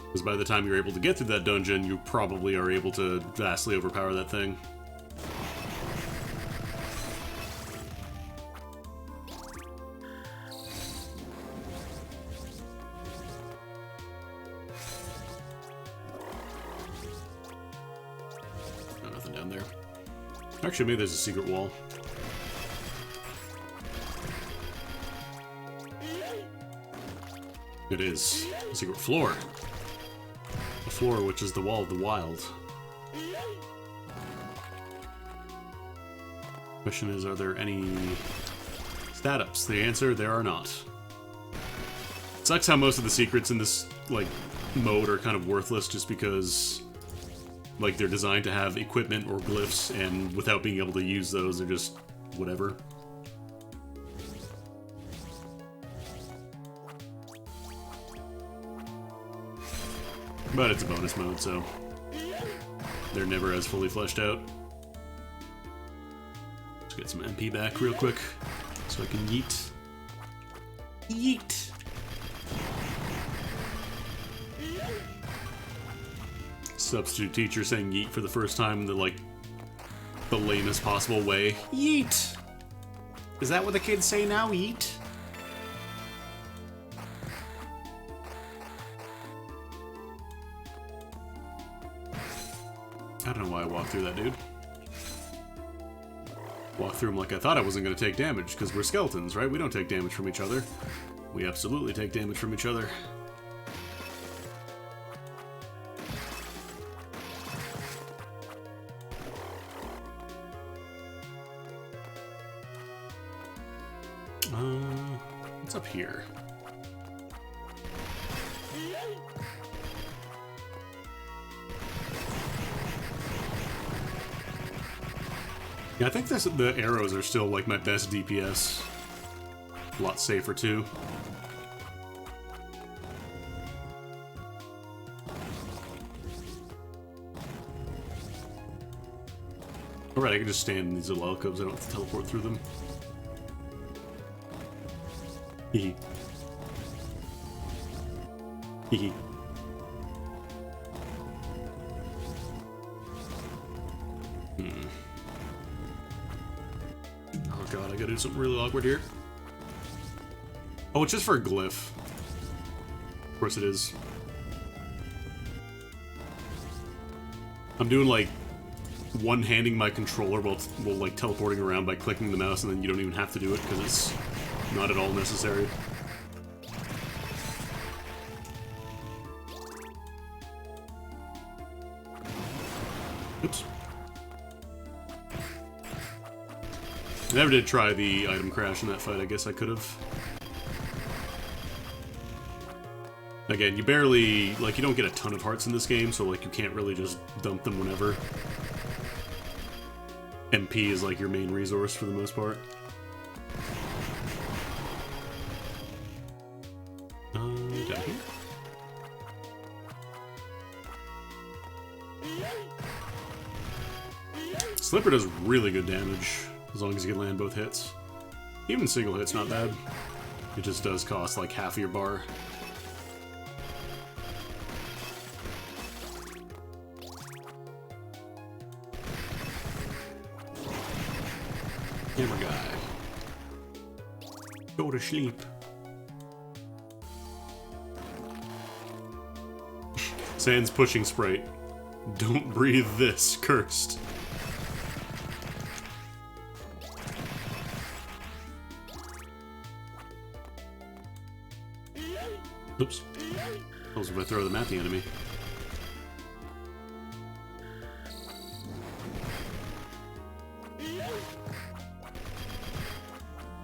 Because by the time you're able to get through that dungeon, you probably are able to vastly overpower that thing. Nothing down there. Actually, maybe there's a secret wall. It is. A secret floor. A floor, which is the Wall of the Wild. Question is, are there any stat-ups? The answer, there are not. Sucks how most of the secrets in this, like, mode are kind of worthless just because, like, they're designed to have equipment or glyphs, and without being able to use those, they're just whatever. But it's a bonus mode, so they're never as fully fleshed out. Let's get some MP back real quick so I can yeet. Yeet! Substitute teacher saying yeet for the first time in the, like, the lamest possible way. Yeet! Is that what the kids say now? Yeet? I don't know why I walked through that dude. Walked through him like I thought I wasn't going to take damage, because we're skeletons, right? We don't take damage from each other. We absolutely take damage from each other. What's up here? Yeah, I think the arrows are still, like, my best DPS. A lot safer, too. Alright, I can just stand in these little alcoves. I don't have to teleport through them. Hee hee. Hee hee. Oh god, I gotta do something really awkward here. Oh, it's just for a glyph. Of course it is. I'm doing, like, one-handing my controller while like, teleporting around by clicking the mouse, and then you don't even have to do it, because it's not at all necessary. Oops. I never did try the item crash in that fight. I guess I could have. Again, you barely, like, you don't get a ton of hearts in this game, so, like, you can't really just dump them whenever. MP is, like, your main resource for the most part. Down here? Slipper does really good damage, as long as you can land both hits. Even single hit's not bad. It just does cost, like, half of your bar. Hammer guy. Go to sleep. Sans pushing Sprite. Don't breathe this, cursed. Oops. I was about to throw them at the enemy.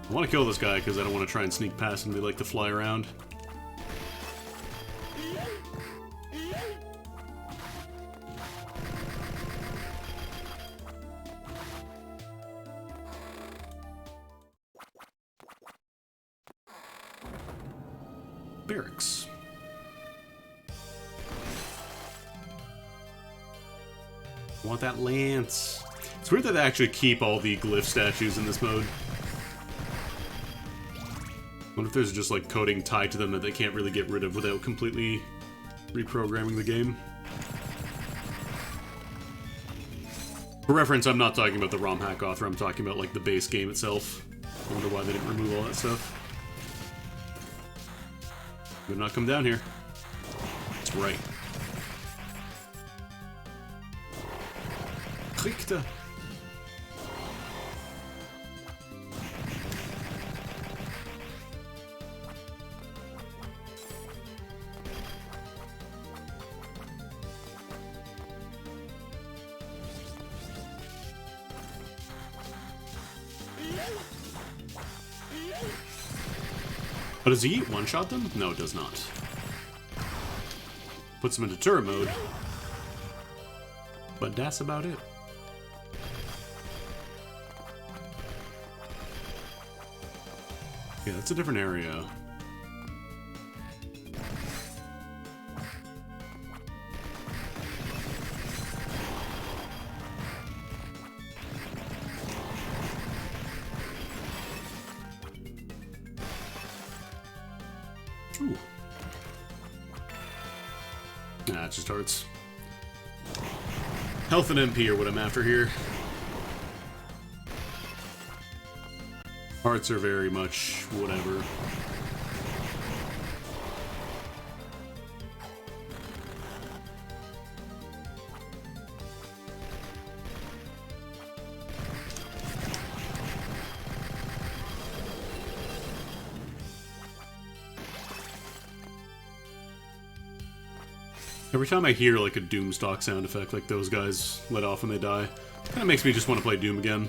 I want to kill this guy because I don't want to try and sneak past him. They like to fly around. Barracks. I want that lance. It's weird that they actually keep all the glyph statues in this mode. I wonder if there's just, like, coding tied to them that they can't really get rid of without completely reprogramming the game. For reference, I'm not talking about the ROM hack author, I'm talking about, like, the base game itself. I wonder why they didn't remove all that stuff. Better not come down here. That's right. Richter. But does he one-shot them? No, it does not. Puts them into turret mode. But that's about it. Yeah, that's a different area. Ooh. Nah, it just starts. Health and MP are what I'm after here. Hearts are very much whatever. Every time I hear like a Doomstock sound effect like those guys let off when they die, it kind of makes me just want to play Doom again.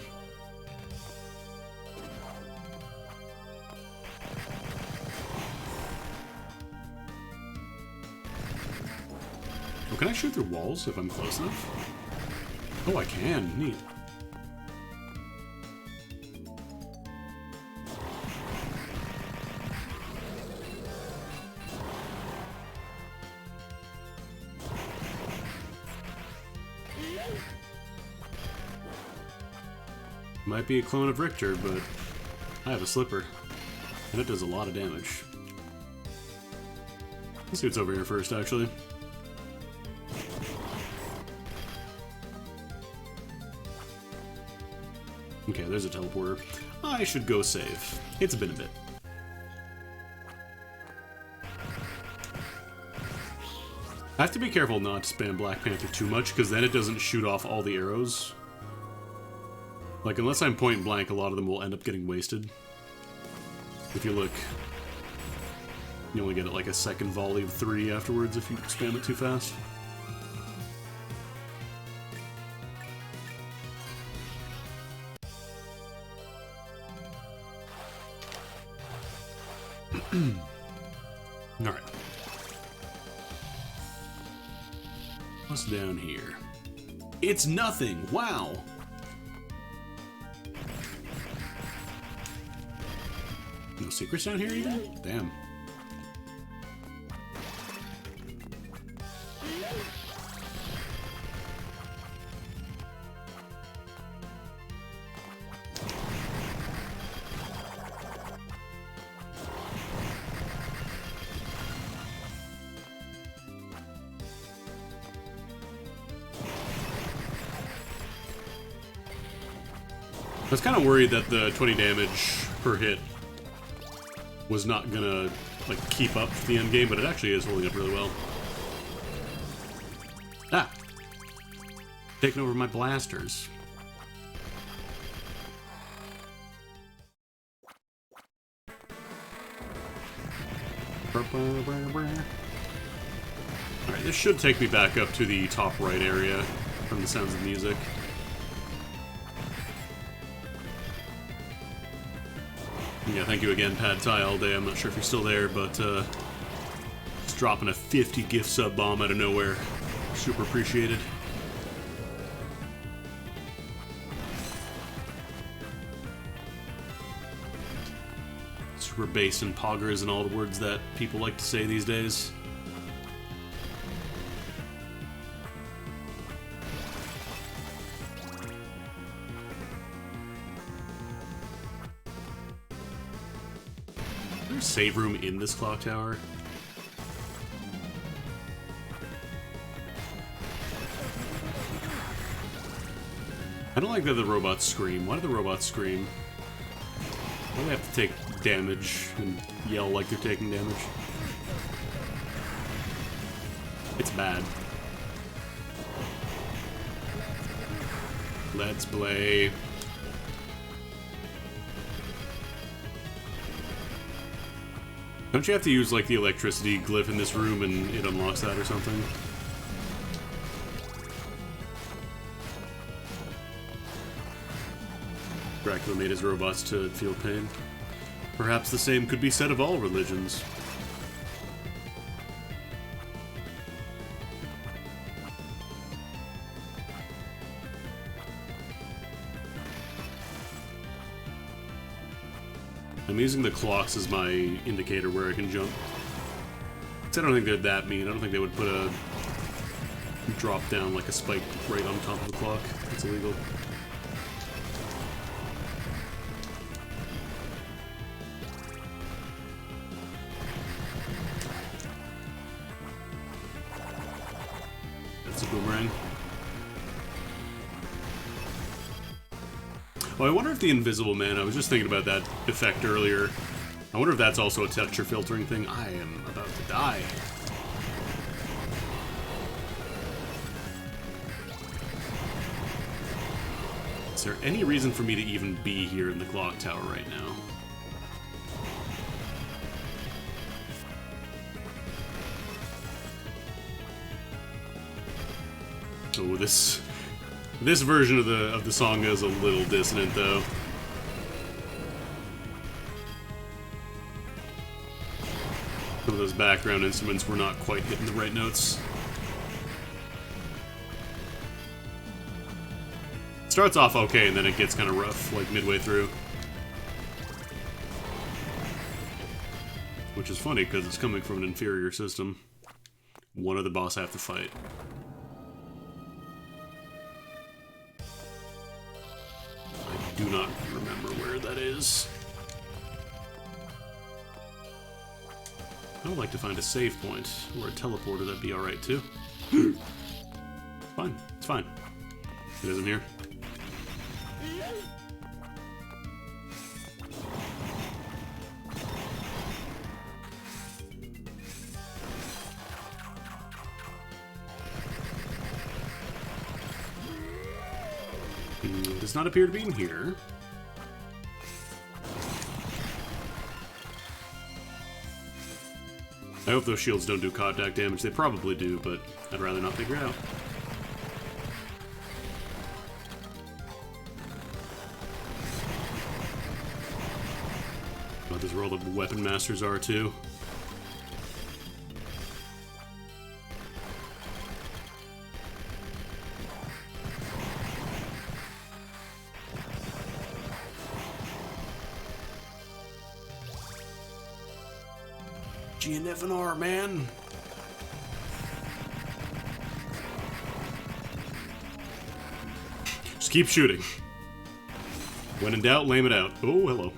Oh, can I shoot through walls if I'm close enough? Oh, I can. Neat. Might be a clone of Richter, but I have a slipper, and it does a lot of damage. Let's see what's over here first, actually. Okay, there's a teleporter. I should go save. It's been a bit. I have to be careful not to spam Black Panther too much, because then it doesn't shoot off all the arrows. Like, unless I'm point blank, a lot of them will end up getting wasted. If you look, you only get like a second volley of 3 afterwards if you spam it too fast. Alright. What's down here? It's nothing! Wow! No secrets down here even? Damn. I was kind of worried that the 20 damage per hit was not gonna, like, keep up the end game, but it actually is holding up really well. Ah! Taking over my blasters. Alright, this should take me back up to the top right area from the sounds of music. Yeah, thank you again, Pad Thai all day. I'm not sure if you're still there, but just dropping a 50 gift sub bomb out of nowhere. Super appreciated. Super bass and poggers and all the words that people like to say these days. Save room in this clock tower. I don't like that the robots scream. Why do the robots scream? Why do they have to take damage and yell like they're taking damage? It's bad. Let's play. Don't you have to use, like, the electricity glyph in this room and it unlocks that or something? Dracula made his robots to feel pain. Perhaps the same could be said of all religions. I'm using the clocks as my indicator where I can jump. I don't think they're that mean. I don't think they would put a drop down like a spike right on top of the clock. It's illegal. That's a boomerang. Oh, I wonder if the Invisible Man, I was just thinking about that effect earlier. I wonder if that's also a texture filtering thing. I am about to die. Is there any reason for me to even be here in the clock tower right now? Oh, this version of the song is a little dissonant, though. Some of those background instruments were not quite hitting the right notes. Starts off okay, and then it gets kind of rough, like midway through. Which is funny, because it's coming from an inferior system. One other boss I have to fight. I do not remember where that is. I would like to find a save point or a teleporter. That'd be alright too. Fine. It's fine. It isn't here. Does not appear to be in here. I hope those shields don't do contact damage. They probably do, but I'd rather not figure it out. About this where all the weapon masters are too. GNFNR, man. Just keep shooting. When in doubt, lame it out. Oh, hello.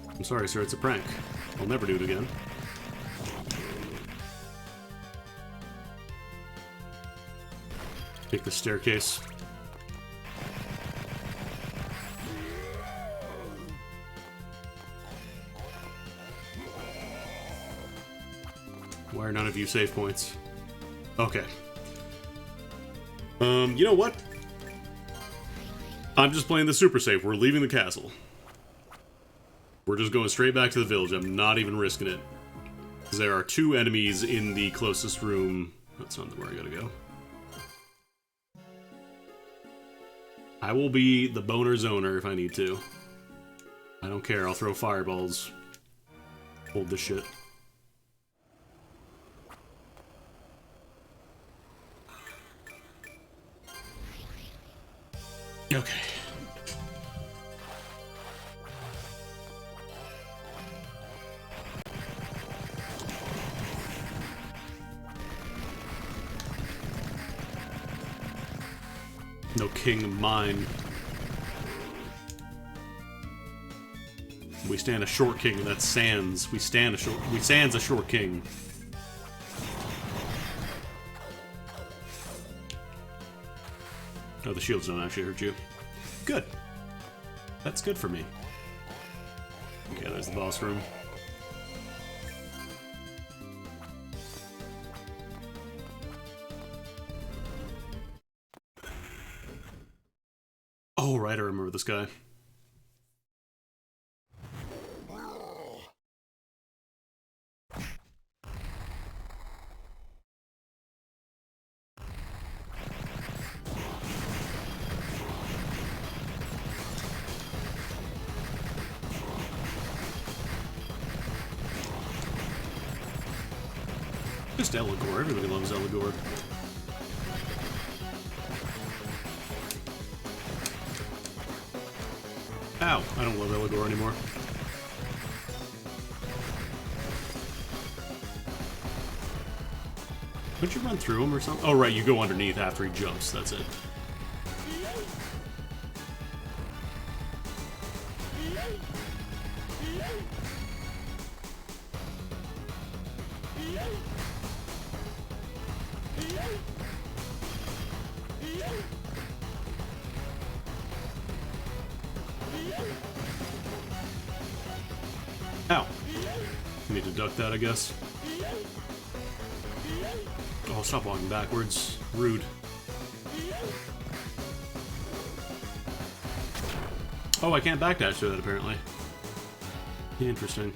I'm sorry, sir, it's a prank. I'll never do it again. Take the staircase. Why are none of you save points? Okay. You know what? I'm just playing the super safe. We're leaving the castle. We're just going straight back to the village. I'm not even risking it. Because there are two enemies in the closest room. That's not where I gotta go. I will be the boner zoner if I need to. I don't care. I'll throw fireballs. Hold this shit. Okay. No king of mine. We stand a short king, and that's Sans. Sans a short king. Oh, the shields don't actually hurt you. Good. That's good for me. Okay, there's the boss room. Oh, right, I remember this guy. just Eligor. Everybody loves Eligor. Ow! I don't love Eligor anymore. Don't you run through him or something? Oh, right, you go underneath after he jumps. That's it. Ow. Need to duck that, I guess. Oh, stop walking backwards. Rude. Oh, I can't backdash through that, apparently. Interesting.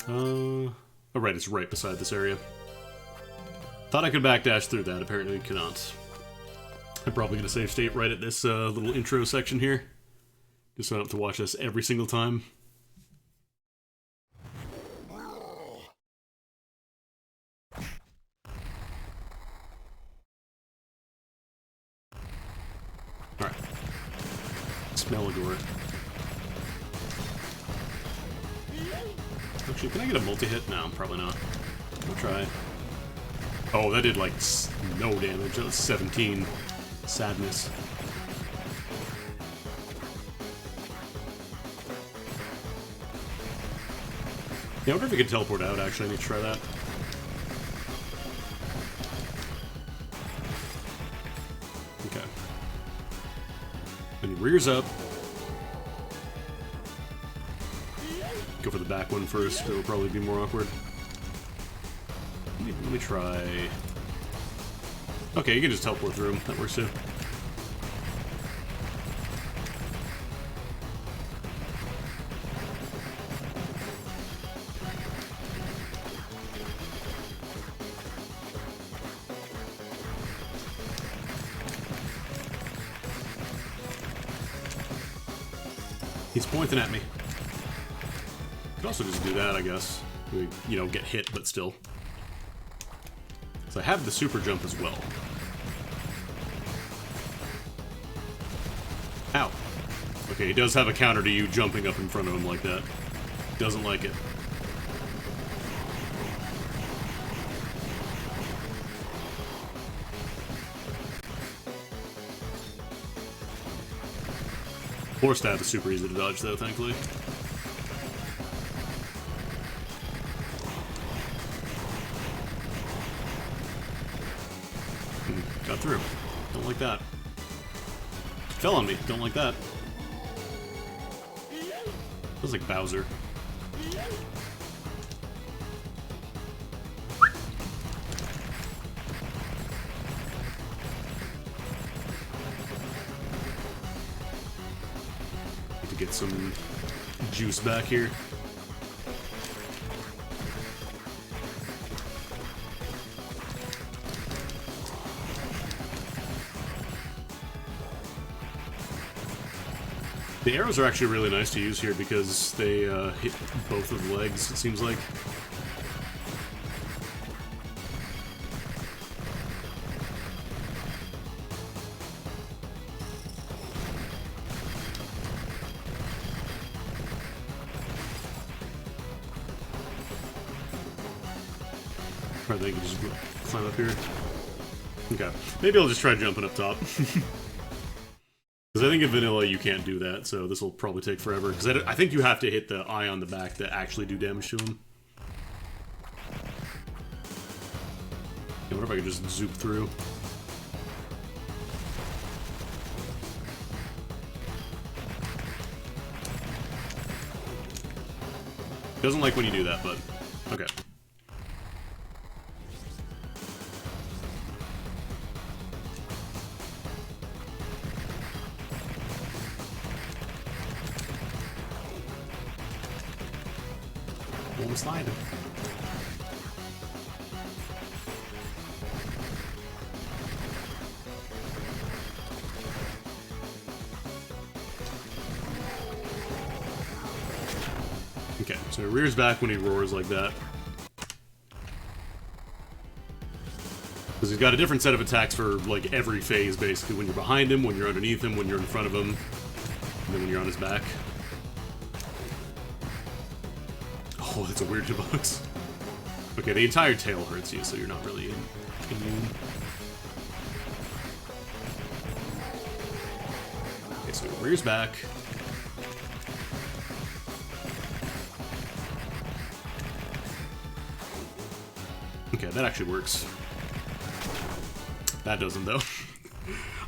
Oh, right, it's right beside this area. Thought I could backdash through that, apparently cannot. I'm probably going to save state right at this little intro section here. Just so I don't have to watch this every single time. Alright. Smelligor. Actually, can I get a multi-hit? No, probably not. I'll try. Oh, that did like no damage. That was 17. Sadness. Yeah, I wonder if we could teleport out, actually. I need to try that. Okay. And he rears up. Go for the back one first. It'll probably be more awkward. Let me try... Okay, you can just teleport through him. That works too. He's pointing at me. Could also just do that, I guess. We, you know, get hit, but still. So I have the super jump as well. Ow. Okay, he does have a counter to you jumping up in front of him like that. Doesn't like it. Floor stab is super easy to dodge, though, thankfully. Got through. Don't like that. Fell on me. Don't like that. Feels like Bowser. Need to get some juice back here. The arrows are actually really nice to use here because they hit both of the legs, it seems like. Or they can just climb up here. Okay. Maybe I'll just try jumping up top. Because I think in vanilla you can't do that, so this will probably take forever. Because I think you have to hit the eye on the back to actually do damage to him. I wonder if I could just zoop through. Doesn't like when you do that, but okay. Slide. Okay, so rears back when he roars like that. Because he's got a different set of attacks for, like, every phase, basically. When you're behind him, when you're underneath him, when you're in front of him, and then when you're on his back. Oh, that's a weird hitbox. Okay, the entire tail hurts you, so you're not really immune. Okay, so he rears back. Okay, that actually works. That doesn't, though.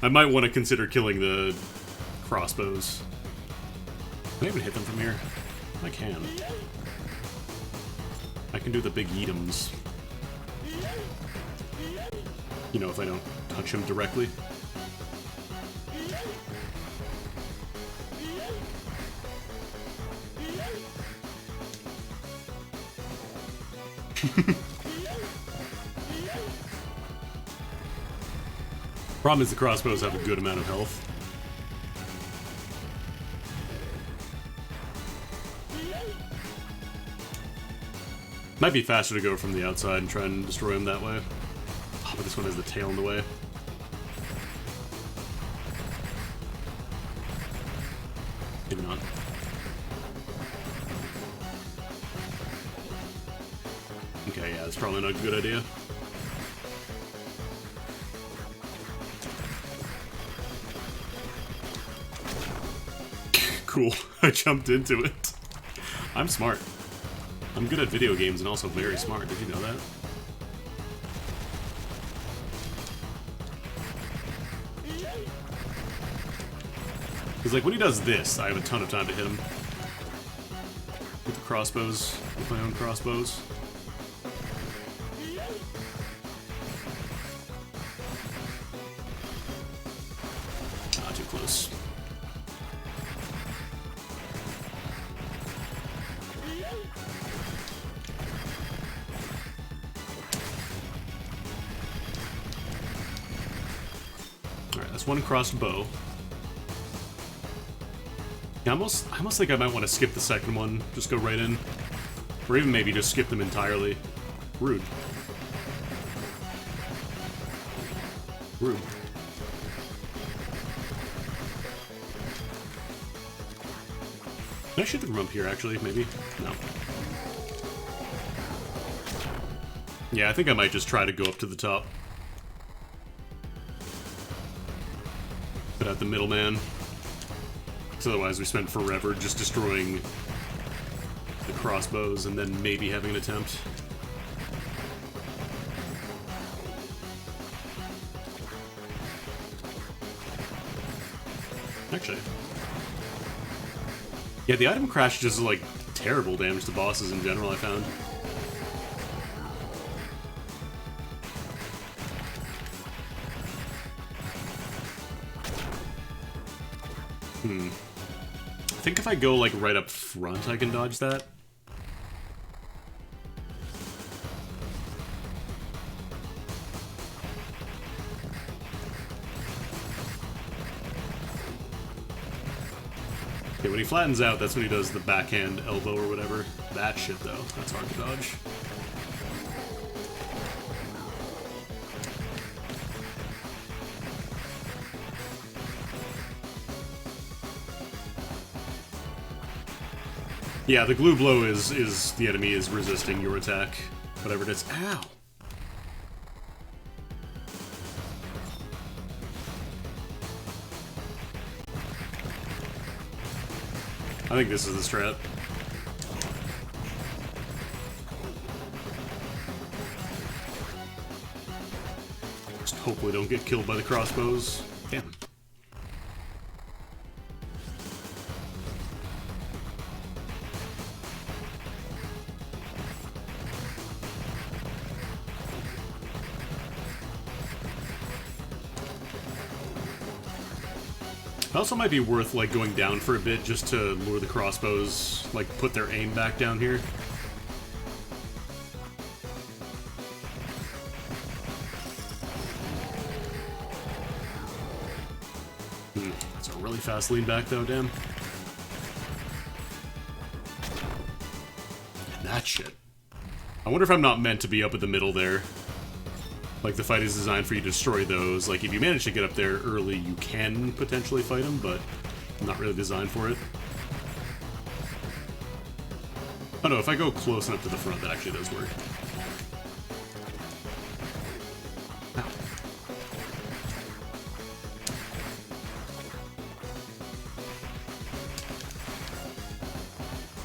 I might want to consider killing the crossbows. Can I even hit them from here? I can. I can do the big yeetums. You know, if I don't touch him directly. Problem is the crossbows have a good amount of health. Might be faster to go from the outside and try and destroy him that way. Oh, but this one has the tail in the way. Maybe not. Okay, yeah, that's probably not a good idea. Cool. I jumped into it. I'm smart. I'm good at video games and also very smart. Did you know that? Because, like, when he does this, I have a ton of time to hit him. With the crossbows. With my own crossbows. Ah, too close. Alright, that's one crossed bow. Yeah, I almost think I might want to skip the second one, just go right in. Or even maybe just skip them entirely. Rude. Rude. Can I shoot them from up here, actually? Maybe? No. Yeah, I think I might just try to go up to the top. Put out the middleman. Because otherwise we spend forever just destroying the crossbows and then maybe having an attempt. Actually. Yeah, the item crash just like terrible damage to bosses in general, I found. I think if I go, like, right up front, I can dodge that. Okay, when he flattens out, that's when he does the backhand elbow or whatever. That shit, though. That's hard to dodge. Yeah, the glue blow is the enemy is resisting your attack. Whatever it is. Ow! I think this is the strat. Just hopefully don't get killed by the crossbows. Damn. Also might be worth, like, going down for a bit just to lure the crossbows, like, put their aim back down here. It's a really fast lean back, though, damn. that shit. I wonder if I'm not meant to be up at the middle there. Like, the fight is designed for you to destroy those. Like, if you manage to get up there early, you can potentially fight them, but not really designed for it. Oh no, if I go close enough to the front, that actually does work. Ow.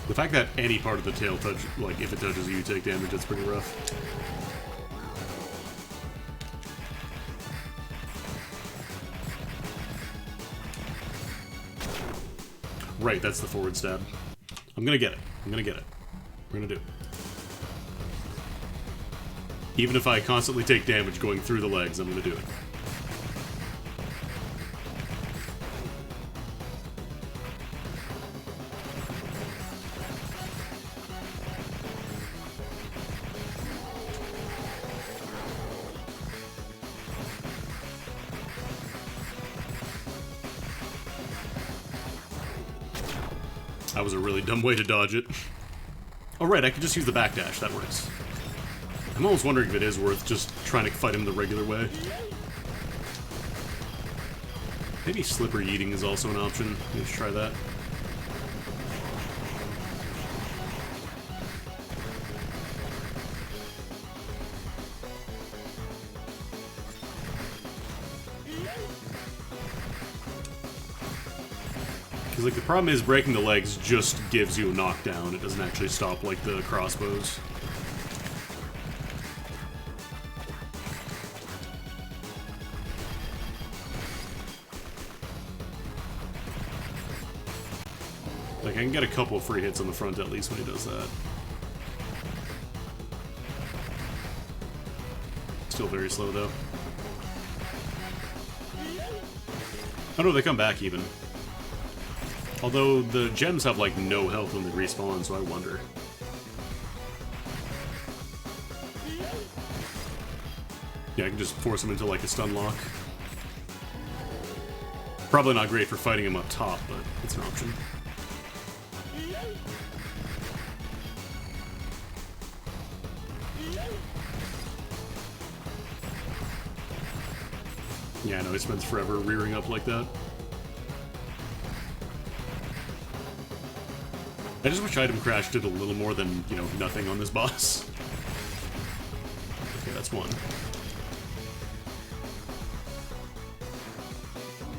The fact that any part of the tail touch, like, if it touches you, you take damage, that's pretty rough. Right, that's the forward stab. I'm gonna get it. I'm gonna get it. We're gonna do it. Even if I constantly take damage going through the legs, I'm gonna do it. That was a really dumb way to dodge it. Oh right, I could just use the backdash, that works. I'm almost wondering if it is worth just trying to fight him the regular way. Maybe slippery eating is also an option. Let's try that. Because, like, the problem is breaking the legs just gives you a knockdown. It doesn't actually stop, like, the crossbows. Like, I can get a couple of free hits on the front at least when he does that. Still very slow, though. Oh no, they come back even. Although the gems have, like, no health when they respawn, so I wonder. Yeah, I can just force him into, like, a stun lock. Probably not great for fighting him up top, but it's an option. Yeah, I know, he spends forever rearing up like that. I just wish Item Crash did a little more than, you know, nothing on this boss. Okay, that's one.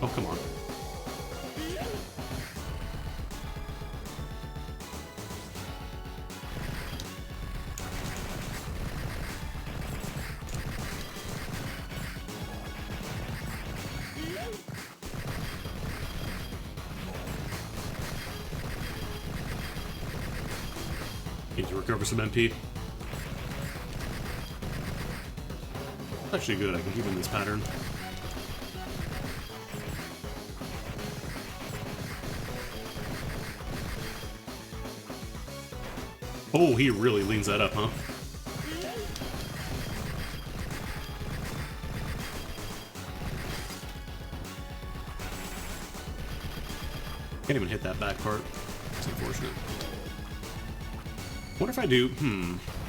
Oh, come on. Need to recover some MP. Actually good, I can keep in this pattern. Oh, he really leans that up, huh? Can't even hit that back part. It's unfortunate. What if I do...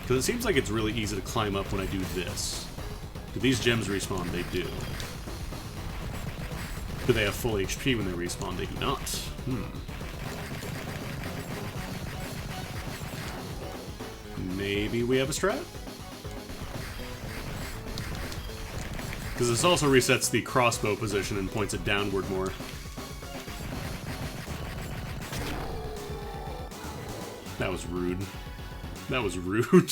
Because it seems like it's really easy to climb up when I do this. Do these gems respawn? They do. Do they have full HP when they respawn? They do not. Maybe we have a strat? Because this also resets the crossbow position and points it downward more. That was rude. That was rude.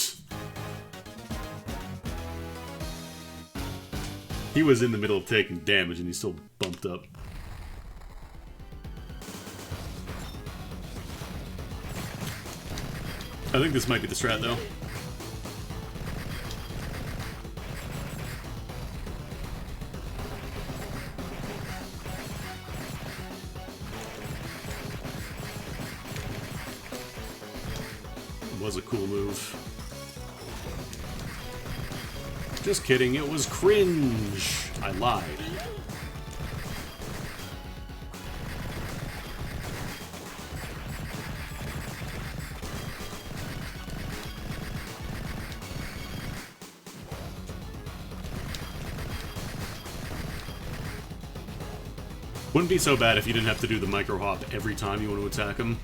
He was in the middle of taking damage and he still bumped up. I think this might be the strat though. Was a cool move. Just kidding, it was cringe. I lied. Wouldn't be so bad if you didn't have to do the micro hop every time you want to attack him.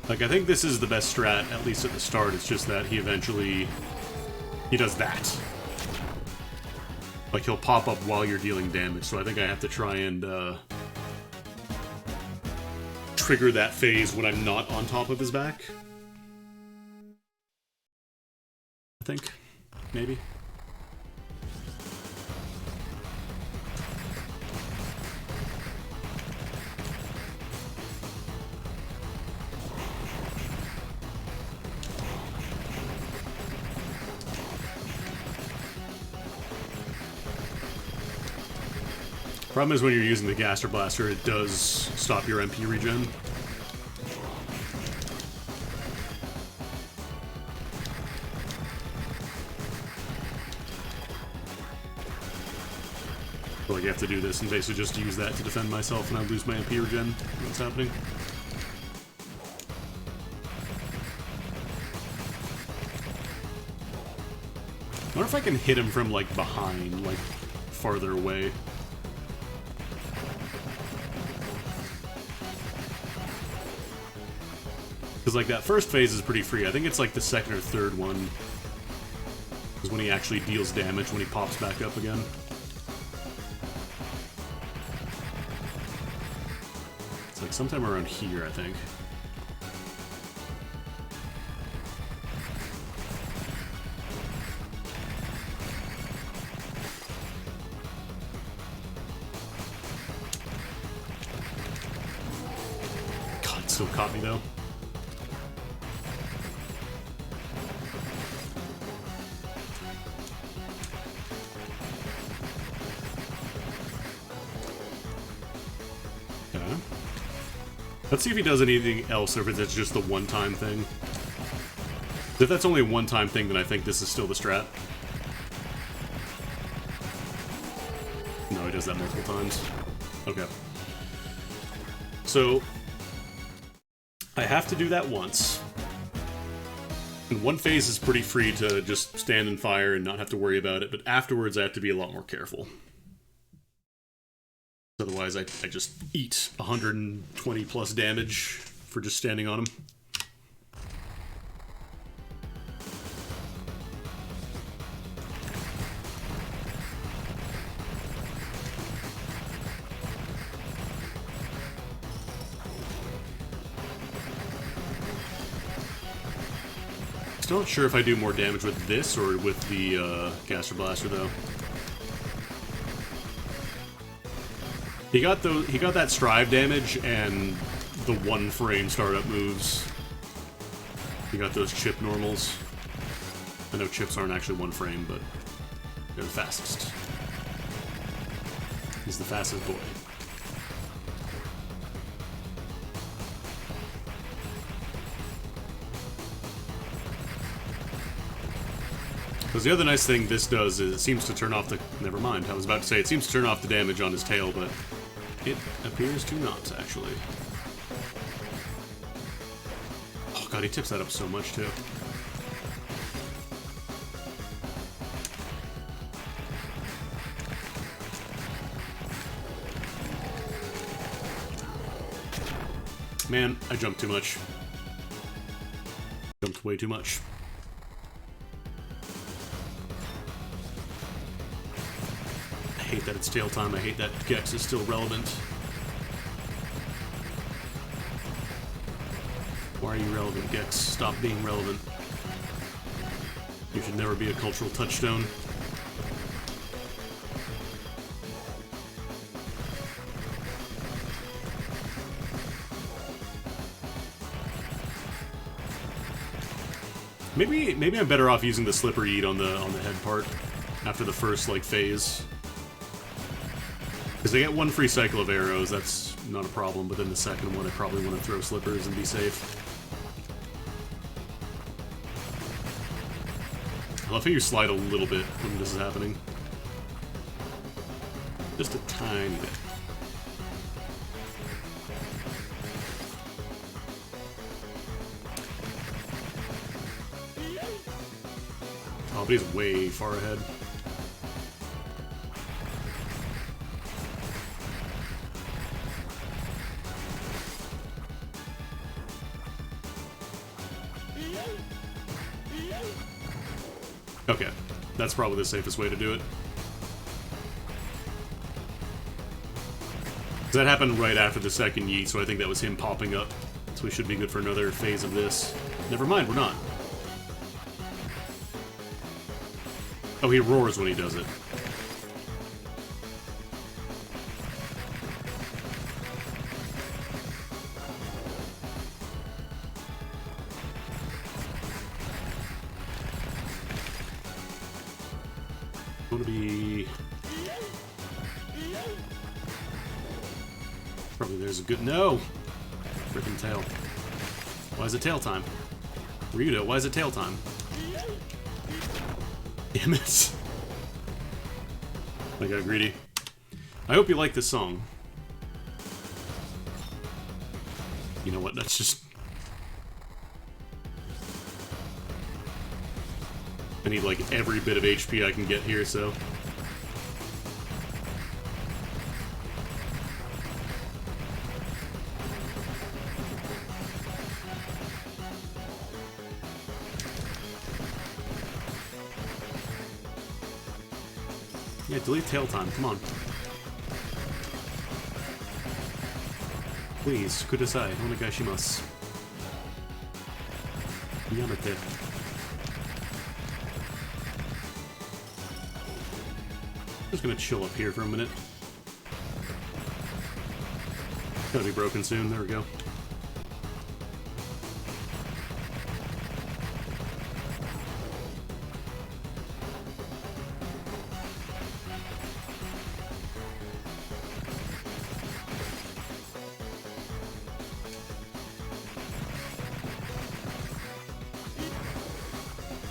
Like, I think this is the best strat, at least at the start. It's just that he eventually... he does that. Like, he'll pop up while you're dealing damage, so I think I have to try and, trigger that phase when I'm not on top of his back. I think. Maybe. Problem is when you're using the Gaster Blaster, it does stop your MP regen. So like, I have to do this and basically just use that to defend myself and I lose my MP regen. What's happening? I wonder if I can hit him from, like, behind, like, farther away. Because, like, that first phase is pretty free. I think it's, like, the second or third one is when he actually deals damage when he pops back up again. It's, like, sometime around here, I think. God, it still caught me, though. Let's see if he does anything else, or if it's just the one-time thing. If that's only a one-time thing, then I think this is still the strat. No, he does that multiple times. Okay. So, I have to do that once. And one phase is pretty free to just stand and fire and not have to worry about it, but afterwards I have to be a lot more careful. Otherwise, I just eat 120 plus damage for just standing on him. Still not sure if I do more damage with this or with the Gaster Blaster, though. He got that strive damage and the one frame startup moves. He got those chip normals. I know chips aren't actually one frame, but they're the fastest. He's the fastest boy. Because the other nice thing this does is it seems to turn off the... Never mind, I was about to say it seems to turn off the damage on his tail, but it appears to not, actually. Oh god, he tips that up so much, too. Man, I jumped too much. Jumped way too much. I hate that it's tail time. I hate that Gex is still relevant. Why are you relevant, Gex? Stop being relevant. You should never be a cultural touchstone. Maybe I'm better off using the slippery eat on the head part after the first like phase. Because I get one free cycle of arrows, that's not a problem, but then the second one I probably want to throw slippers and be safe. I love how you slide a little bit when this is happening. Just a tiny bit. but he's way far ahead. Okay, that's probably the safest way to do it. That happened right after the second yeet, so I think that was him popping up. So we should be good for another phase of this. Never mind, we're not. Oh, he roars when he does it. Gonna be... Probably there's a good... No! Freaking tail. Why is it tail time? Ryudo, why is it tail time? Damn it. I got greedy. I hope you like this song. You know what, that's just... I need like every bit of HP I can get here, so... Yeah, delete tail time, come on. Please, kudasai, onegaishimasu. Yamete. I'm just gonna chill up here for a minute. It's gonna be broken soon, there we go.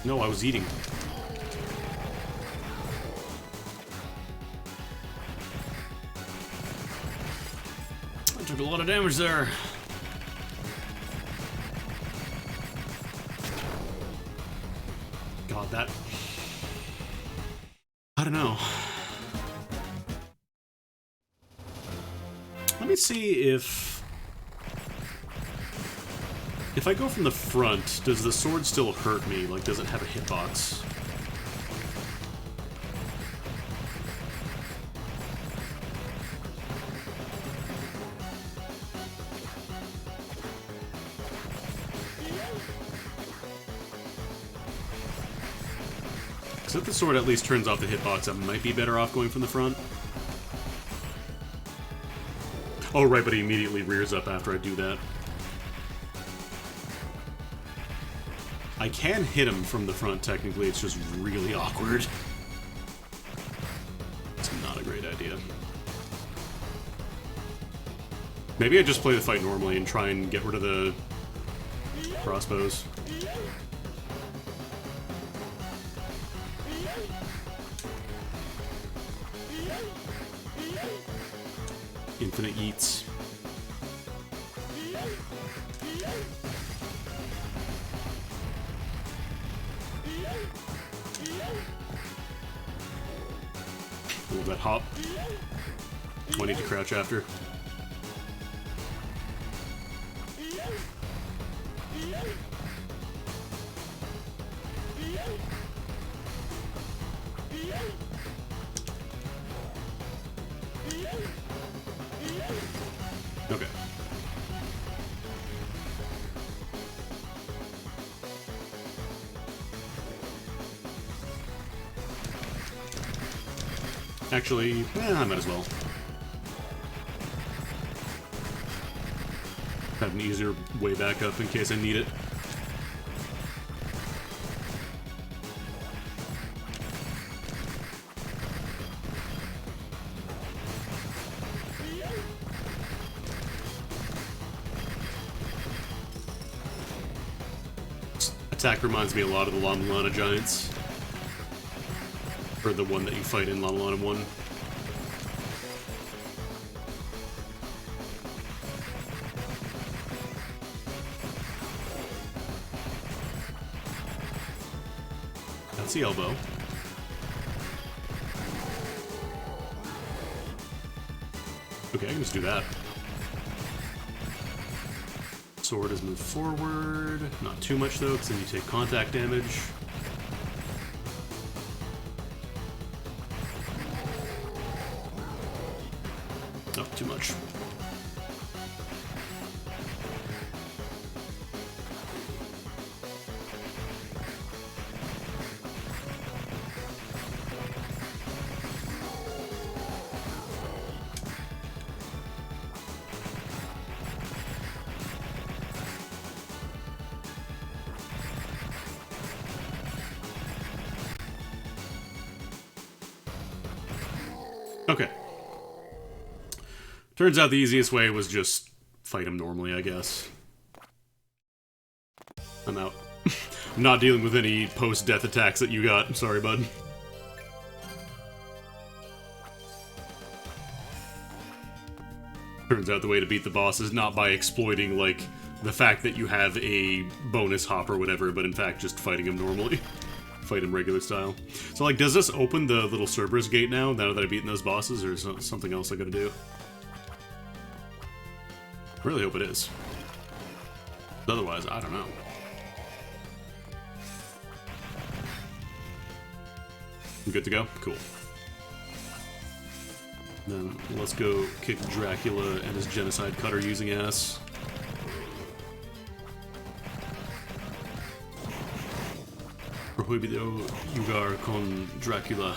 No, I was eating. I took a lot of damage there. God, that... I don't know. Let me see if I go from the front, does the sword still hurt me? Like, does it have a hitbox? So if the sword at least turns off the hitbox, I might be better off going from the front. Oh, right, but he immediately rears up after I do that. I can hit him from the front, technically, it's just really awkward. It's not a great idea. Maybe I just play the fight normally and try and get rid of the crossbows. Infinite yeets. Ooh, that hop. Oh, I need to crouch after. Okay. Actually, I might as well. Have an easier way back up in case I need it. Attack reminds me a lot of the Lama Lana Giants. Or the one that you fight in Lama Lana 1. That's bouncy elbow. Okay, I can just do that. Sword has moved forward. Not too much though, because then you take contact damage. Oh, too much. Okay. Turns out the easiest way was just fight him normally, I guess. I'm out. I'm not dealing with any post-death attacks that you got. I'm sorry, bud. Turns out the way to beat the boss is not by exploiting, like, the fact that you have a bonus hop or whatever, but in fact just fighting him normally. Fight him regular style. So, like, does this open the little Cerberus gate now that I've beaten those bosses, or is there something else I gotta do? I really hope it is. Otherwise, I don't know. I'm good to go? Cool. Then let's go kick Dracula and his genocide cutter using ass. Prohibido jugar con Dracula.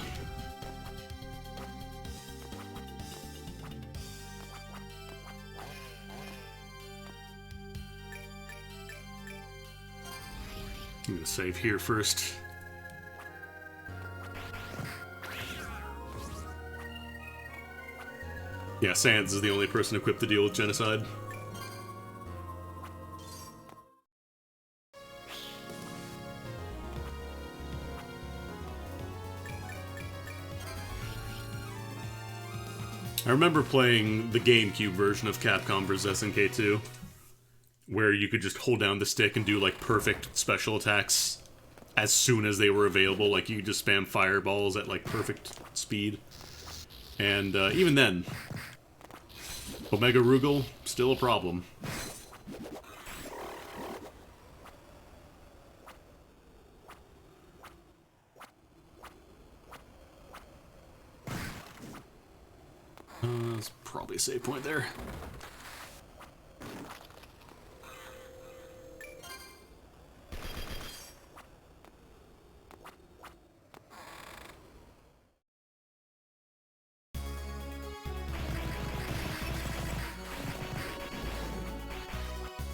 I'm gonna save here first. Yeah, Sans is the only person equipped to deal with genocide. I remember playing the GameCube version of Capcom vs. SNK 2, where you could just hold down the stick and do, like, perfect special attacks as soon as they were available. Like, you could just spam fireballs at, like, perfect speed. And even then, Omega Rugal, still a problem. That's probably a save point there.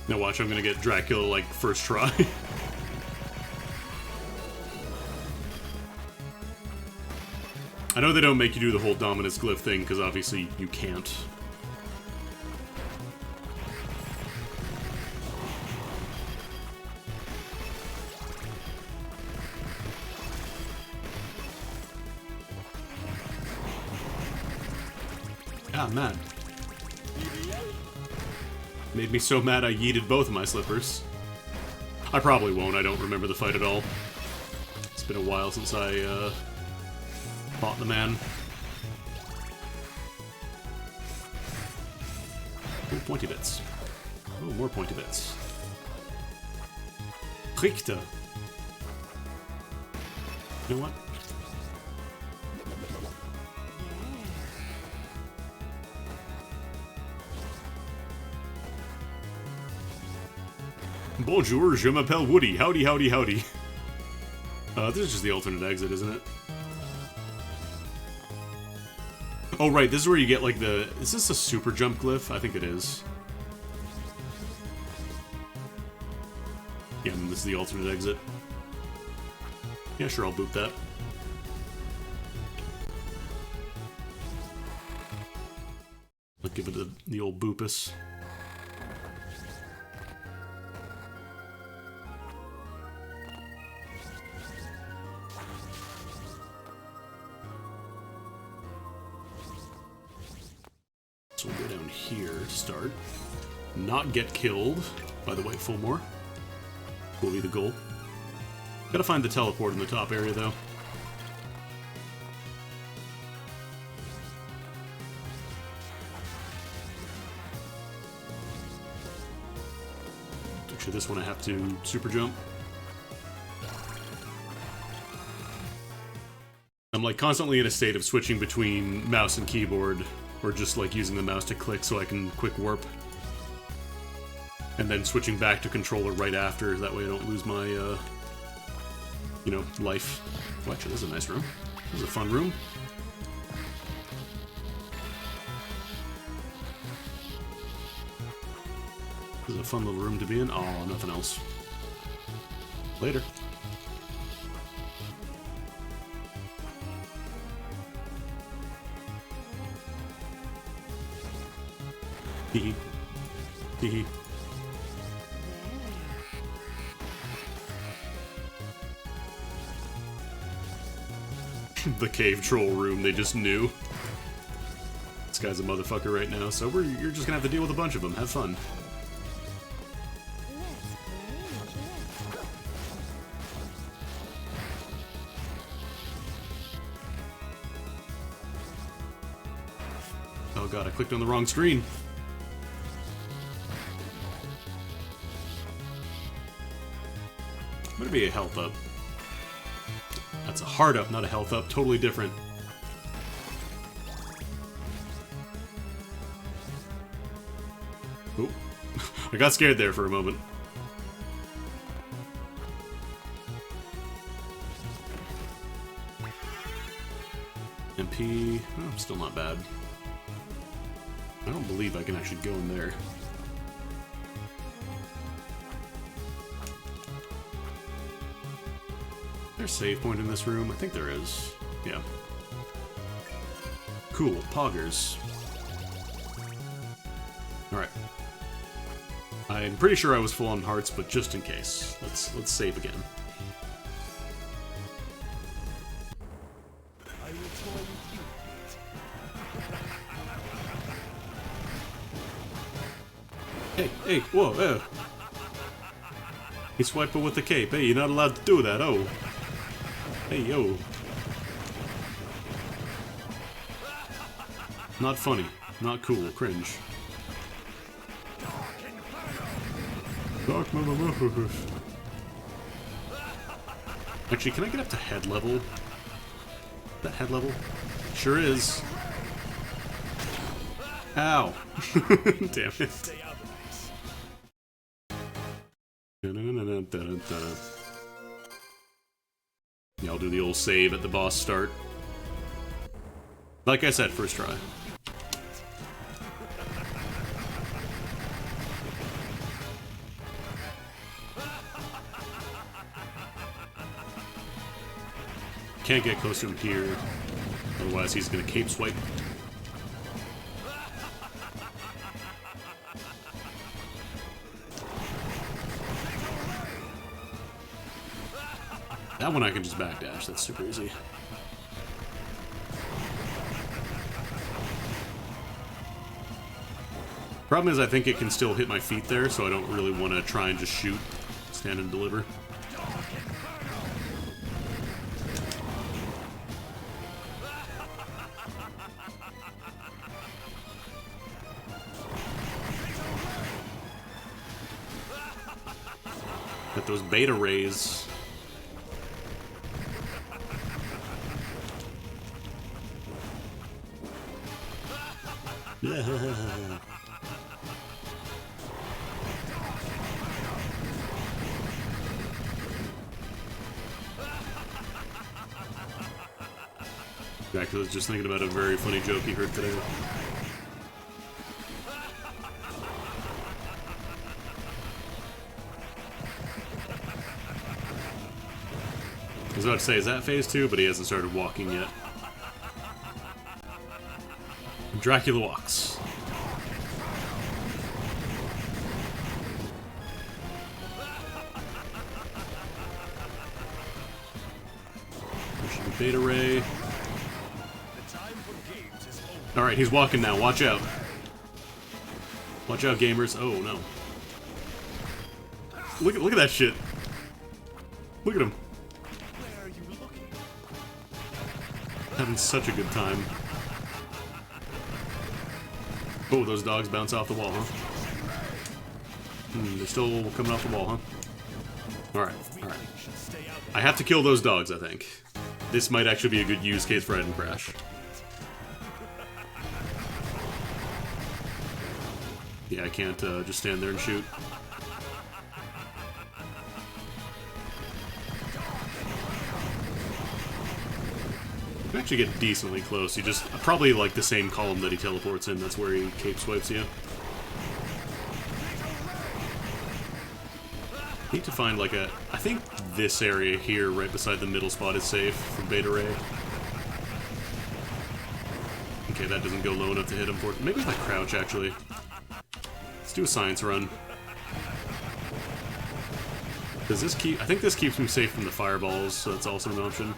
Now watch, I'm gonna get Dracula, like, first try. I know they don't make you do the whole Dominus Glyph thing, because obviously you can't. Ah, man. Made me so mad I yeeted both of my slippers. I probably won't, I don't remember the fight at all. It's been a while since I, fought the man. Oh, pointy bits. Oh, more pointy bits. Richter. You know what? Bonjour, je m'appelle Woody. Howdy, howdy, howdy. This is just the alternate exit, isn't it? Oh, right, this is where you get, like, the... Is this a super jump glyph? I think it is. Yeah, and this is the alternate exit. Yeah, sure, I'll boop that. I'll give it the old boopus. So we'll go down here to start. Not get killed, by the way, Fulmore. Will be the goal. Gotta find the teleport in the top area, though. Actually, this one I have to super jump. I'm like constantly in a state of switching between mouse and keyboard, or just like using the mouse to click so I can quick warp. And then switching back to controller right after, that way I don't lose my, you know, life. Oh, actually, this is a nice room. This is a fun room. This is a fun little room to be in. Oh, nothing else. Later. Hee hee. Hee hee. The cave troll room, they just knew. This guy's a motherfucker right now, so you're just gonna have to deal with a bunch of them. Have fun. Oh god, I clicked on the wrong screen. Better be a health up. That's a heart up, not a health up. Totally different. Oh. I got scared there for a moment. MP. Oh, still not bad. I don't believe I can actually go in there. There's a save point in this room? I think there is. Yeah. Cool. Poggers. Alright. I'm pretty sure I was full on hearts, but just in case. Let's save again. Hey, whoa, He's swiping with the cape. Hey, you're not allowed to do that, oh. Hey, yo. Not funny. Not cool. Cringe. Dark motherfuckers. Actually, can I get up to head level? That head level? Sure is. Ow. Damn it. Yeah, I'll do the old save at the boss start. Like I said, first try. Can't get close to him here, otherwise he's gonna cape swipe. That one I can just backdash, that's super easy. Problem is I think it can still hit my feet there, so I don't really want to try and just shoot, stand and deliver. Got those beta rays. Yeah. Jack was just thinking about a very funny joke he heard today. I was about to say, is that phase 2? But he hasn't started walking yet. Dracula walks. Pushing the beta ray. Alright, he's walking now. Watch out. Watch out, gamers. Oh, no. Look at that shit. Look at him. Having such a good time. Oh, those dogs bounce off the wall, huh? They're still coming off the wall, huh? Alright, alright. I have to kill those dogs, I think. This might actually be a good use case for Eden Crash. Yeah, I can't just stand there and shoot. You can actually get decently close. You just... probably like the same column that he teleports in. That's where he cape swipes you. I need to find like a... I think this area here, right beside the middle spot, is safe from Beta Ray. Okay, that doesn't go low enough to hit him for... Maybe if I crouch, actually. Let's do a science run. Does this keep... I think this keeps me safe from the fireballs, so that's also an option.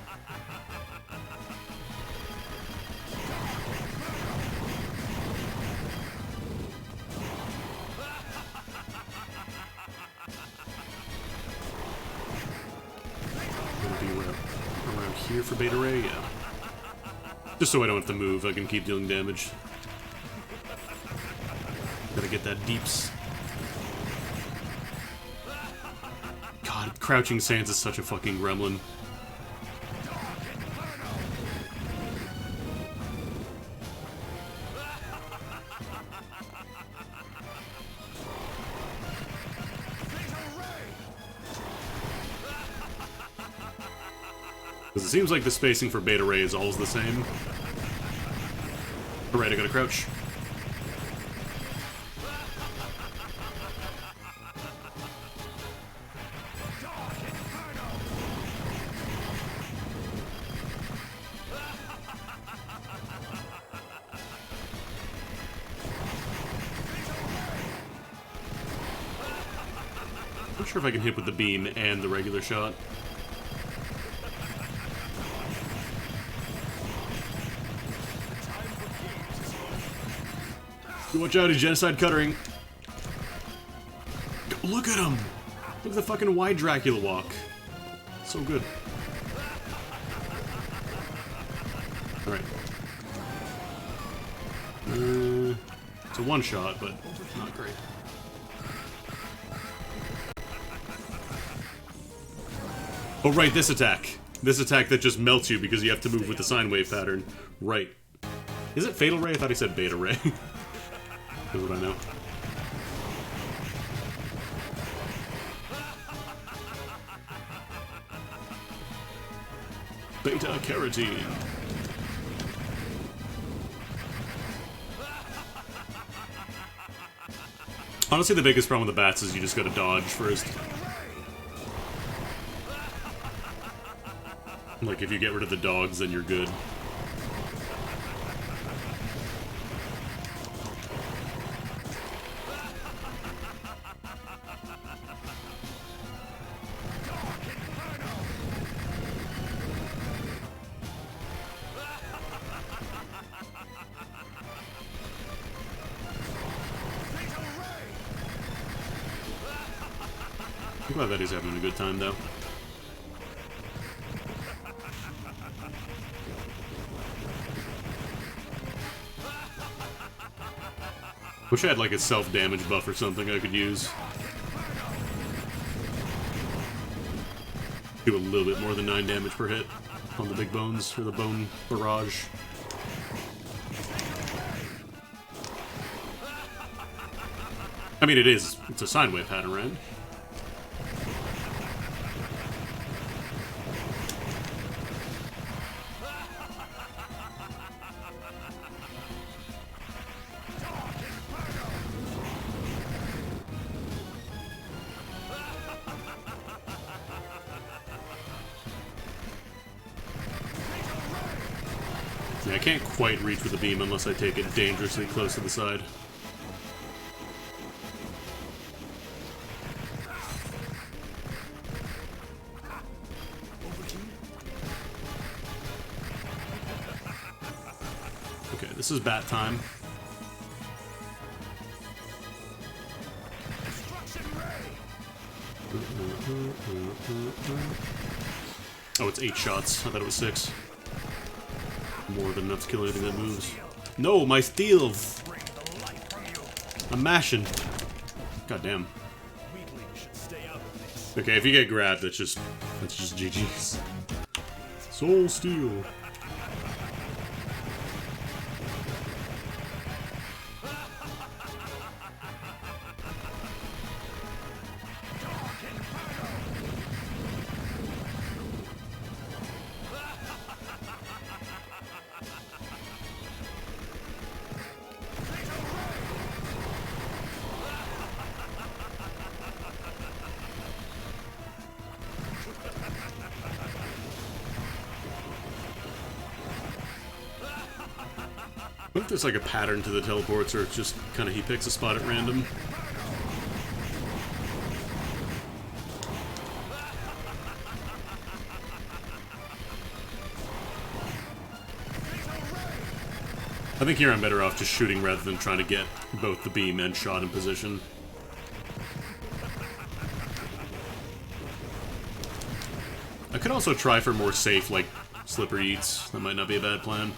Here for Beta Ray, yeah. Just so I don't have to move, I can keep dealing damage. Gotta get that deeps. God, Crouching Sands is such a fucking gremlin. Because it seems like the spacing for Beta Ray is always the same. Alright, I gotta crouch. I'm not sure if I can hit with the beam and the regular shot. Watch out, he's genocide cuttering. Look at him! Look at the fucking wide Dracula walk. So good. Alright. It's a one shot, but not great. Oh right, this attack. This attack that just melts you because you have to move with the sine wave pattern. Right. Is it Fatal Ray? I thought he said Beta Ray. That's what I know. Beta carotene. Honestly, the biggest problem with the bats is you just gotta dodge first. Like, if you get rid of the dogs, then you're good. I'm glad that he's having a good time, though. Wish I had like a self-damage buff or something I could use. Do a little bit more than 9 damage per hit on the big bones, or the bone barrage. I mean, it's a sine wave pattern, right? Yeah, I can't quite reach with the beam unless I take it dangerously close to the side. Okay, this is bat time. Oh, it's 8 shots. I thought it was 6. More than enough to kill anything that moves. No, my steals! I'm mashing. God damn. Okay, if you get grabbed, that's just GG's. Soul Steel. What if there's like a pattern to the teleports, or it's just kind of he picks a spot at random? I think here I'm better off just shooting rather than trying to get both the beam and shot in position. I could also try for more safe, like, slipper eats. That might not be a bad plan.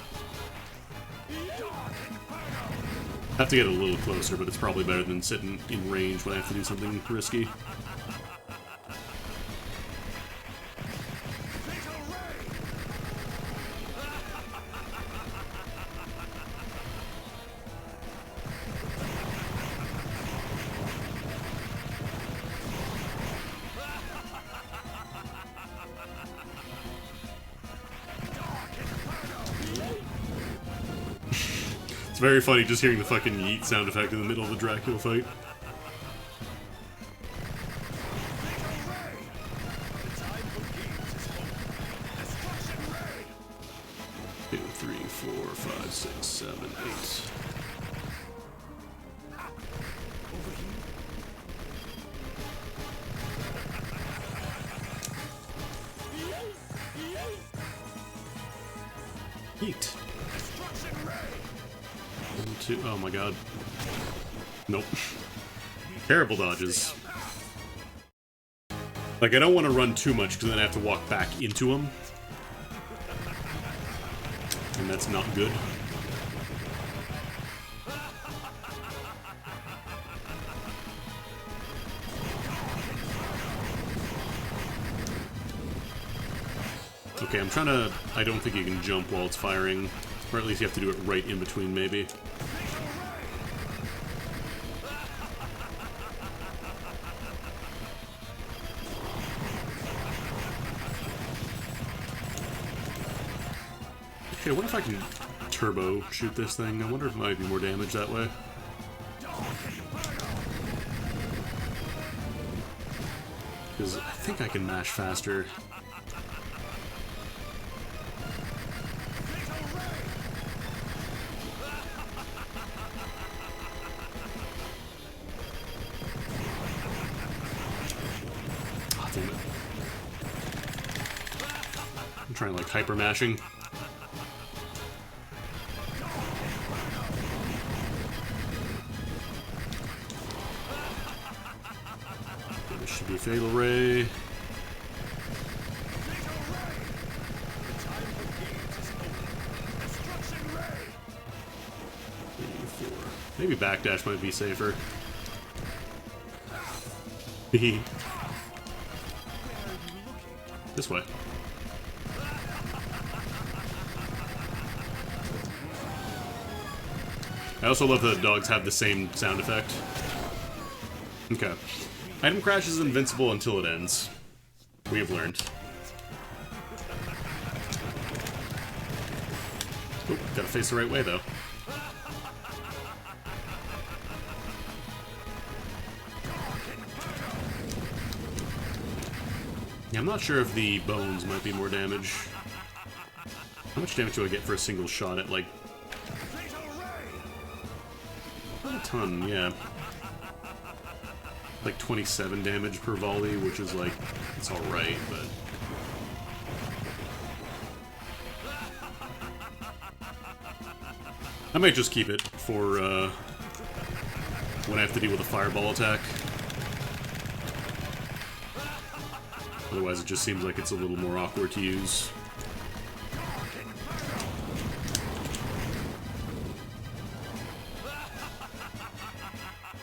Have to get a little closer, but it's probably better than sitting in range when I have to do something risky. It's very funny just hearing the fucking yeet sound effect in the middle of the Dracula fight. Two, three, four, five, six, seven, eight. Yeet. One, two, oh my god. Nope. Terrible dodges. Like, I don't want to run too much because then I have to walk back into him. And that's not good. Okay, I'm trying to... I don't think you can jump while it's firing. Or at least you have to do it right in between, maybe. Okay, what if I can turbo shoot this thing? I wonder if it might be more damage that way. Because I think I can mash faster. Oh, damn it. I'm trying like hyper mashing. Should be Fatal Ray. Maybe backdash might be safer. This way. I also love that dogs have the same sound effect. Okay. Item crash is invincible until it ends. We have learned. Oh, gotta face the right way, though. Yeah, I'm not sure if the bones might be more damage. How much damage do I get for a single shot at, like... Not a ton, yeah. Like 27 damage per volley, which is like, it's alright, but... I might just keep it for, when I have to deal with a fireball attack. Otherwise it just seems like it's a little more awkward to use.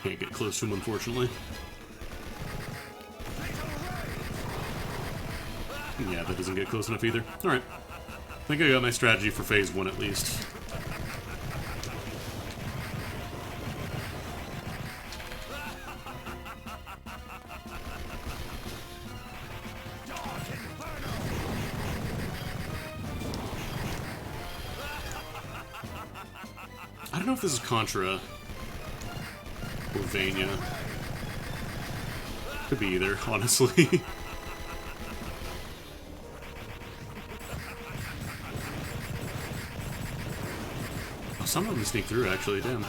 Can't get close to him, unfortunately. Yeah, that doesn't get close enough either. Alright. I think I got my strategy for phase 1 at least. I don't know if this is Contra or Vania. Could be either, honestly. Oh, some of them sneak through, actually, damn.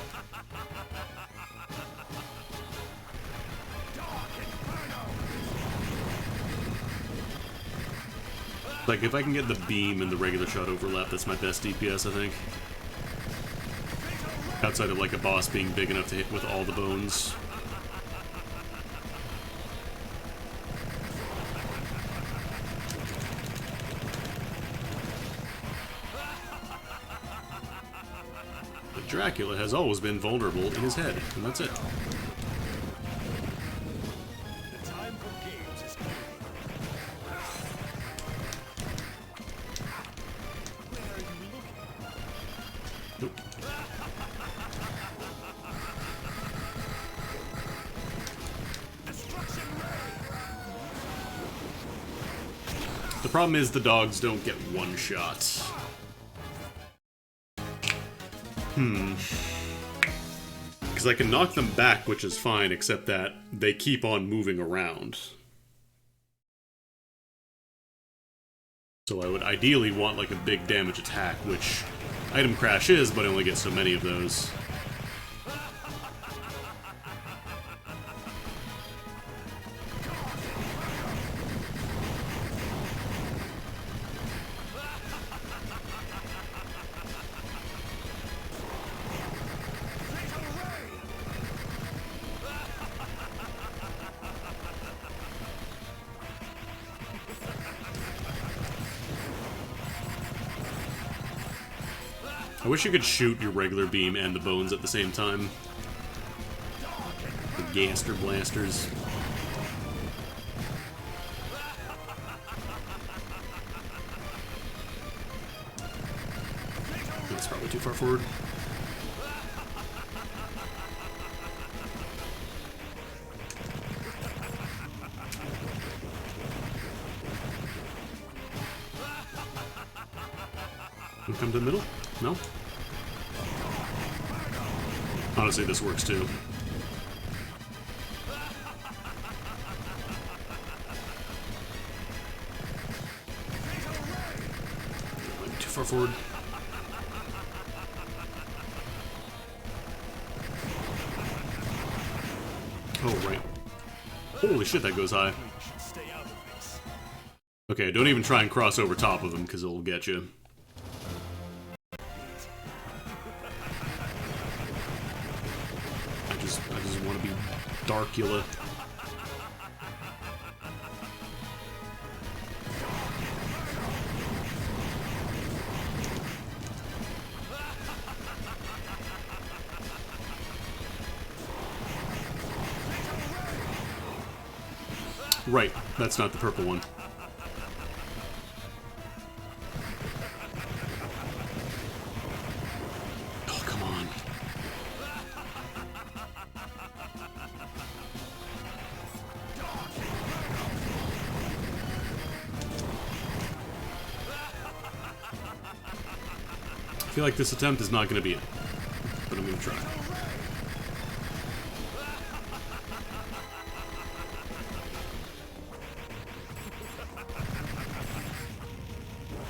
Like, if I can get the beam and the regular shot overlap, that's my best DPS, I think. Outside of, like, a boss being big enough to hit with all the bones. But Dracula has always been vulnerable in his head, and that's it. Nope. The problem is the dogs don't get one shot. Because I can knock them back, which is fine, except that they keep on moving around. So I would ideally want like a big damage attack, which Item Crash is, but I only get so many of those. I wish you could shoot your regular beam and the bones at the same time. The Gaster Blasters. That's probably too far forward. Come to the middle? No? Honestly, this works too. Too far forward. Oh, right. Holy shit, that goes high. Okay, don't even try and cross over top of him, because it'll get you. I just want to be Darkula. Right, that's not the purple one. Oh, come on. I feel like this attempt is not going to be it, but I'm going to try.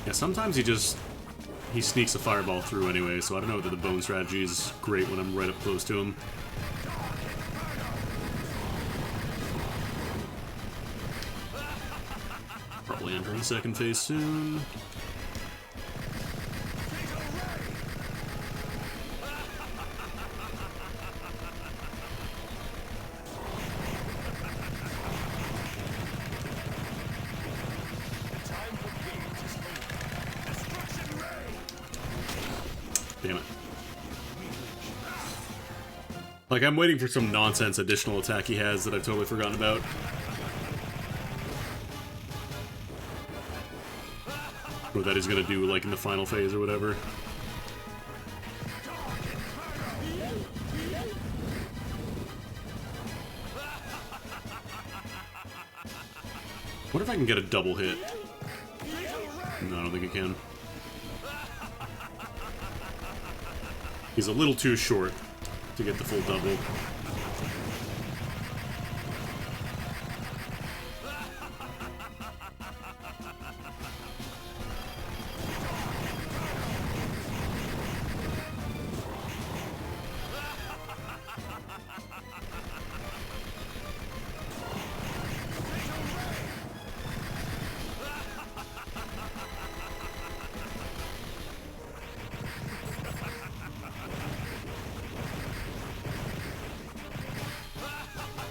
Yeah, sometimes he sneaks a fireball through anyway, so I don't know that the bone strategy is great when I'm right up close to him. Probably entering second phase soon. Damn it. Like, I'm waiting for some nonsense additional attack he has that I've totally forgotten about. Or that he's gonna do, like, in the final phase or whatever. What if I can get a double hit? No, I don't think I can. He's a little too short to get the full double.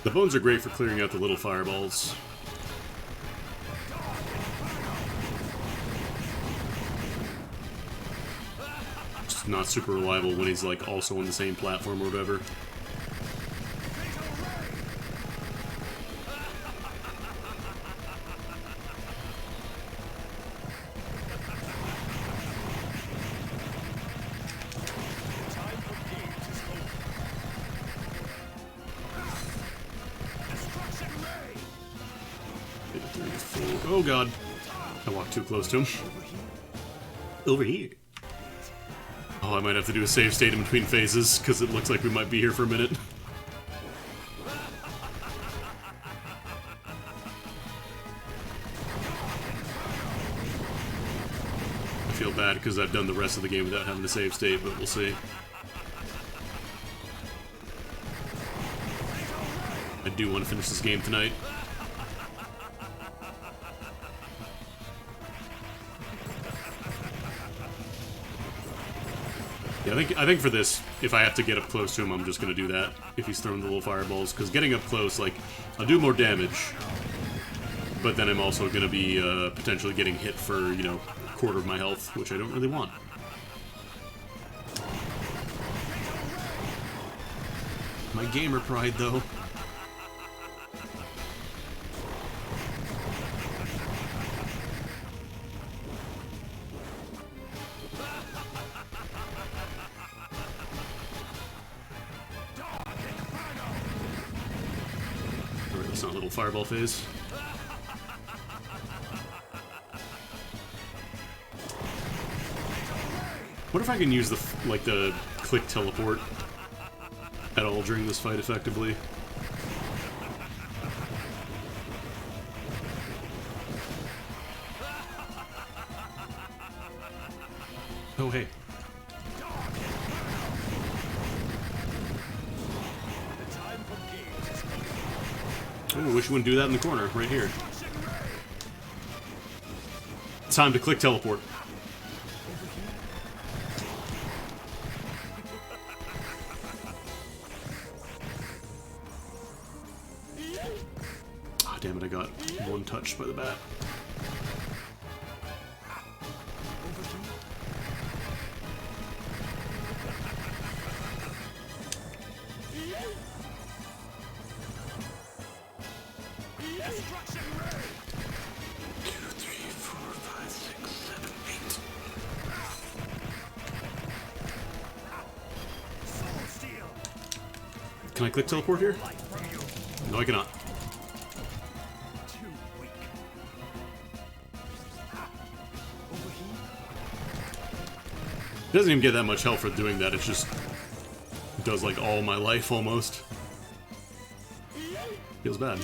The bones are great for clearing out the little fireballs. Just not super reliable when he's like also on the same platform or whatever. Oh god. I walked too close to him. Over here. Oh, I might have to do a save state in between phases, because it looks like we might be here for a minute. I feel bad because I've done the rest of the game without having to save state, but we'll see. I do want to finish this game tonight. Yeah, I think for this, if I have to get up close to him, I'm just going to do that, if he's throwing the little fireballs, because getting up close, like, I'll do more damage, but then I'm also going to be potentially getting hit for, you know, a quarter of my health, which I don't really want. My gamer pride, though. It's not a little fireball phase. What if I can use the the click teleport at all during this fight effectively? Oh hey. Oh, I wish you wouldn't do that in the corner, right here. It's time to click teleport. Oh, damn it, I got one touch by the bat. Can I click teleport here? No, I cannot. It doesn't even get that much health for doing that, it's just... It does like all my life, almost. Feels bad.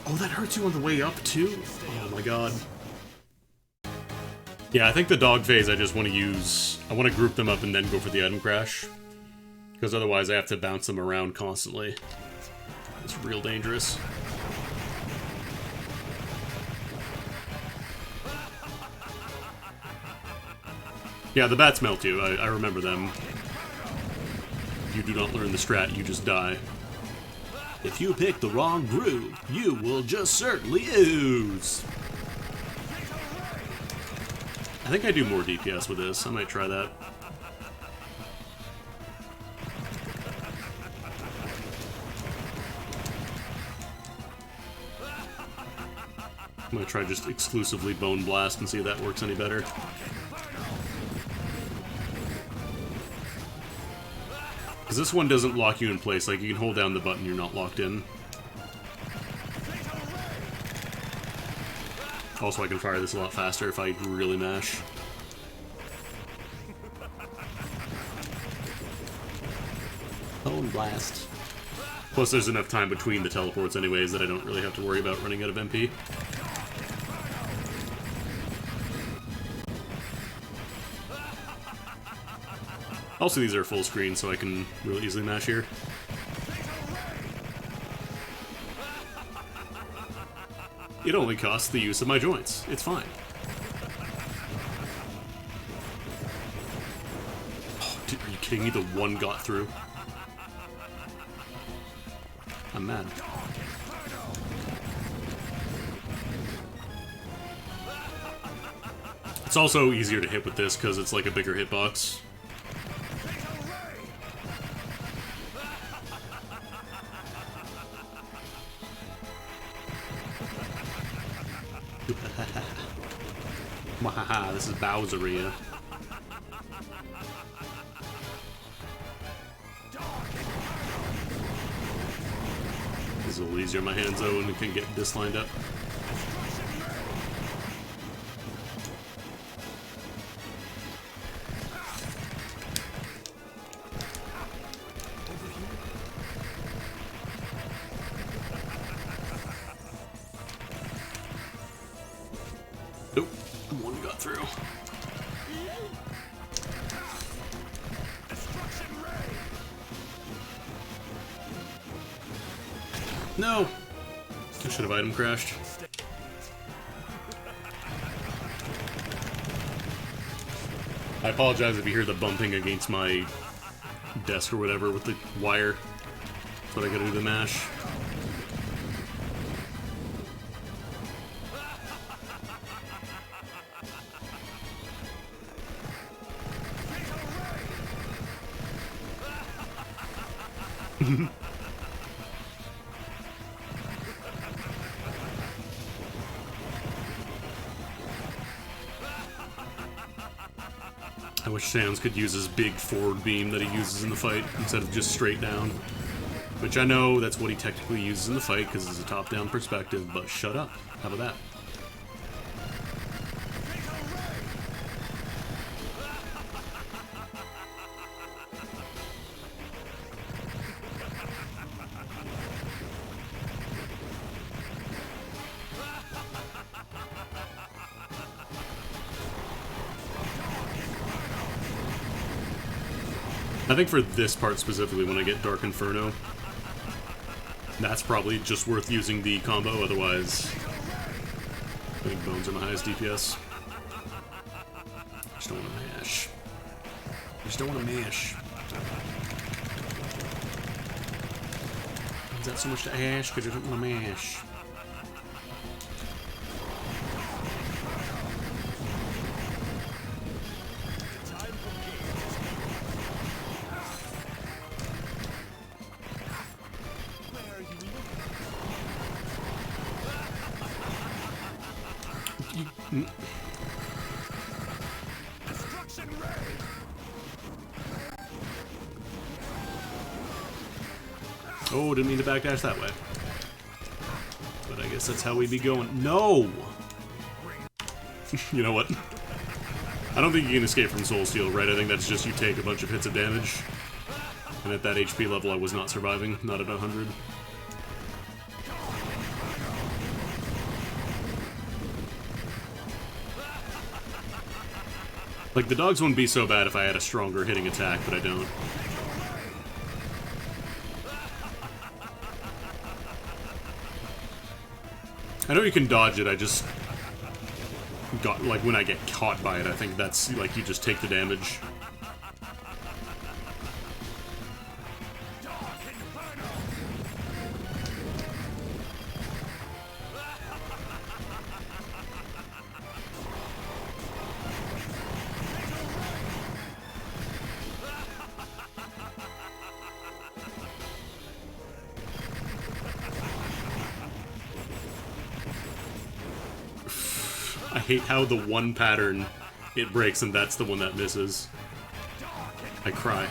Oh, that hurts you on the way up, too? Oh my god. Yeah, I think the dog phase I just want to use... I want to group them up and then go for the item crash. Because otherwise I have to bounce them around constantly. It's real dangerous. Yeah, the bats melt you. I remember them. You do not learn the strat, you just die. If you pick the wrong groove, you will just certainly ooze. I think I do more DPS with this. I might try that. I'm gonna try just exclusively Bone Blast and see if that works any better. Because this one doesn't lock you in place. Like, you can hold down the button, you're not locked in. Also, I can fire this a lot faster if I really mash. Bone Blast. Plus, there's enough time between the teleports anyways that I don't really have to worry about running out of MP. Also, these are full screen, so I can really easily mash here. It only costs the use of my joints. It's fine. Oh, dude, are you kidding me? The one got through. I'm mad. It's also easier to hit with this because it's like a bigger hitbox. Wahaha, this is Bowseria. This is a little easier on my hands though, and we can get this lined up. Nope, one got through. No! I should have item crashed. I apologize if you hear the bumping against my desk or whatever with the wire. That's what I gotta do to mash. I wish Sans could use his big forward beam that he uses in the fight instead of just straight down. Which I know that's what he technically uses in the fight because it's a top-down perspective, but shut up. How about that? I think for this part specifically, when I get Dark Inferno, that's probably just worth using the combo, otherwise I think Bones are my highest DPS. Just don't want to mash. Just don't want to mash. Is that so much to ash? Because I don't want to mash. Oh, didn't mean to backdash that way. But I guess that's how we be going. No! You know what? I don't think you can escape from Soul Steal, right? I think that's just you take a bunch of hits of damage. And at that HP level, I was not surviving. Not at 100. Like, the dogs wouldn't be so bad if I had a stronger hitting attack, but I don't. I know you can dodge it, I just got, like, when I get caught by it, I think that's, like, you just take the damage. I hate how the one pattern it breaks and that's the one that misses. I cry.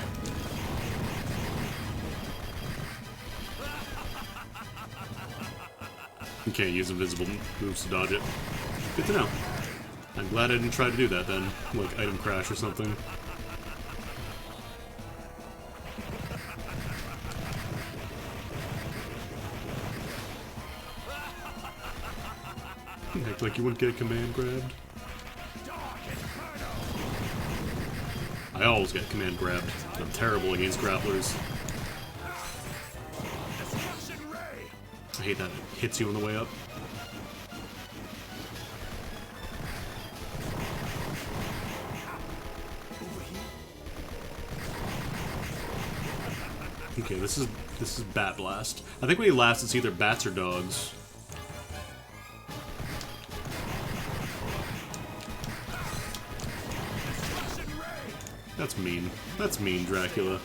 You can't use invisible moves to dodge it. Good to know. I'm glad I didn't try to do that then. Like item crash or something. Act like you wouldn't get command grabbed. I always get command grabbed. I'm terrible against grapplers. I hate that it hits you on the way up. Okay, this is Bat Blast. I think when he laughs, it's either bats or dogs. That's mean. That's mean, Dracula.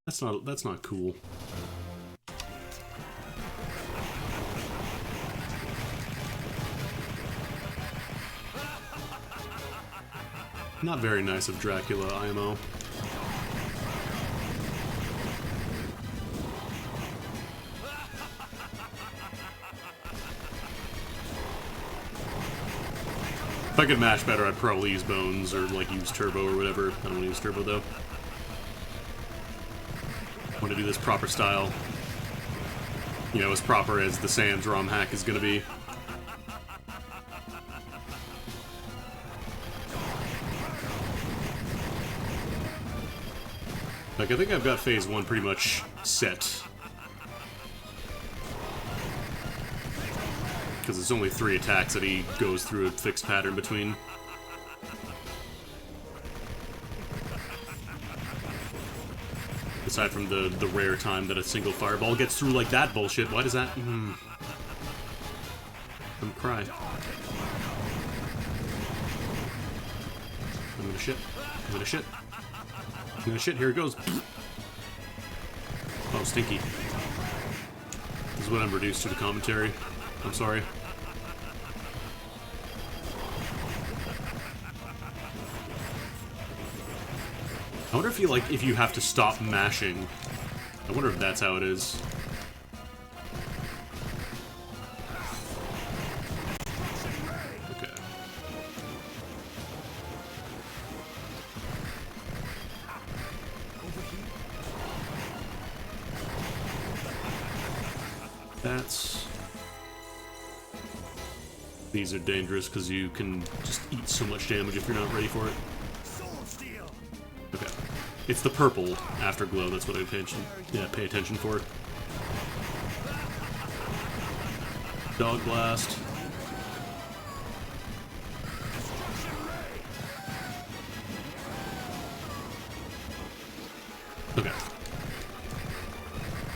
That's not cool. Not very nice of Dracula, IMO. If I could mash better, I'd probably use Bones or, like, use Turbo or whatever. I don't want to use Turbo, though. I want to do this proper style. You know, as proper as the Sans ROM hack is going to be. Like, I think I've got Phase 1 pretty much set. Because it's only 3 attacks that he goes through a fixed pattern between. Aside from the rare time that a single fireball gets through like that bullshit. Why does that... I'm gonna cry. I'm gonna shit. I'm gonna shit. I'm gonna shit. Here it goes. Oh, stinky. This is what I'm reduced to the commentary. I'm sorry. I wonder if you, like, if you have to stop mashing. I wonder if that's how it is. Okay. That's... These are dangerous because you can just eat so much damage if you're not ready for it. Okay. It's the purple afterglow, that's what I pay attention for. Dog Blast. Okay.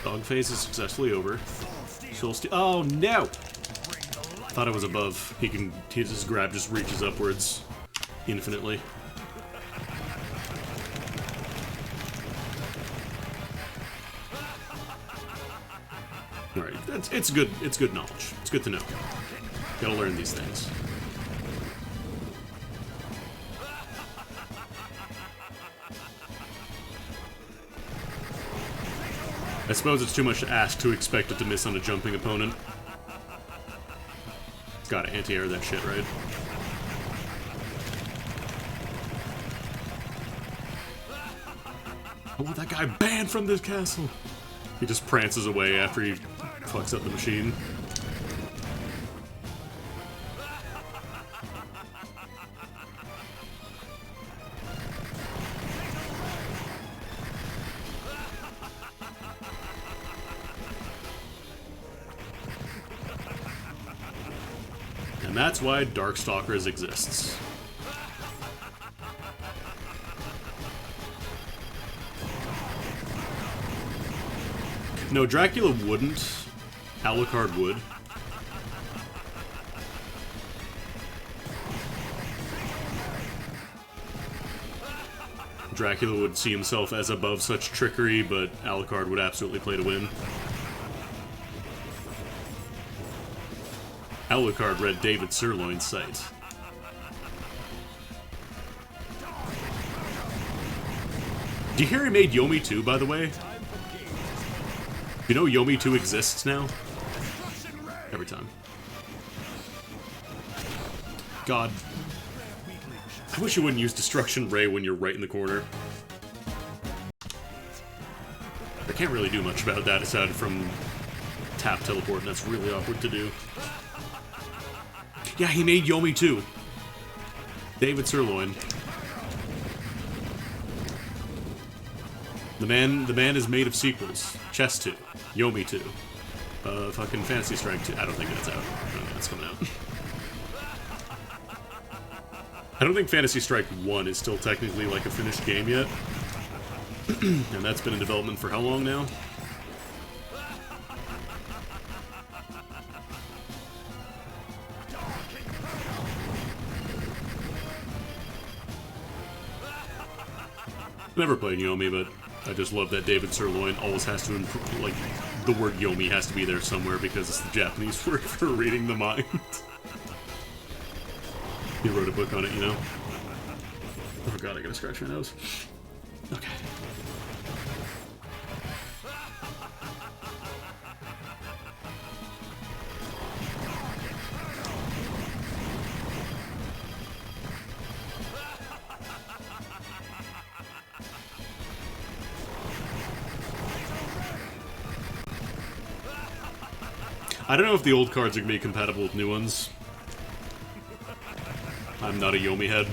Dog phase is successfully over. Soul Steel. Oh no! I thought it was above. His grab just reaches upwards infinitely. Alright, it's good knowledge. It's good to know. Gotta learn these things. I suppose it's too much to ask to expect it to miss on a jumping opponent. Gotta anti-air that shit, right? I want that guy banned from this castle! He just prances away after he fucks up the machine. And that's why Darkstalkers exists. No, Dracula wouldn't. Alucard would. Dracula would see himself as above such trickery, but Alucard would absolutely play to win. Alucard read David Sirloin's sight. Do you hear he made Yomi 2, by the way? You know Yomi 2 exists now? Every time. God. I wish you wouldn't use Destruction Ray when you're right in the corner. I can't really do much about that aside from tap teleport, and that's really awkward to do. Yeah, he made Yomi 2. David Sirloin. The man is made of sequels. Chess 2. Yomi 2. Fucking Fantasy Strike 2. I don't think that's out. I don't think that's coming out. I don't think Fantasy Strike 1 is still technically like a finished game yet. And that's been in development for how long now? Never played Yomi, but I just love that David Sirloin always has to improve, like, the word Yomi has to be there somewhere because it's the Japanese word for reading the mind. He wrote a book on it, you know? Oh god, I gotta scratch my nose. Okay. I don't know if the old cards are going to be compatible with new ones. I'm not a Yomi head.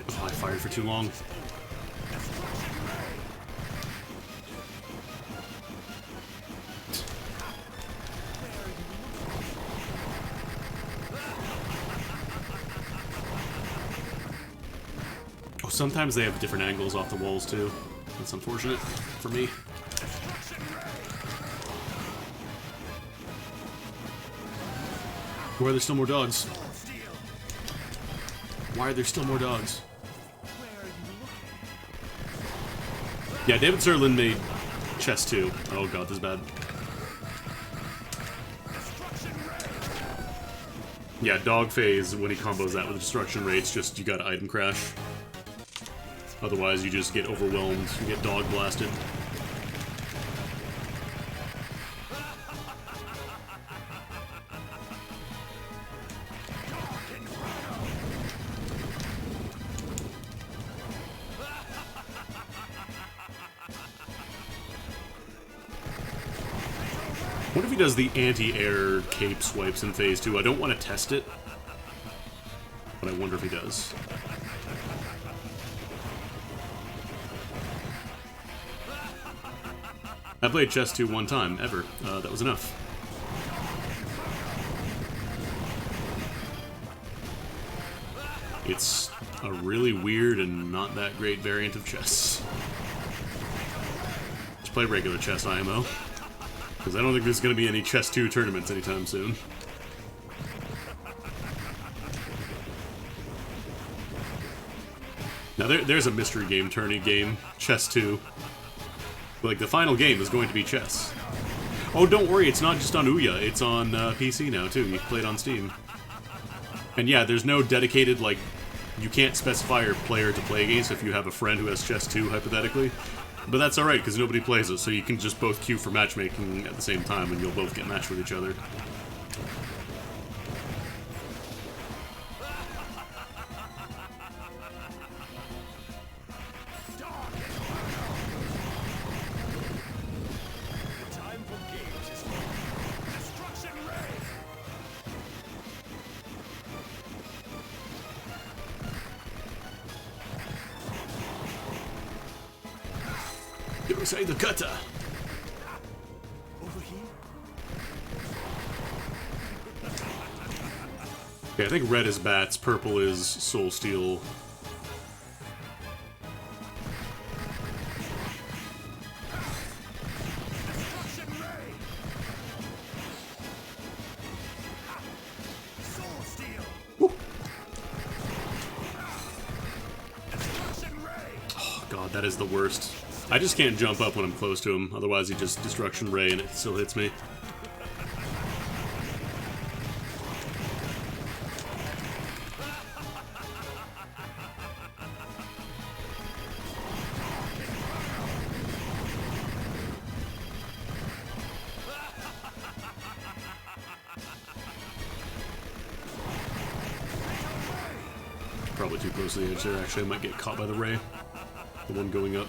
Oh, I fired for too long. Sometimes they have different angles off the walls, too. That's unfortunate for me. Why are there still more dogs? Why are there still more dogs? Yeah, David Sirloin made Chess 2. Oh god, this is bad. Yeah, dog phase, when he combos that with Destruction Ray, it's just, you got item crash. Otherwise, you just get overwhelmed, you get dog blasted. What if he does the anti-air cape swipes in phase 2? I don't want to test it, but I wonder if he does. I played Chess 2 one time, ever. That was enough. It's a really weird and not that great variant of chess. Just play regular chess IMO. Because I don't think there's going to be any Chess 2 tournaments anytime soon. Now there's a mystery game tourney game, Chess 2. Like, the final game is going to be chess. Oh, don't worry, it's not just on Ouya, it's on PC now, too. You can play it on Steam. And yeah, there's no dedicated, like, you can't specify your player to play against if you have a friend who has Chess 2, hypothetically. But that's alright, because nobody plays it, so you can just both queue for matchmaking at the same time, and you'll both get matched with each other. Say the cutter. Over here? Okay, I think red is bats, purple is soul steel. Oh god, that is the worst. I just can't jump up when I'm close to him, otherwise he just Destruction Ray and it still hits me. Probably too close to the edge there, actually. I might get caught by the ray. The one going up.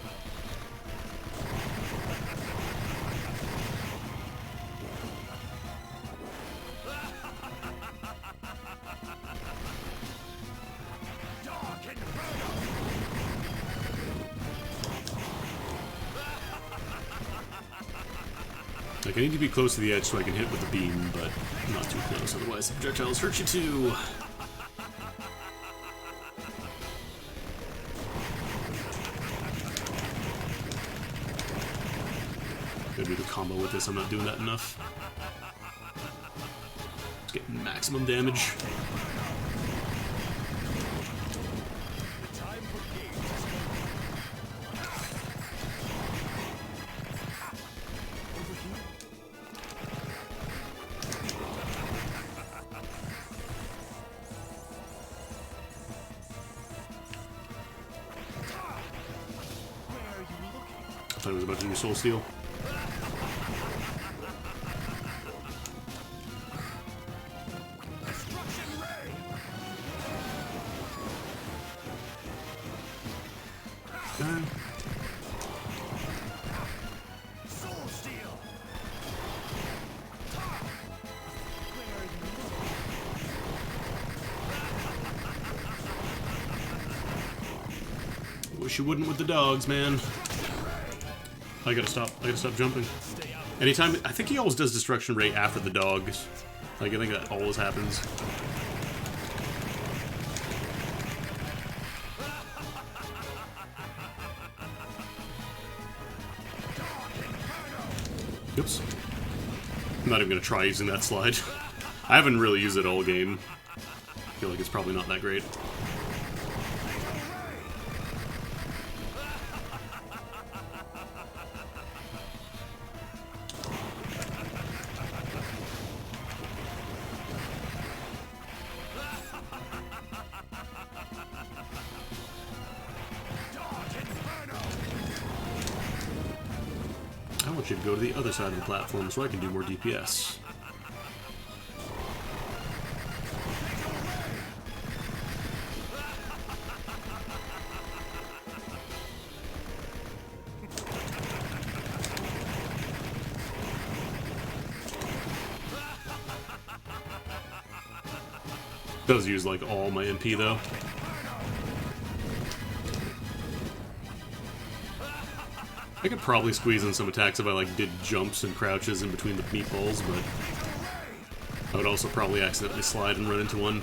Like, I need to be close to the edge so I can hit with the beam, but not too close, otherwise the projectiles hurt you too. Gotta do the combo with this, I'm not doing that enough. Just getting maximum damage. I thought I was about to do Soul Steel. Wish you wouldn't with the dogs, man. I gotta stop jumping. Anytime, I think he always does Destruction Ray after the dogs. Like, I think that always happens. Oops. I'm not even gonna try using that slide. I haven't really used it all game. I feel like it's probably not that great. I want you to go to the other side of the platform so I can do more DPS. Does use like all my MP though. I could probably squeeze in some attacks if I like did jumps and crouches in between the meatballs, but I would also probably accidentally slide and run into one.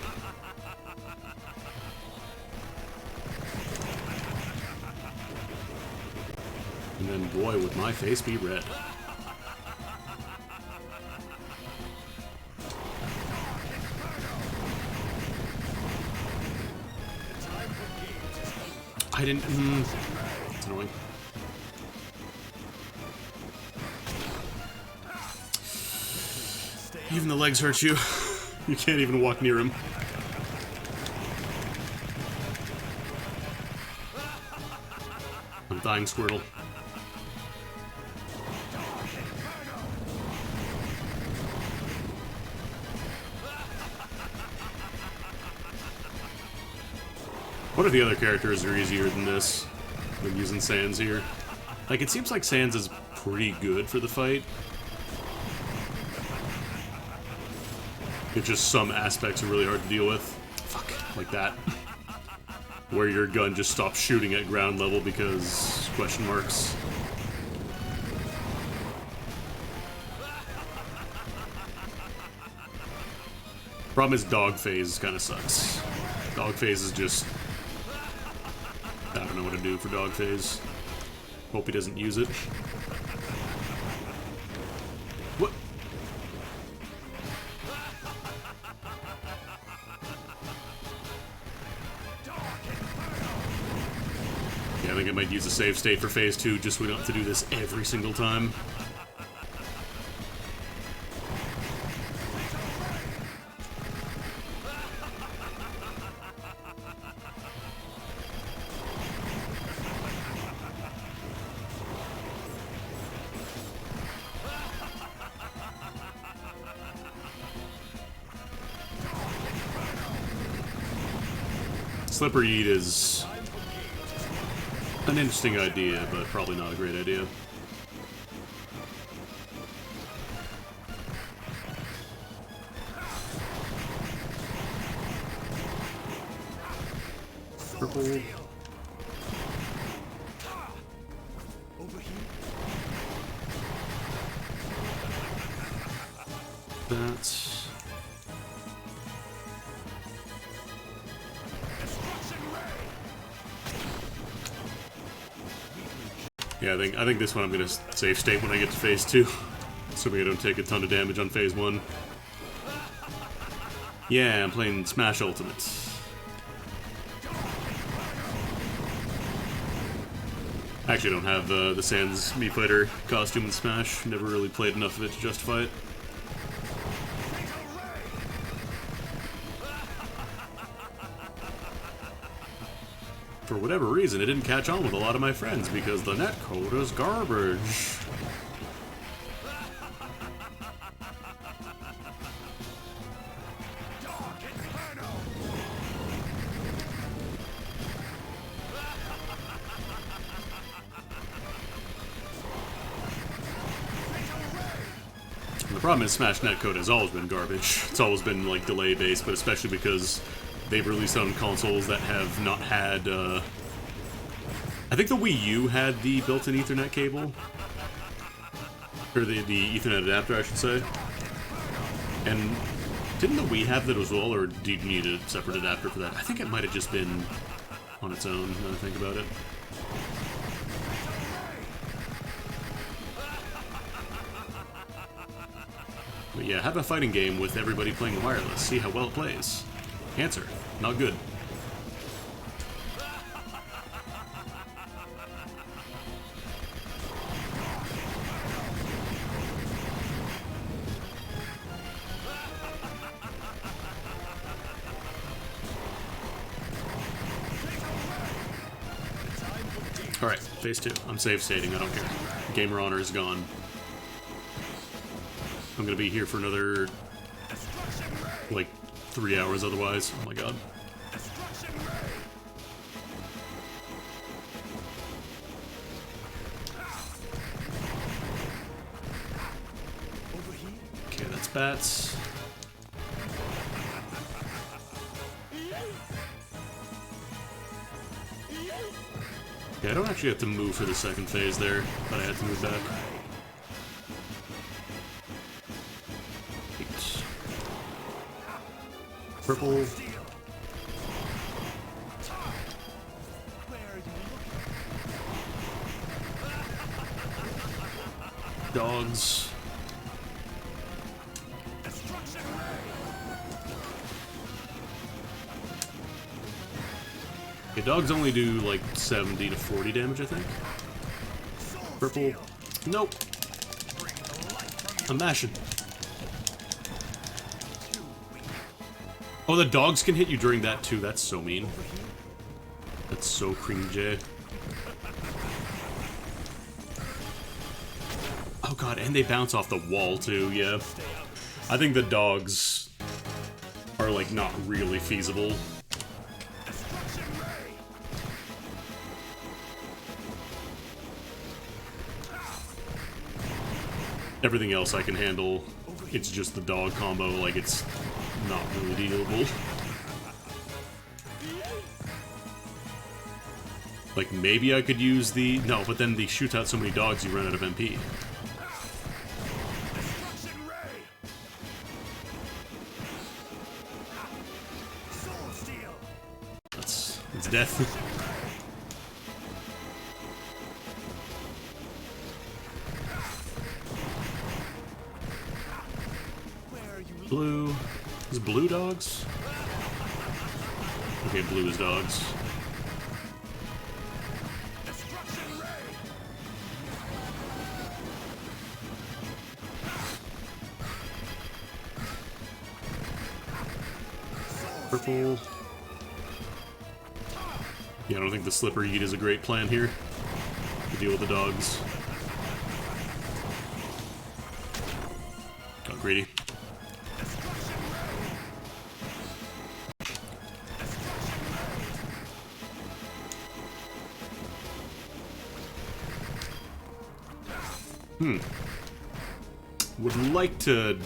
And then boy would my face be red. I didn't... it's annoying. Even the legs hurt you. You can't even walk near him. I'm dying, Squirtle. What if the other characters are easier than this? Than using Sans here? Like, it seems like Sans is pretty good for the fight. It's just some aspects are really hard to deal with. Fuck, like that. Where your gun just stops shooting at ground level because question marks. Problem is dog phase kind of sucks. Dog phase is just... I don't know what to do for dog phase. Hope he doesn't use it. What? Yeah, I think I might use a save state for phase 2 just so we don't have to do this every single time. Slippery Eat is an interesting idea, but probably not a great idea. Purple. That's... Yeah, I think this one I'm gonna save state when I get to phase 2. Assuming I don't take a ton of damage on phase 1. Yeah, I'm playing Smash Ultimate. I actually don't have the Sans Mii Fighter costume in Smash. Never really played enough of it to justify it. For whatever reason, it didn't catch on with a lot of my friends because the netcode is garbage. And the problem is Smash netcode has always been garbage. It's always been like delay based, but especially because they've released on consoles that have not had, I think the Wii U had the built-in Ethernet cable. Or the Ethernet adapter, I should say. And didn't the Wii have that as well, or do you need a separate adapter for that? I think it might have just been on its own, now that I think about it. But yeah, have a fighting game with everybody playing wireless. See how well it plays. Answer: not good. Alright, phase 2. I'm save stating, I don't care. Gamer honor is gone. I'm gonna be here for another, like, 3 hours otherwise. Oh my god. Okay, that's bats. Yeah, I don't actually have to move for the second phase there, but I had to move back. Eight. Purple. Dogs. Okay, dogs only do like 70 to 40 damage, I think. Purple. Nope. I'm mashing. Oh, the dogs can hit you during that too. That's so mean. That's so cringy. Oh god, and they bounce off the wall too, yeah. I think the dogs are like not really feasible. Everything else I can handle. It's just the dog combo, like it's not really dealable. Like maybe I could use the... No, but then they shoot out so many dogs you run out of MP. death. Blue. Is blue dogs? Okay, blue is dogs. Purple. Yeah, I don't think the slipper eat is a great plan here to deal with the dogs. Got greedy. Would like to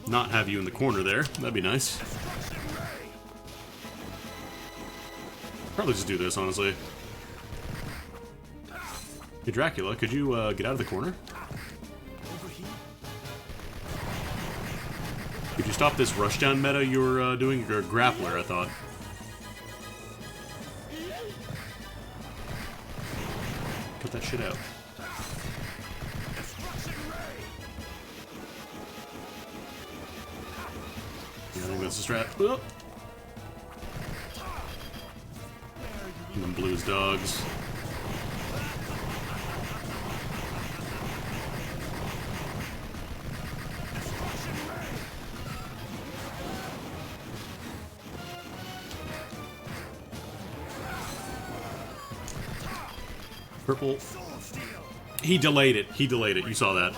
not have you in the corner there. That'd be nice. Probably just do this, honestly. Hey, Dracula, could you get out of the corner? Could you stop this rushdown meta you're doing? You're a grappler, I thought. Cut that shit out. Yeah, I think that's the strat. Oh. And then blues dogs. Purple. He delayed it. He delayed it. You saw that.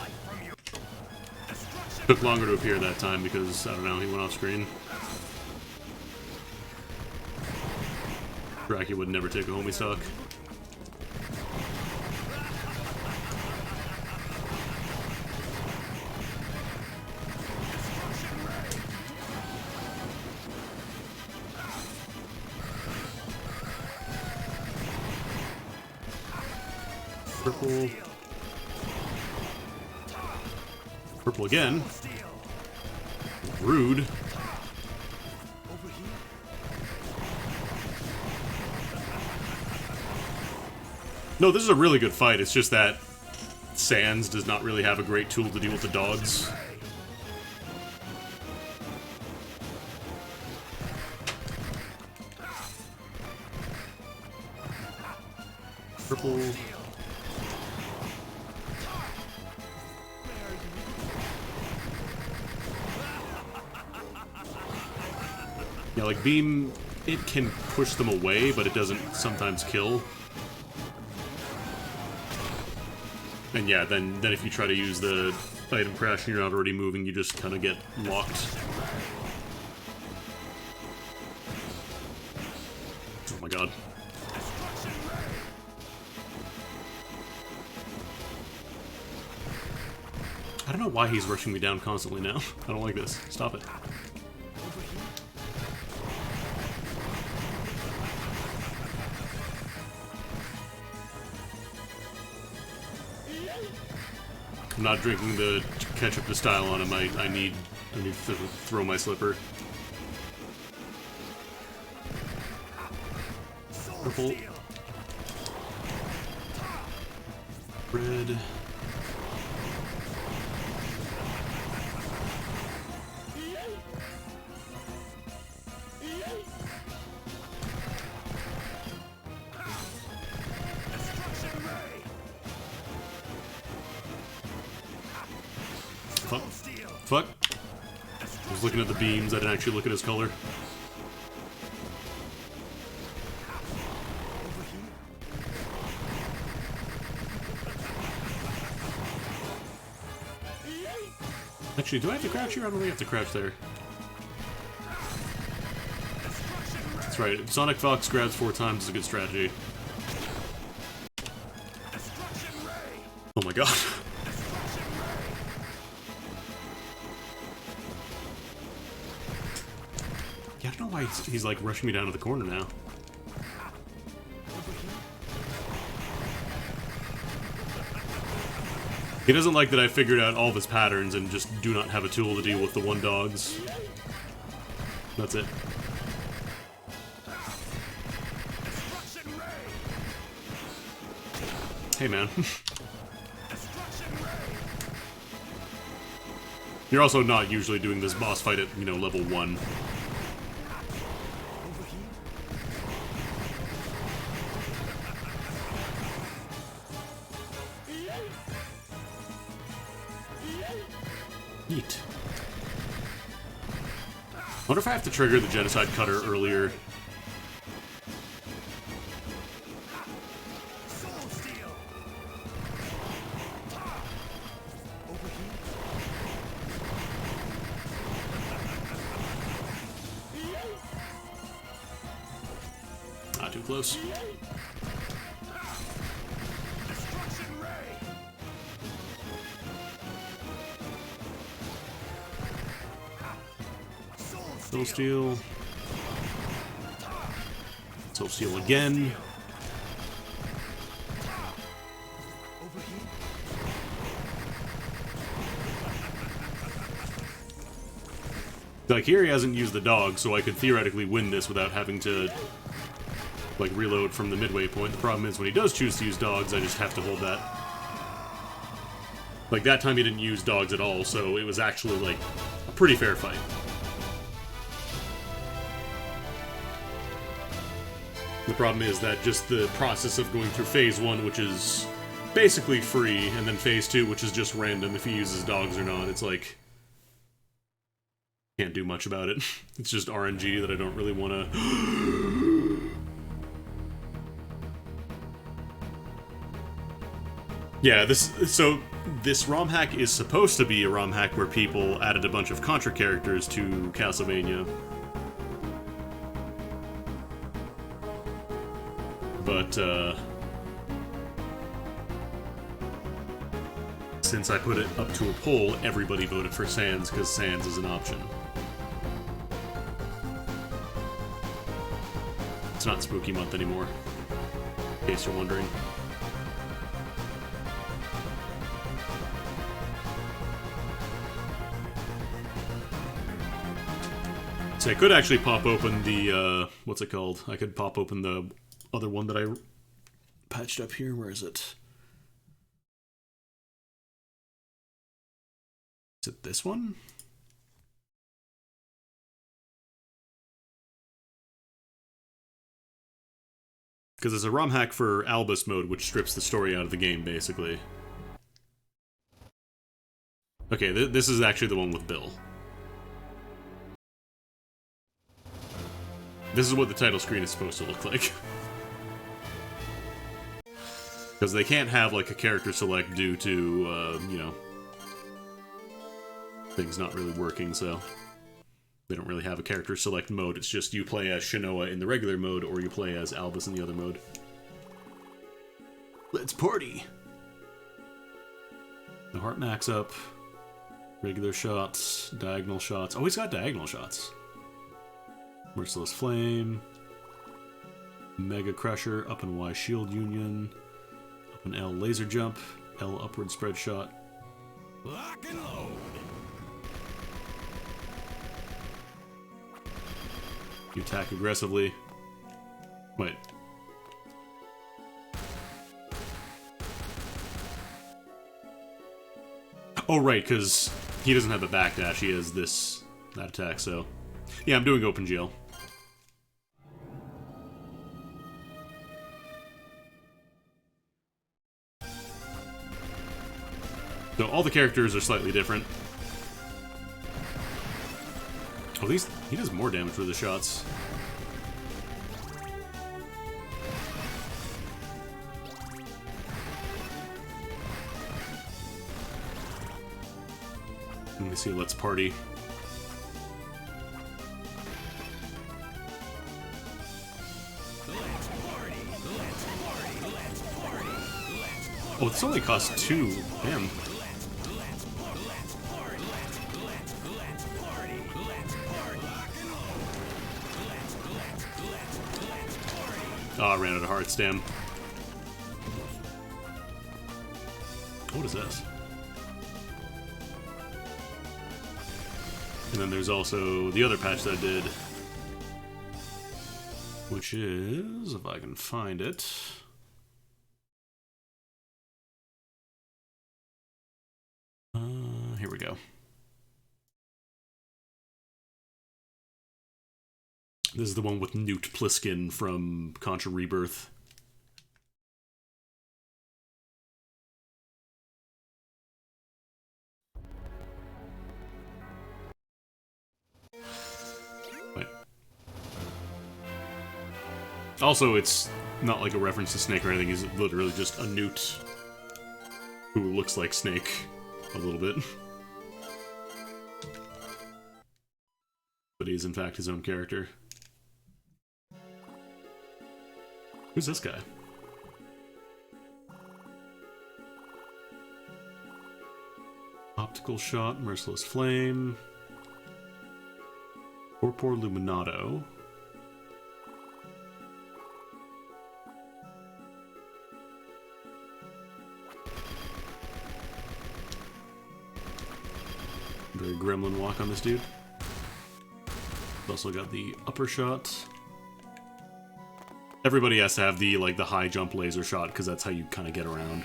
Took longer to appear that time because, I don't know, he went off screen. Dracula would never take a homie stock. Purple. Purple again. Rude. No, this is a really good fight. It's just that Sans does not really have a great tool to deal with the dogs. Purple. Yeah, like beam, it can push them away, but it doesn't sometimes kill. And yeah, then if you try to use the item crash and you're not already moving, you just kind of get locked. Oh my god. I don't know why he's rushing me down constantly now. I don't like this. Stop it. I'm not drinking the ketchup to style on him. I need to throw my slipper. Purple. Red. Fuck. I was looking at the beams, I didn't actually look at his color. Actually, do I have to crouch here? I don't think I have to crouch there. That's right, Sonic Fox grabs 4 times is a good strategy. Oh my god. Yeah, I don't know why he's like rushing me down to the corner now. He doesn't like that I figured out all of his patterns and just do not have a tool to deal with the one dogs. That's it. Hey, man. You're also not usually doing this boss fight at, you know, level 1. Neat. I wonder if I have to trigger the genocide cutter earlier. Not too close. Soul Steel. Soul Steel again. Like, here he hasn't used the dog, so I could theoretically win this without having to, like, reload from the midway point. The problem is, when he does choose to use dogs, I just have to hold that. Like, that time he didn't use dogs at all, so it was actually, like, a pretty fair fight. The problem is that just the process of going through Phase 1, which is basically free, and then Phase 2, which is just random if he uses dogs or not, it's like... can't do much about it. It's just RNG that I don't really want to... Yeah, this ROM hack is supposed to be a ROM hack where people added a bunch of Contra characters to Castlevania. But, since I put it up to a poll, everybody voted for Sans, because Sans is an option. It's not Spooky Month anymore, in case you're wondering. So I could actually pop open the, what's it called? I could pop open the other one that I patched up here. Where is it? Is it this one? Because it's a ROM hack for Albus mode, which strips the story out of the game, basically. Okay, this is actually the one with Bill. This is what the title screen is supposed to look like. Because they can't have, like, a character select due to, you know, things not really working, so they don't really have a character select mode. It's just you play as Shinoa in the regular mode, or you play as Albus in the other mode. Let's party! The heart max up. Regular shots. Diagonal shots. Oh, he's got diagonal shots. Merciless Flame. Mega Crusher. Up and Y Shield Union. Up and L Laser Jump. L Upward Spread Shot. Lock and load. You attack aggressively. Wait. Oh, right, because he doesn't have a backdash. He has that attack, so... Yeah, I'm doing Open GL. So all the characters are slightly different. At least he does more damage with the shots. Let me see, let's party. Oh, this only costs 2. Damn. Oh, I ran out of hearts, damn. What is this? And then there's also the other patch that I did, which is, if I can find it... we go. This is the one with Newt Pliskin from Contra Rebirth. Wait. Also, it's not like a reference to Snake or anything. He's literally just a Newt who looks like Snake a little bit. But he's in fact his own character. Who's this guy? Optical Shot, Merciless Flame, Torpor Luminato. Very gremlin walk on this dude. We've also got the upper shot. Everybody has to have the the high jump laser shot because that's how you kind of get around.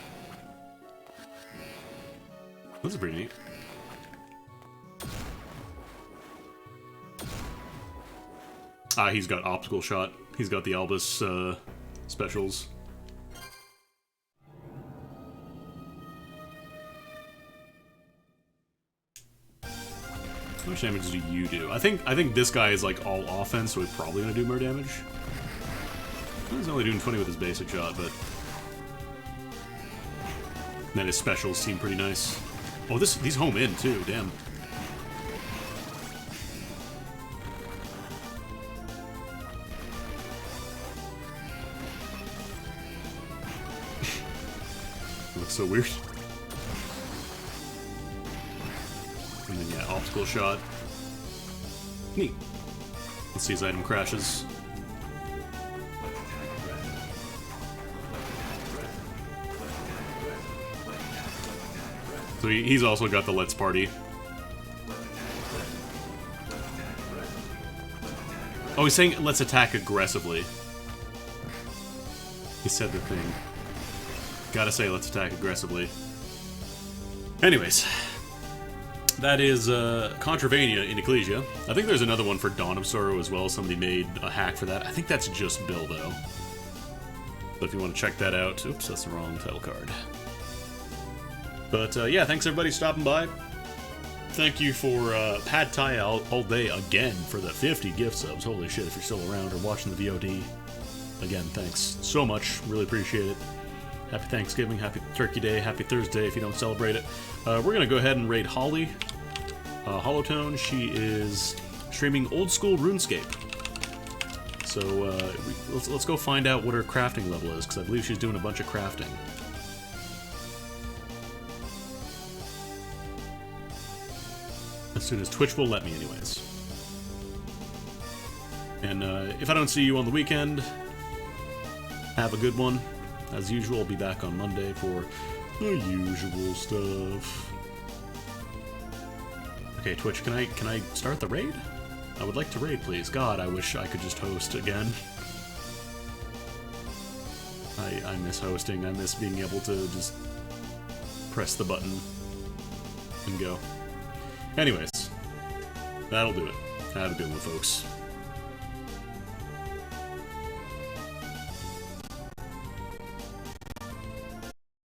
This is pretty neat. He's got optical shot. He's got the Albus specials. How much damage do you do? I think this guy is like all offense, so he's probably gonna do more damage. He's only doing 20 with his basic shot, but then his specials seem pretty nice. Oh, he's home in too. Damn. Looks so weird. And then yeah, optical shot. Neat. Let's see his item crashes. So he's also got the Let's Party. Oh, he's saying let's attack aggressively. He said the thing. Gotta say let's attack aggressively. Anyways. That is Contravania in Ecclesia. I think there's another one for Dawn of Sorrow as well. Somebody made a hack for that. I think that's just Bill, though. So if you want to check that out... Oops, that's the wrong title card. But yeah, thanks everybody stopping by. Thank you for Pad Thai all day again for the 50 gift subs. Holy shit, if you're still around or watching the VOD. Again, thanks so much. Really appreciate it. Happy Thanksgiving, happy Turkey Day, happy Thursday if you don't celebrate it. We're going to go ahead and raid Holly. Holotone, she is streaming old school RuneScape. So let's go find out what her crafting level is, because I believe she's doing a bunch of crafting. As soon as Twitch will let me, anyways. And if I don't see you on the weekend, have a good one. As usual, I'll be back on Monday for the usual stuff. Okay, Twitch, can I start the raid? I would like to raid, please. God, I wish I could just host again. I miss hosting. I miss being able to just press the button and go. Anyways, that'll do it. Have a good one, folks.